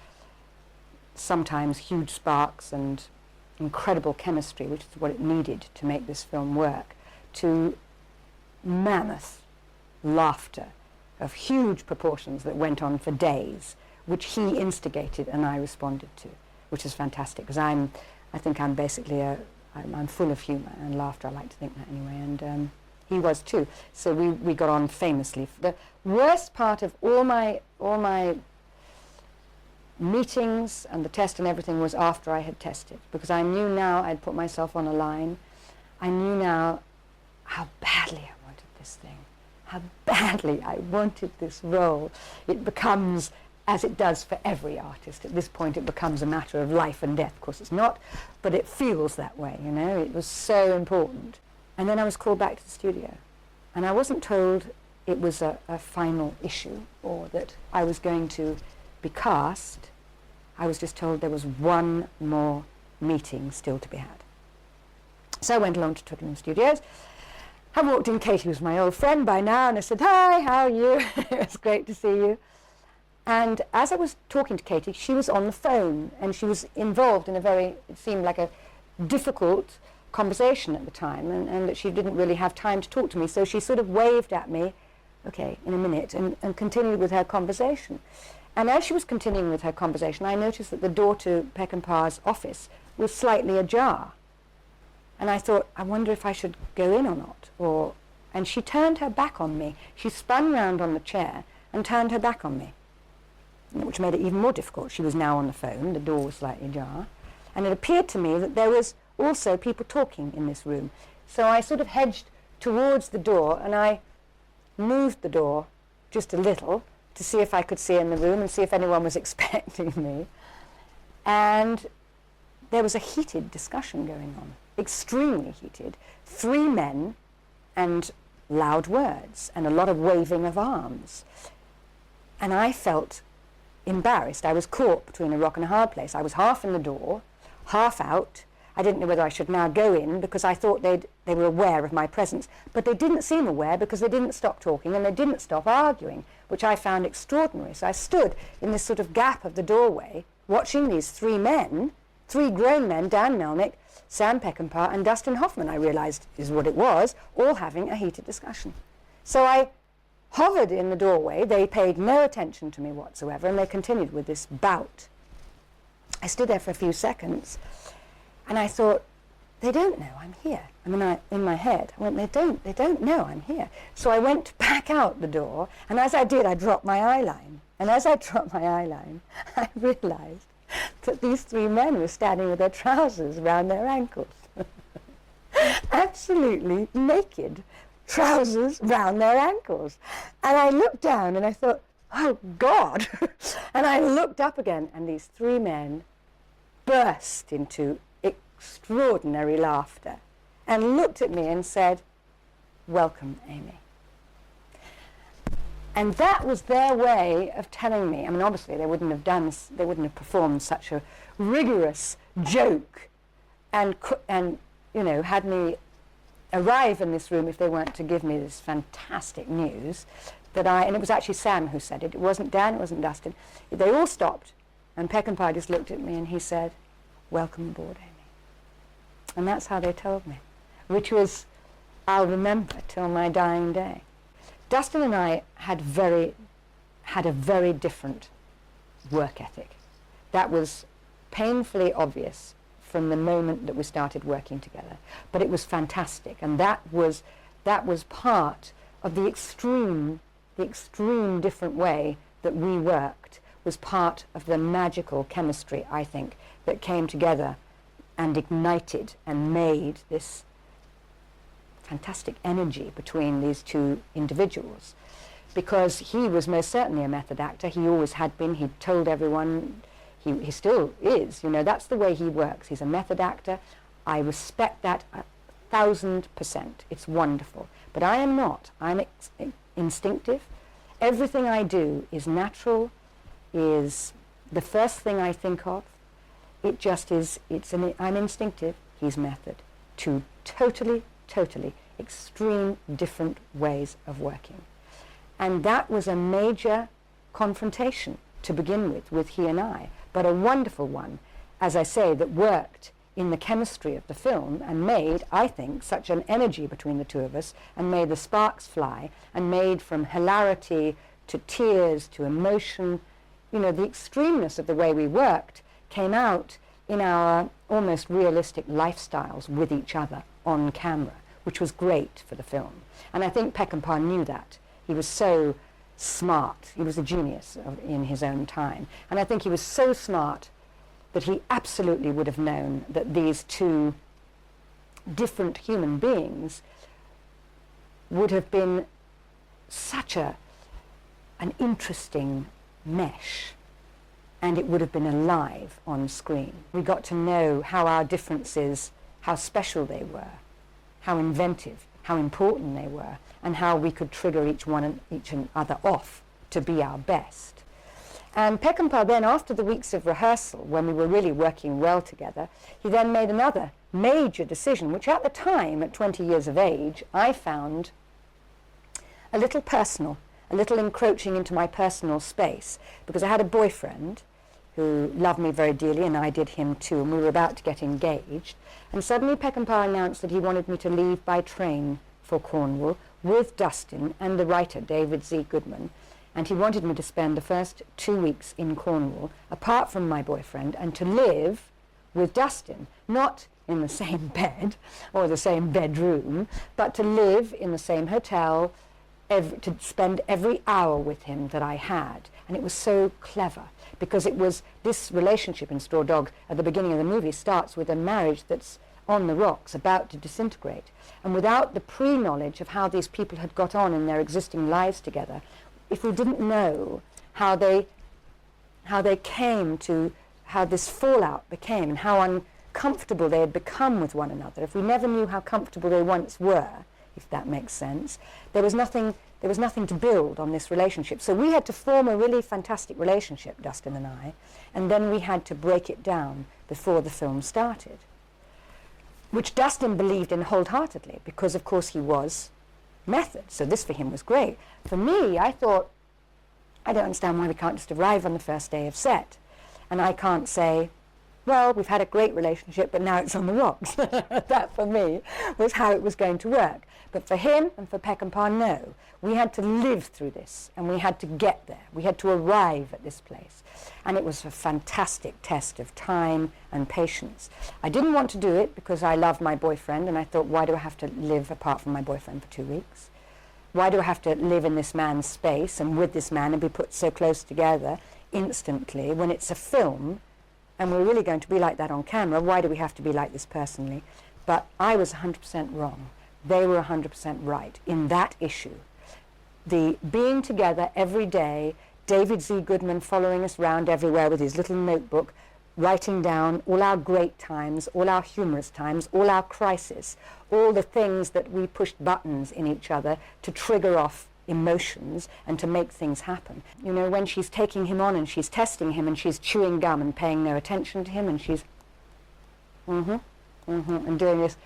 sometimes huge sparks and incredible chemistry, which is what it needed to make this film work, to mammoth laughter of huge proportions that went on for days, which he instigated and I responded to, which is fantastic, because I think I'm basically I'm full of humour and laughter. I like to think that anyway, and he was too. So we got on famously. The worst part of all my meetings and the test and everything was after I had tested, because I knew now I'd put myself on a line. I knew now how badly I wanted this thing, how badly I wanted this role. It becomes, as it does for every artist, at this point it becomes a matter of life and death. Of course it's not, but it feels that way, It was so important. And then I was called back to the studio, and I wasn't told it was a final issue or that I was going to be cast. I was just told there was one more meeting still to be had. So I went along to Twickenham Studios. I walked in, Katie was my old friend by now, and I said, "Hi, how are you?" It was great to see you. And as I was talking to Katie, she was on the phone, and she was involved in it seemed like a difficult conversation at the time, and that she didn't really have time to talk to me, so she sort of waved at me, "Okay, in a minute," and continued with her conversation. And as she was continuing with her conversation, I noticed that the door to Peckinpah's office was slightly ajar. And I thought, I wonder if I should go in or not. And she turned her back on me. She spun round on the chair and turned her back on me, which made it even more difficult. She was now on the phone, the door was slightly ajar. And it appeared to me that there was also people talking in this room. So I sort of hedged towards the door, and I moved the door just a little to see if I could see in the room and see if anyone was expecting me. And there was a heated discussion going on, extremely heated. 3 men and loud words and a lot of waving of arms. And I felt embarrassed. I was caught between a rock and a hard place. I was half in the door, half out. I didn't know whether I should now go in because I thought they were aware of my presence. But they didn't seem aware because they didn't stop talking and they didn't stop arguing, which I found extraordinary. So I stood in this sort of gap of the doorway watching these 3 men, 3 grown men, Dan Melnick, Sam Peckinpah and Dustin Hoffman, I realized is what it was, all having a heated discussion. So I hovered in the doorway. They paid no attention to me whatsoever, and they continued with this bout. I stood there for a few seconds, and I thought, they don't know I'm here. I mean, in my head, I went, they don't know I'm here. So I went back out the door, and as I did, I dropped my eyeline. And as I dropped my eyeline, I realized that these 3 men were standing with their trousers around their ankles. Absolutely naked, trousers round their ankles. And I looked down and I thought, oh God. And I looked up again and these 3 men burst into extraordinary laughter and looked at me and said, welcome, Amy. And that was their way of telling me. I mean, obviously, they wouldn't have performed such a rigorous joke and you know, had me arrive in this room if they weren't to give me this fantastic news and it was actually Sam who said it. It wasn't Dan, it wasn't Dustin. They all stopped, and Peckinpah just looked at me and he said, welcome aboard, Amy. And that's how they told me, which was, I'll remember till my dying day. Dustin and I had a very different work ethic. That was painfully obvious from the moment that we started working together. But it was fantastic, and that was part of the extreme different way that we worked, was part of the magical chemistry, I think, that came together and ignited and made this fantastic energy between these 2 individuals, because he was most certainly a method actor. He always had been. He told everyone, he still is, you know, that's the way he works. He's a method actor. I respect that 1,000%. It's wonderful. But I am not. I'm instinctive. Everything I do is natural, is the first thing I think of. It just is, I'm instinctive. He's method. 2 totally extreme different ways of working. And that was a major confrontation to begin with he and I, but a wonderful one, as I say, that worked in the chemistry of the film and made, I think, such an energy between the 2 of us and made the sparks fly and made from hilarity to tears to emotion, you know, the extremeness of the way we worked came out in our almost realistic lifestyles with each other on camera, which was great for the film. And I think Peckinpah knew that. He was so smart. He was a genius in his own time. And I think he was so smart that he absolutely would have known that these 2 different human beings would have been such an interesting mesh, and it would have been alive on screen. We got to know how our differences, how special they were, how inventive, how important they were, and how we could trigger each other off to be our best. And Peckinpah then, after the weeks of rehearsal, when we were really working well together, he then made another major decision, which at the time, at 20 years of age, I found a little personal, a little encroaching into my personal space, because I had a boyfriend who loved me very dearly, and I did him too, and we were about to get engaged. And suddenly Peckinpah announced that he wanted me to leave by train for Cornwall with Dustin and the writer, David Z. Goodman, and he wanted me to spend the first 2 weeks in Cornwall, apart from my boyfriend, and to live with Dustin, not in the same bed or the same bedroom, but to live in the same hotel, to spend every hour with him that I had. And it was so clever, because it was this relationship in Straw Dogs at the beginning of the movie starts with a marriage that's on the rocks, about to disintegrate. And without the pre-knowledge of how these people had got on in their existing lives together, if we didn't know how they came to how this fallout became and how uncomfortable they had become with one another. If we never knew how comfortable they once were, if that makes sense, there was nothing to build on this relationship. So we had to form a really fantastic relationship, Dustin and I, and then we had to break it down before the film started, which Dustin believed in wholeheartedly, because of course he was method. So this for him was great. For me, I thought, I don't understand why we can't just arrive on the first day of set. And I can't say, well, we've had a great relationship, but now it's on the rocks. That, for me, was how it was going to work. But for him and for Peckinpah, no. We had to live through this, and we had to get there. We had to arrive at this place. And it was a fantastic test of time and patience. I didn't want to do it because I loved my boyfriend, and I thought, why do I have to live apart from my boyfriend for 2 weeks? Why do I have to live in this man's space and with this man and be put so close together instantly when it's a film and we're really going to be like that on camera? Why do we have to be like this personally? But I was 100% wrong. They were 100% right in that issue. The being together every day, David Z. Goodman following us round everywhere with his little notebook, writing down all our great times, all our humorous times, all our crises, all the things that we pushed buttons in each other to trigger off emotions and to make things happen. You know, when she's taking him on and she's testing him and she's chewing gum and paying no attention to him and she's and doing this.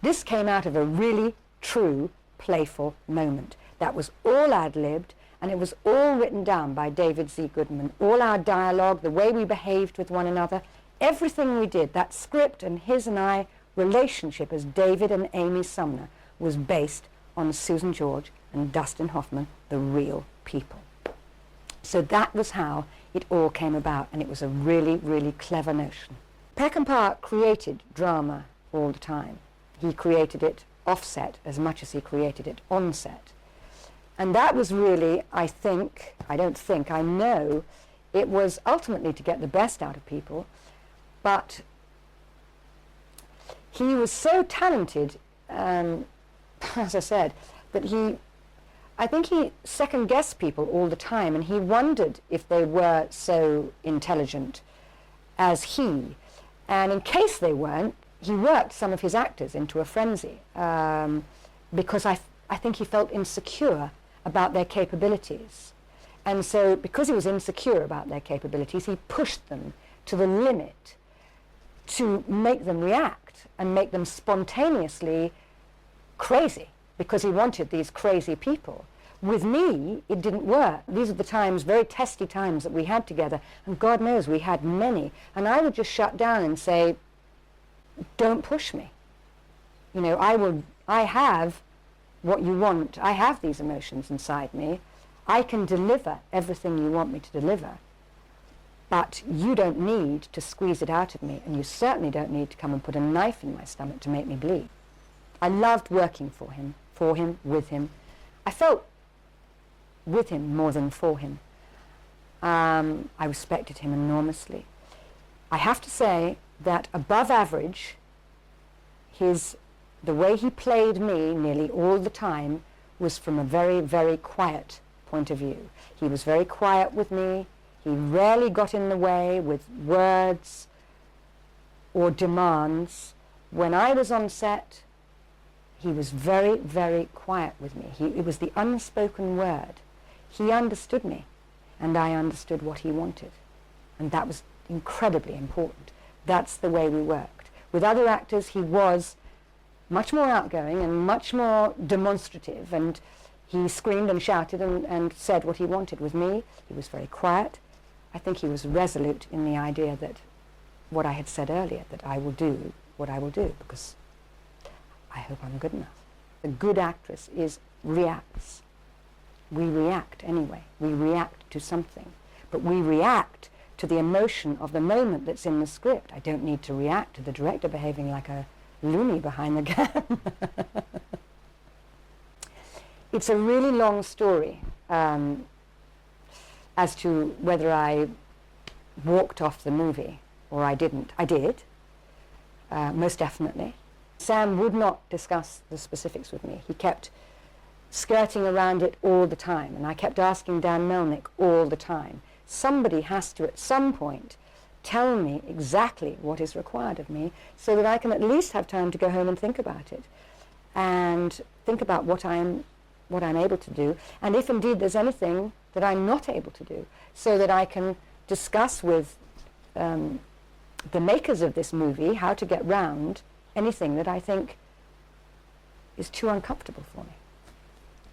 This came out of a really true, playful moment. That was all ad-libbed, and it was all written down by David Z. Goodman. All our dialogue, the way we behaved with one another, everything we did, that script and his and I relationship as David and Amy Sumner was based on Susan George and Dustin Hoffman, the real people. So that was how it all came about, and it was a really, really clever notion. Peckinpah created drama all the time. He created it off-set as much as he created it on-set. And that was really, I know, it was ultimately to get the best out of people, but he was so talented, as I said, that I think he second-guessed people all the time, and he wondered if they were so intelligent as he. And in case they weren't, he worked some of his actors into a frenzy, because I think he felt insecure about their capabilities. And so because he was insecure about their capabilities, he pushed them to the limit to make them react and make them spontaneously crazy, because he wanted these crazy people. With me, it didn't work. These are the times, very testy times that we had together, and God knows we had many. And I would just shut down and say, don't push me. You know, I have what you want. I have these emotions inside me. I can deliver everything you want me to deliver. But you don't need to squeeze it out of me, and you certainly don't need to come and put a knife in my stomach to make me bleed. I loved working for him, with him. I felt with him more than for him. I respected him enormously. I have to say that above average, the way he played me nearly all the time was from a very, very quiet point of view. He was very quiet with me. He rarely got in the way with words or demands. When I was on set, he was very, very quiet with me. It was the unspoken word. He understood me, and I understood what he wanted. And that was incredibly important. That's the way we worked. With other actors, he was much more outgoing and much more demonstrative, and he screamed and shouted and said what he wanted. With me, he was very quiet. I think he was resolute in the idea that what I had said earlier, that I will do what I will do, because I hope I'm good enough. A good actress reacts. We react anyway. We react to something. But we react to the emotion of the moment that's in the script. I don't need to react to the director behaving like a loony behind the camera. It's a really long story as to whether I walked off the movie or I didn't. I did, most definitely. Sam would not discuss the specifics with me. He kept skirting around it all the time, and I kept asking Dan Melnick all the time. Somebody has to, at some point, tell me exactly what is required of me so that I can at least have time to go home and think about it and think about what I'm able to do, and if indeed there's anything that I'm not able to do, so that I can discuss with the makers of this movie how to get round anything that I think is too uncomfortable for me.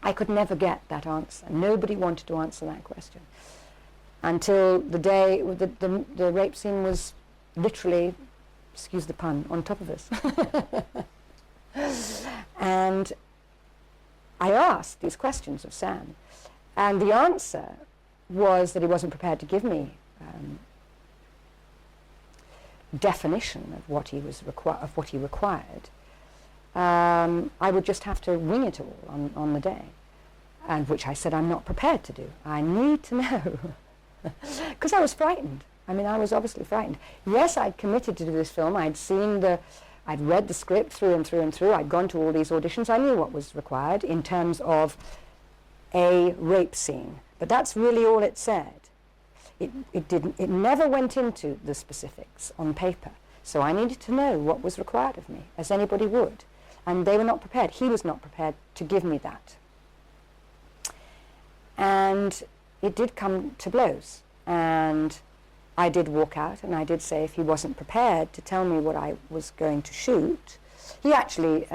I could never get that answer. Nobody wanted to answer that question until the day the rape scene was literally, excuse the pun, on top of us. And I asked these questions of Sam, and the answer was that he wasn't prepared to give me definition of what he required. I would just have to wing it all on the day, and which I said I'm not prepared to do. I need to know, because I was frightened. I mean, I was obviously frightened. Yes, I'd committed to do this film. I'd read the script through and through and through. I'd gone to all these auditions. I knew what was required in terms of a rape scene, but that's really all it said. It never went into the specifics on paper. So I needed to know what was required of me, as anybody would. And they were not prepared. He was not prepared to give me that. And it did come to blows. And I did walk out, and I did say if he wasn't prepared to tell me what I was going to shoot, he actually,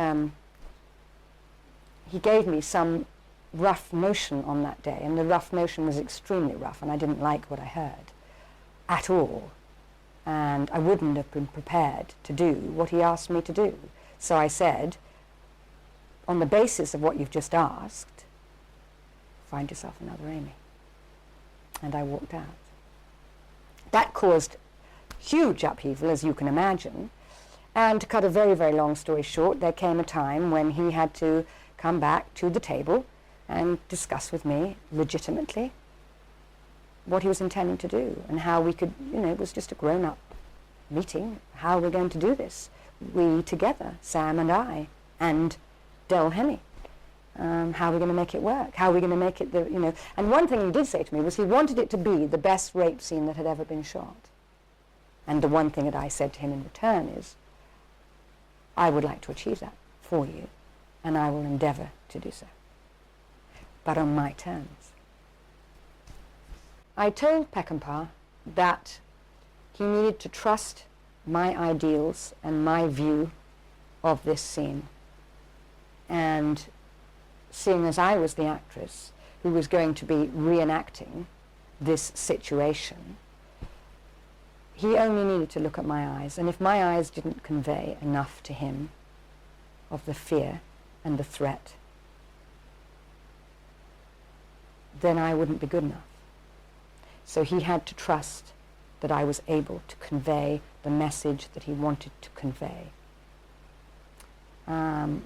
he gave me some rough notion on that day, and the rough notion was extremely rough, and I didn't like what I heard at all. And I wouldn't have been prepared to do what he asked me to do. So I said, on the basis of what you've just asked, find yourself another Amy. And I walked out. That caused huge upheaval, as you can imagine. And to cut a very, very long story short, there came a time when he had to come back to the table and discuss with me legitimately what he was intending to do and how we could, it was just a grown-up meeting. How we're going to do this. We together, Sam and I, and Del Henney. How are we going to make it work? How are we going to make it, And one thing he did say to me was he wanted it to be the best rape scene that had ever been shot. And the one thing that I said to him in return is, I would like to achieve that for you, and I will endeavor to do so, but on my terms. I told Peckinpah that he needed to trust my ideals and my view of this scene. And seeing as I was the actress who was going to be reenacting this situation, he only needed to look at my eyes. And if my eyes didn't convey enough to him of the fear and the threat, then I wouldn't be good enough. So he had to trust that I was able to convey the message that he wanted to convey. And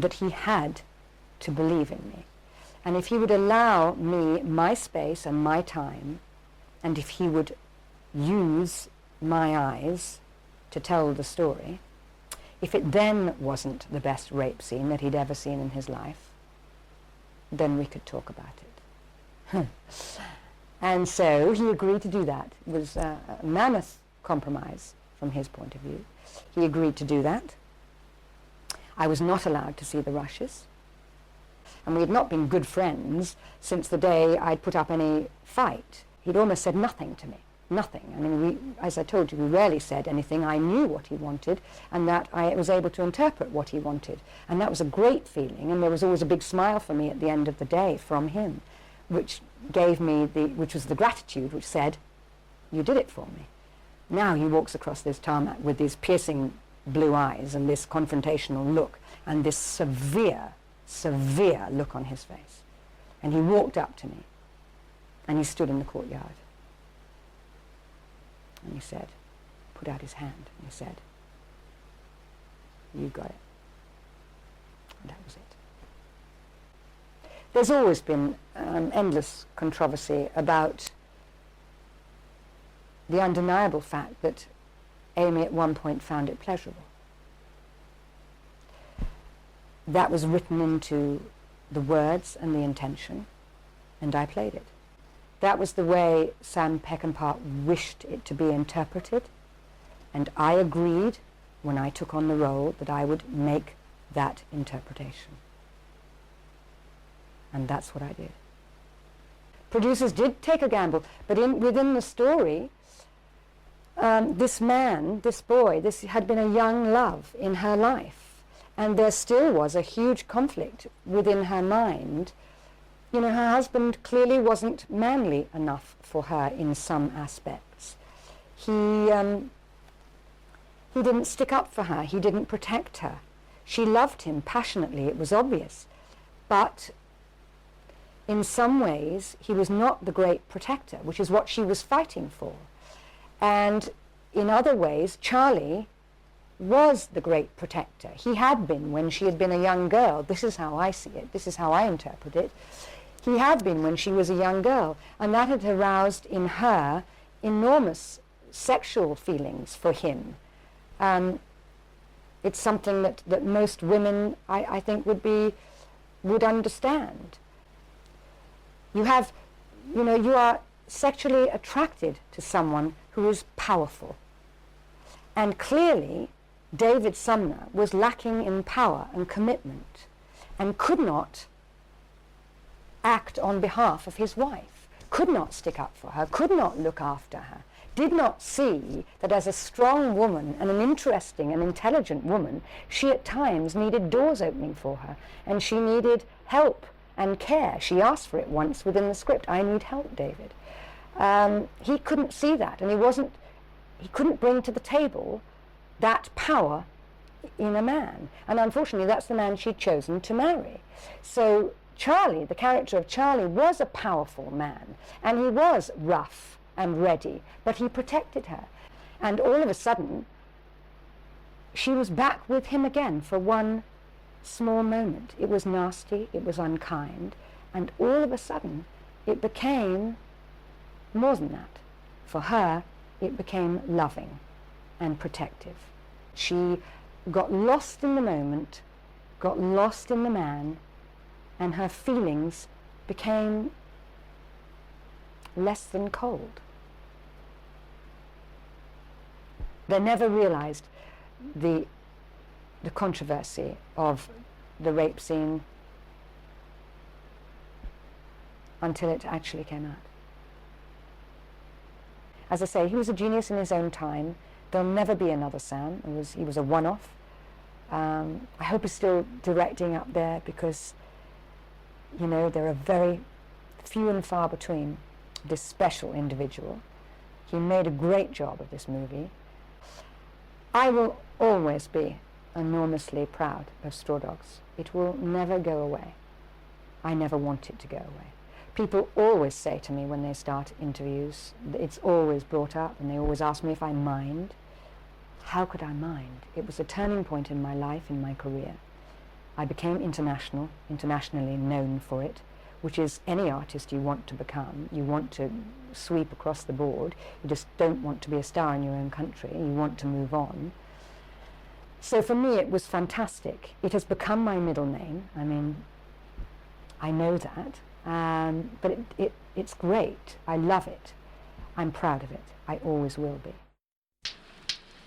that he had to believe in me. And if he would allow me my space and my time, and if he would use my eyes to tell the story, if it then wasn't the best rape scene that he'd ever seen in his life, then we could talk about it. And so he agreed to do that. It was a mammoth compromise from his point of view. He agreed to do that. I was not allowed to see the rushes. And we had not been good friends since the day I'd put up any fight. He'd almost said nothing to me. Nothing. I mean, as I told you, we rarely said anything. I knew what he wanted, and that I was able to interpret what he wanted. And that was a great feeling, and there was always a big smile for me at the end of the day from him, which gave me which was the gratitude, which said, you did it for me. Now he walks across this tarmac with these piercing blue eyes and this confrontational look and this severe, severe look on his face. And he walked up to me, and he stood in the courtyard. And he said, put out his hand, and he said, you got it. And that was it. There's always been endless controversy about the undeniable fact that Amy at one point found it pleasurable. That was written into the words and the intention, and I played it. That was the way Sam Peckinpah wished it to be interpreted, and I agreed when I took on the role that I would make that interpretation. And that's what I did. Producers did take a gamble, but within the story, this man, this boy, this had been a young love in her life, and there still was a huge conflict within her mind. You know, her husband clearly wasn't manly enough for her in some aspects. He didn't stick up for her. He didn't protect her. She loved him passionately, it was obvious. But in some ways, he was not the great protector, which is what she was fighting for. And in other ways, Charlie was the great protector. He had been when she had been a young girl. This is how I see it. This is how I interpret it. He had been when she was a young girl, and that had aroused in her enormous sexual feelings for him. It's something that most women, I think, would understand. You are sexually attracted to someone who is powerful. And clearly, David Sumner was lacking in power and commitment and could not act on behalf of his wife, could not stick up for her, could not look after her, did not see that as a strong woman and an interesting and intelligent woman, she at times needed doors opening for her, and she needed help and care. She asked for it once within the script, "I need help, David." He couldn't see that, and he couldn't bring to the table that power in a man. And unfortunately, that's the man she'd chosen to marry. So Charlie, the character of Charlie, was a powerful man, and he was rough and ready, but he protected her. And all of a sudden, she was back with him again for one small moment. It was nasty, it was unkind, and all of a sudden, it became more than that. For her, it became loving and protective. She got lost in the moment, got lost in the man, and her feelings became less than cold. They never realized the controversy of the rape scene until it actually came out. As I say, he was a genius in his own time. There'll never be another Sam. He was a one-off. I hope he's still directing up there, because, you know, there are very few and far between this special individual. He made a great job of this movie. I will always be enormously proud of Straw Dogs. It will never go away. I never want it to go away. People always say to me when they start interviews, it's always brought up, and they always ask me if I mind. How could I mind? It was a turning point in my life, in my career. I became internationally known for it, which is any artist you want to become. You want to sweep across the board. You just don't want to be a star in your own country. You want to move on. So for me, it was fantastic. It has become my middle name. I mean, I know that. But it's great. I love it. I'm proud of it. I always will be.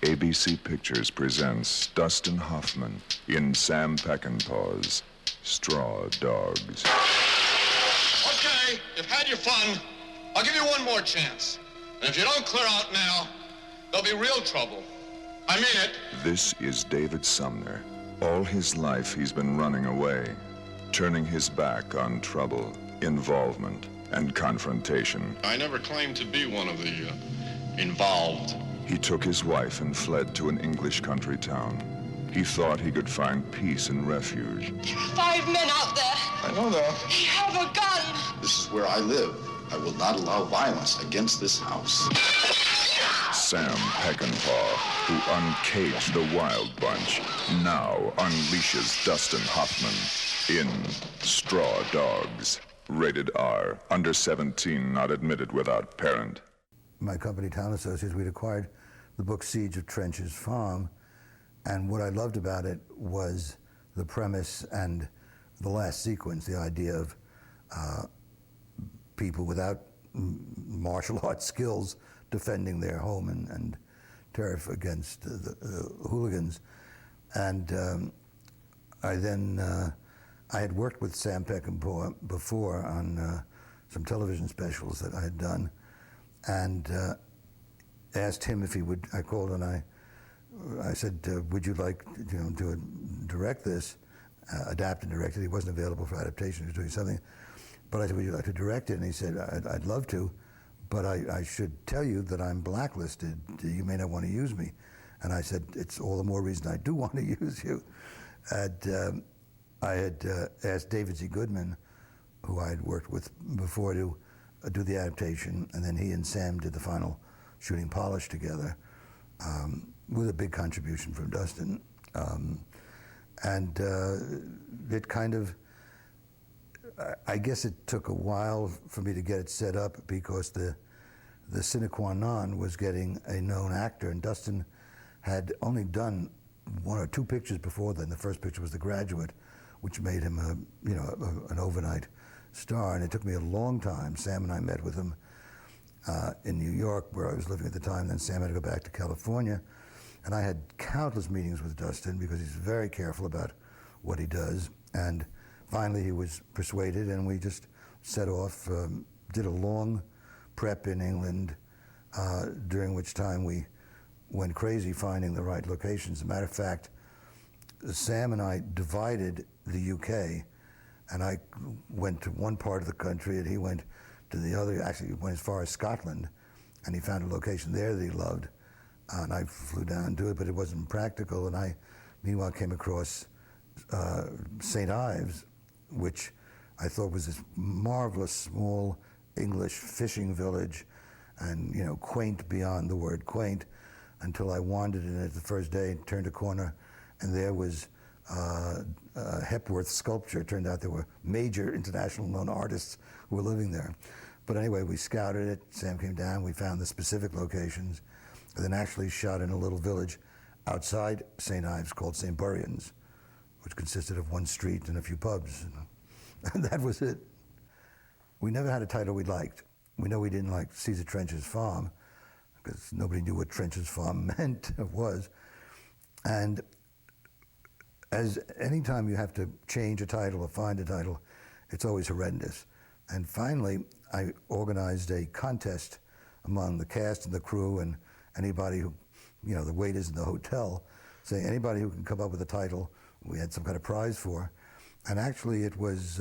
ABC Pictures presents Dustin Hoffman in Sam Peckinpah's Straw Dogs. Okay, you've had your fun. I'll give you one more chance. And if you don't clear out now, there'll be real trouble. I mean it. This is David Sumner. All his life he's been running away, turning his back on trouble, involvement, and confrontation. I never claimed to be one of the involved. He took his wife and fled to an English country town. He thought he could find peace and refuge. There are 5 men out there. I know that. They have a gun. This is where I live. I will not allow violence against this house. Sam Peckinpah, who uncaged the Wild Bunch, now unleashes Dustin Hoffman in Straw Dogs. Rated R. Under 17, not admitted without parent. My company, Town Associates, we'd acquired the book Siege of Trenches Farm, and what I loved about it was the premise and the last sequence, the idea of people without martial arts skills defending their home and turf against the hooligans. And I had worked with Sam Peckinpah before on some television specials that I had done, and asked him if he would. I called and I said, "Would you like to direct this, adapt and direct it?" He wasn't available for adaptation; he was doing something. But I said, "Would you like to direct it?" And he said, "I'd love to, but I should tell you that I'm blacklisted. You may not want to use me." And I said, "It's all the more reason I do want to use you." And I had asked David Z. Goodman, who I had worked with before, to do the adaptation, and then he and Sam did the final shooting polish together, with a big contribution from Dustin. It kind of, I guess it took a while for me to get it set up, because the sine qua non was getting a known actor, and Dustin had only done 1 or 2 pictures before then. The first picture was The Graduate, which made him an overnight star, and it took me a long time. Sam and I met with him in New York, where I was living at the time. Then Sam had to go back to California, and I had countless meetings with Dustin, because he's very careful about what he does. And finally he was persuaded, and we just set off, did a long prep in England, during which time we went crazy finding the right locations. As a matter of fact, Sam and I divided the UK, and I went to one part of the country and he went to the other. Actually, he went as far as Scotland, and he found a location there that he loved, and I flew down to it, but it wasn't practical. And I, meanwhile, came across St. Ives, which I thought was this marvelous small English fishing village, and quaint beyond the word quaint, until I wandered in it the first day and turned a corner, and there was Hepworth sculpture. It turned out there were major international known artists who were living there. But anyway, we scouted it. Sam came down, we found the specific locations, and then actually shot in a little village outside St. Ives called St. Buryan's, which consisted of one street and a few pubs. And that was it. We never had a title we liked. We know we didn't like Caesar Trench's Farm, because nobody knew what Trench's Farm meant or was. And as any time you have to change a title or find a title, it's always horrendous. And finally, I organized a contest among the cast and the crew and anybody who, the waiters in the hotel, saying anybody who can come up with a title, we had some kind of prize for. And actually it was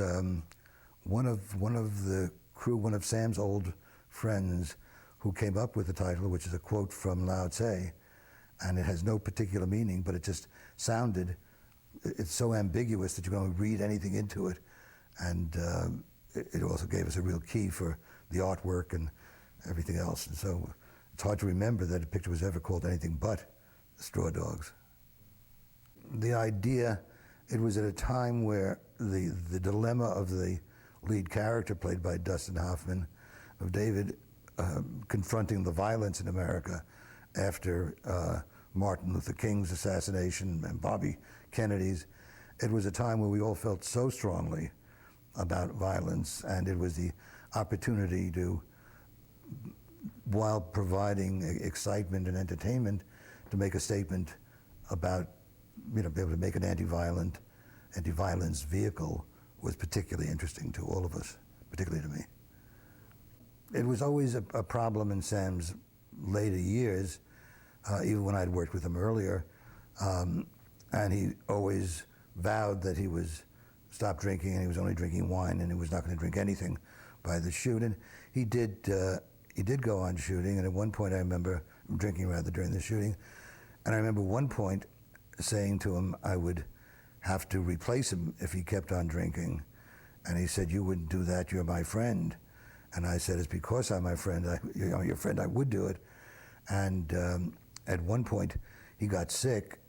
one of the crew, one of Sam's old friends, who came up with the title, which is a quote from Lao Tse, and it has no particular meaning, but it just sounded, it's so ambiguous that you can read anything into it. And it also gave us a real key for the artwork and everything else. And so it's hard to remember that a picture was ever called anything but Straw Dogs. The idea, it was at a time where the dilemma of the lead character, played by Dustin Hoffman, of David, confronting the violence in America after Martin Luther King's assassination and Bobby Kennedy's. It was a time where we all felt so strongly about violence, and it was the opportunity to, while providing excitement and entertainment, to make a statement about, be able to make an anti-violence vehicle was particularly interesting to all of us, particularly to me. It was always a problem in Sam's later years, even when I'd worked with him earlier, and he always vowed that he was stopped drinking and he was only drinking wine and he was not going to drink anything by the shoot. And he did go on shooting, and at one point I remember drinking rather during the shooting, and I remember one point saying to him I would have to replace him if he kept on drinking, and he said, "You wouldn't do that, you're my friend." And I said, "It's because I'm my friend, your friend, I would do it." And at one point, he got sick,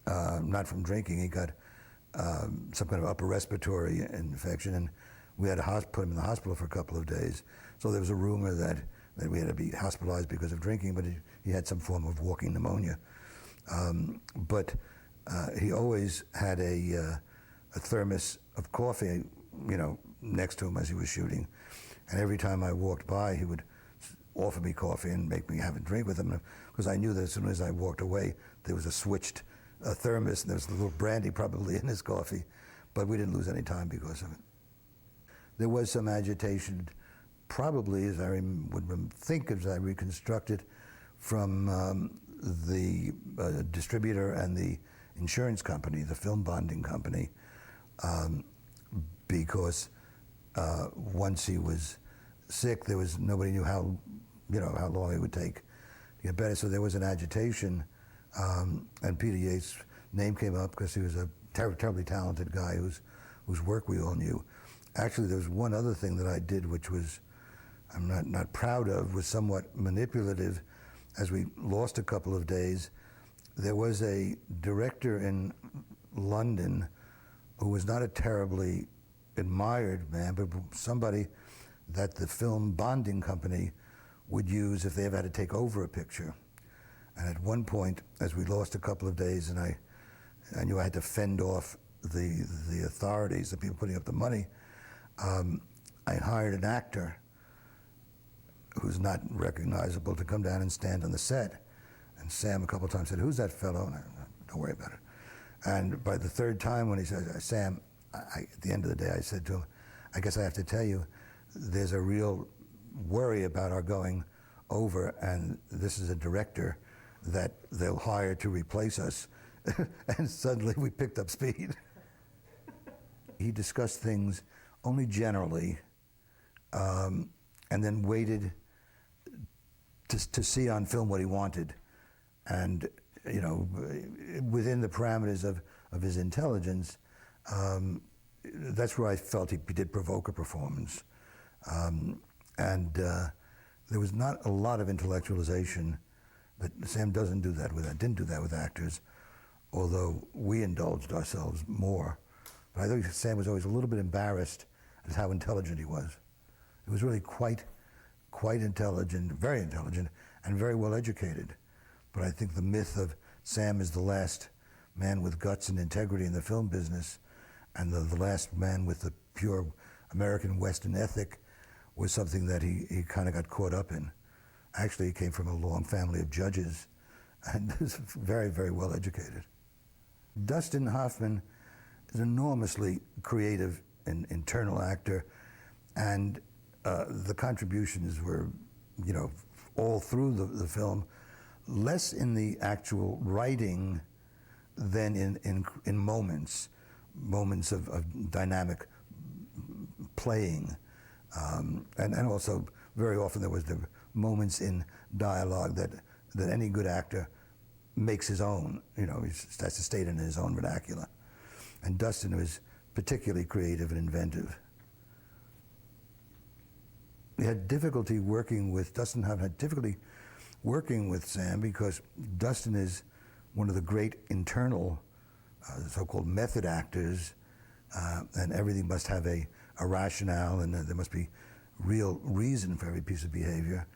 not from drinking. He got some kind of upper respiratory infection, and we had to put him in the hospital for a couple of days. So there was a rumor that we had to be hospitalized because of drinking, but he had some form of walking pneumonia. But he always had a thermos of coffee, next to him as he was shooting. And every time I walked by, he would offer me coffee and make me have a drink with him, because I knew that as soon as I walked away, there was a switched thermos, and there was a little brandy probably in his coffee, but we didn't lose any time because of it. There was some agitation, probably, as I would think as I reconstructed, from the distributor and the insurance company, the film bonding company, because once he was sick, there was nobody knew how long it would take to get better. So there was an agitation, and Peter Yates' name came up because he was a terribly talented guy whose work we all knew. Actually, there was one other thing that I did, which was I'm not proud of, was somewhat manipulative. As we lost a couple of days, there was a director in London who was not a terribly admired man, but somebody that the film bonding company would use if they ever had to take over a picture. And at one point, as we lost a couple of days, and I knew I had to fend off the authorities, the people putting up the money, I hired an actor who's not recognizable to come down and stand on the set. And Sam a couple of times said, "Who's that fellow?" And I, "Don't worry about it." And by the third time when he said, "Sam," at the end of the day I said to him, "I guess I have to tell you, there's a real worry about our going over, and this is a director that they'll hire to replace us." And suddenly we picked up speed. He discussed things only generally, and then waited to see on film what he wanted. And, within the parameters of his intelligence, that's where I felt he did provoke a performance. There was not a lot of intellectualization. But Sam didn't do that with actors, although we indulged ourselves more. But I think Sam was always a little bit embarrassed at how intelligent he was. He was really quite intelligent, very intelligent, and very well educated. But I think the myth of Sam is the last man with guts and integrity in the film business, and the last man with the pure American Western ethic, was something that he kind of got caught up in. Actually, he came from a long family of judges and was very, very well educated. Dustin Hoffman is an enormously creative and internal actor, and the contributions were, all through the film, less in the actual writing than in moments of dynamic playing. And also, very often there was the moments in dialogue that any good actor makes his own. He has to state in his own vernacular. And Dustin was particularly creative and inventive. He had difficulty working with, Dustin had difficulty working with Sam because Dustin is one of the great internal so-called method actors, and everything must have a rationale, and there must be real reason for every piece of behavior.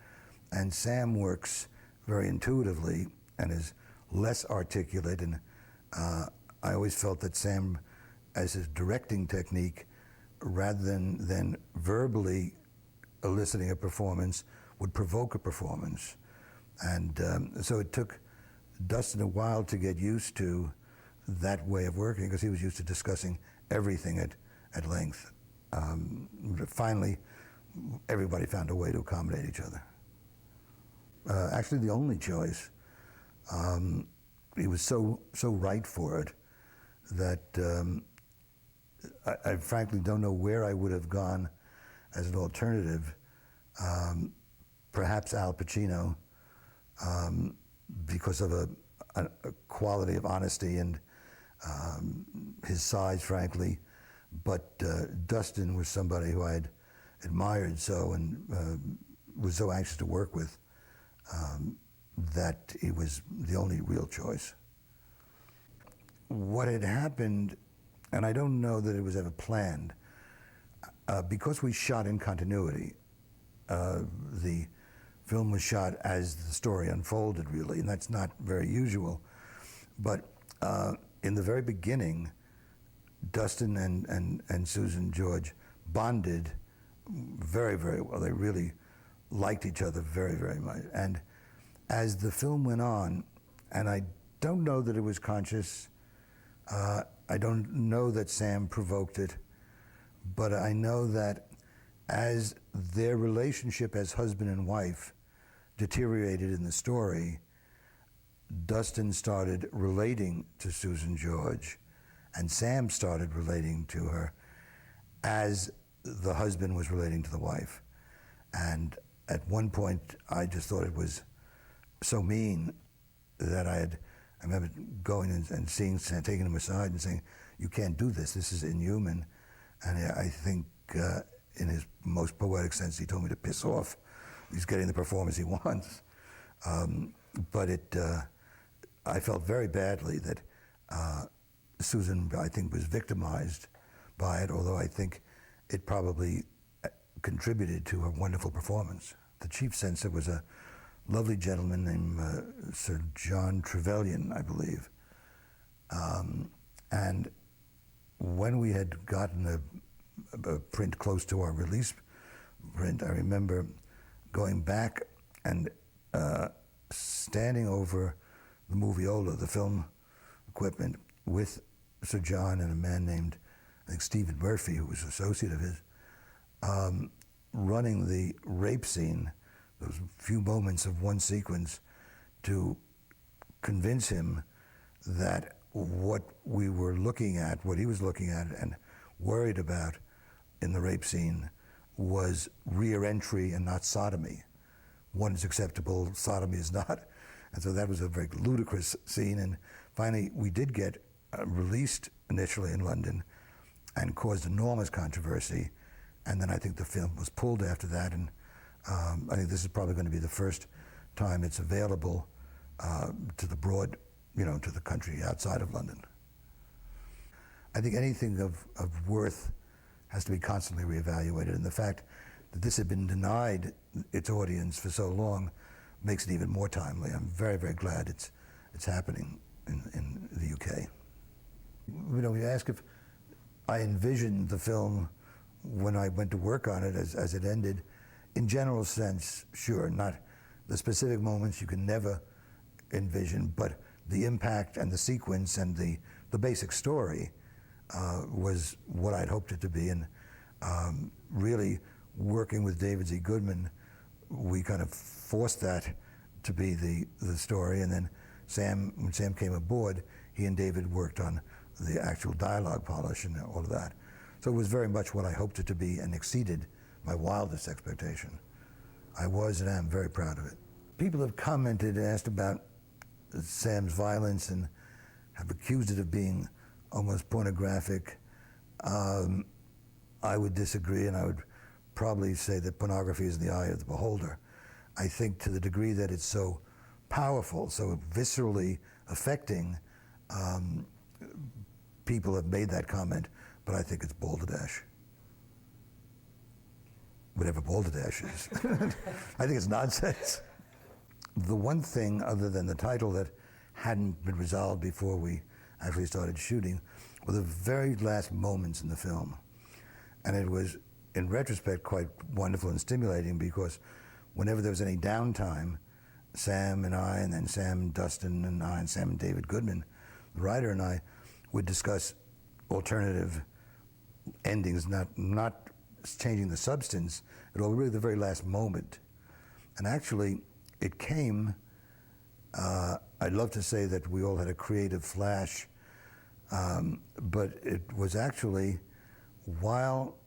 And Sam works very intuitively and is less articulate, and I always felt that Sam, as his directing technique, rather than verbally eliciting a performance, would provoke a performance. And so it took Dustin a while to get used to that way of working, because he was used to discussing everything at length. Finally, everybody found a way to accommodate each other. Actually, the only choice. He was so right for it that I frankly don't know where I would have gone as an alternative. Perhaps Al Pacino, because of a quality of honesty and his size, frankly. But Dustin was somebody who I had admired so and was so anxious to work with that he was the only real choice. What had happened, and I don't know that it was ever planned, because we shot in continuity, the film was shot as the story unfolded, really, and that's not very usual. But in the very beginning, Dustin and Susan George bonded very, very well. They really liked each other very, very much. And as the film went on, and I don't know that it was conscious, I don't know that Sam provoked it, but I know that as their relationship as husband and wife deteriorated in the story, Dustin started relating to Susan George, and Sam started relating to her as the husband was relating to the wife. And at one point, I just thought it was so mean that I remember going and seeing, taking him aside and saying, "You can't do this, this is inhuman." And I think in his most poetic sense, he told me to piss off. He's getting the performance he wants. But I felt very badly that Susan, I think, was victimized by it, although I think it probably contributed to her wonderful performance. The chief censor was a lovely gentleman named Sir John Trevelyan, I believe. And when we had gotten a print close to our release print, I remember going back and standing over the moviola, the film equipment, with Sir John and a man named, I think, Stephen Murphy, who was an associate of his, running the rape scene, those few moments of one sequence, to convince him that what we were looking at, what he was looking at and worried about in the rape scene was rear entry and not sodomy. One is acceptable, sodomy is not. And so that was a very ludicrous scene. And finally, we did get released initially in London and caused enormous controversy. And then I think the film was pulled after that. And I think this is probably going to be the first time it's available to the broad, to the country outside of London. I think anything of worth has to be constantly reevaluated. And the fact that this had been denied its audience for so long makes it even more timely. I'm very, very glad it's happening in the UK. You ask if I envisioned the film when I went to work on it as it ended. In general sense, sure, not the specific moments you can never envision, but the impact and the sequence and the basic story was what I'd hoped it to be. And really working with David Z. Goodman, we kind of forced that to be the story. And then when Sam came aboard, he and David worked on the actual dialogue polish and all of that. So it was very much what I hoped it to be and exceeded my wildest expectation. I was and am very proud of it. People have commented and asked about Sam's violence and have accused it of being almost pornographic. I would disagree, and I would probably say that pornography is in the eye of the beholder. I think to the degree that it's so powerful, so viscerally affecting, people have made that comment, but I think it's balderdash. Whatever balderdash is. I think it's nonsense. The one thing, other than the title, that hadn't been resolved before we actually started shooting were the very last moments in the film. And it was, in retrospect, quite wonderful and stimulating, because whenever there was any downtime, Sam and I, and then Sam Dustin and I, and Sam and David Goodman, the writer, and I would discuss alternative endings, not changing the substance at all, really the very last moment. And actually, it came, I'd love to say that we all had a creative flash, but it was actually while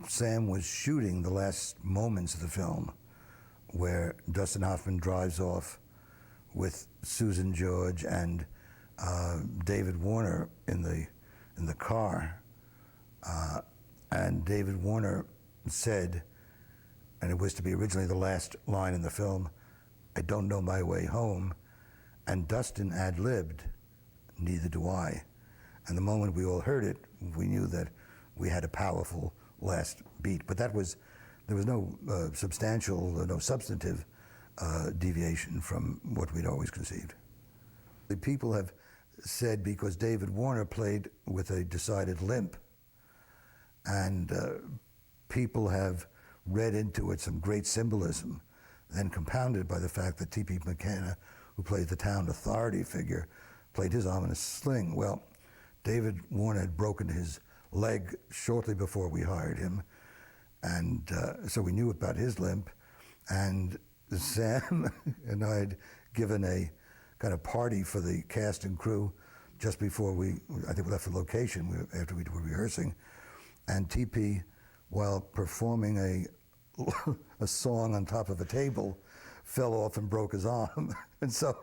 Sam was shooting the last moments of the film, where Dustin Hoffman drives off with Susan George and David Warner in the car, and David Warner said, and it was to be originally the last line in the film, "I don't know my way home," and Dustin ad-libbed, "Neither do I." And the moment we all heard it, we knew that we had a powerful last beat. But there was no substantial, no substantive deviation from what we'd always conceived. The people have said because David Warner played with a decided limp, and people have read into it some great symbolism, then compounded by the fact that T.P. McKenna, who played the town authority figure, played his ominous sling. Well, David Warner had broken his leg shortly before we hired him, and so we knew about his limp, and Sam and I had given a kind of party for the cast and crew just before I think we left the location, after we were rehearsing, and TP, while performing a song on top of a table, fell off and broke his arm. And so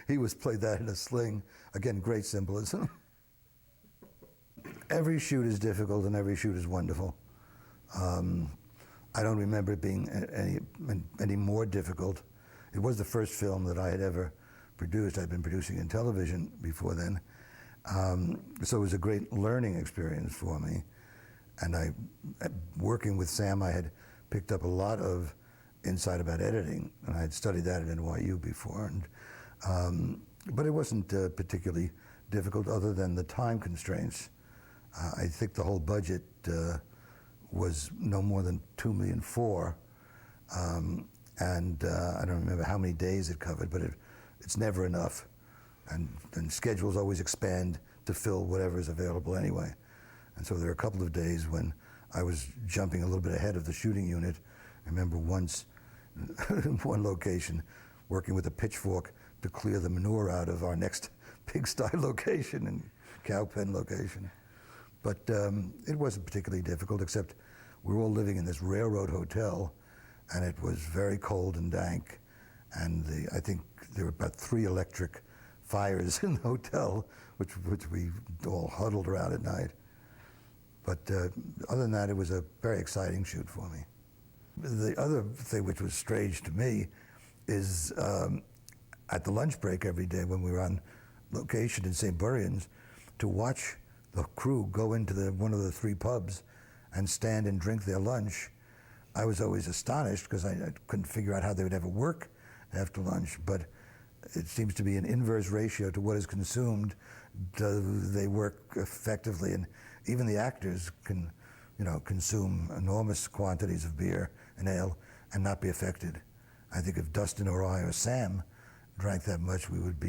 he was played that in a sling. Again, great symbolism. Every shoot is difficult and every shoot is wonderful. I don't remember it being any more difficult. It was the first film that I had ever produced. I'd been producing in television before then. So it was a great learning experience for me. And working with Sam, I had picked up a lot of insight about editing, and I had studied that at NYU before. But it wasn't particularly difficult other than the time constraints. I think the whole budget was no more than $2.4 million. I don't remember how many days it covered, but it's never enough. And schedules always expand to fill whatever is available anyway. And so there are a couple of days when I was jumping a little bit ahead of the shooting unit. I remember once, in one location, working with a pitchfork to clear the manure out of our next pigsty location and cow pen location. But it wasn't particularly difficult, except we were all living in this railroad hotel, and it was very cold and dank. And I think there were about 3 electric fires in the hotel, which we all huddled around at night. But other than that, it was a very exciting shoot for me. The other thing which was strange to me is at the lunch break every day when we were on location in St. Burrians, to watch the crew go into one of the 3 pubs and stand and drink their lunch. I was always astonished because I couldn't figure out how they would ever work after lunch, but it seems to be an inverse ratio to what is consumed. Do they work effectively? And even the actors can, consume enormous quantities of beer and ale and not be affected. I think if Dustin or I or Sam drank that much, we would be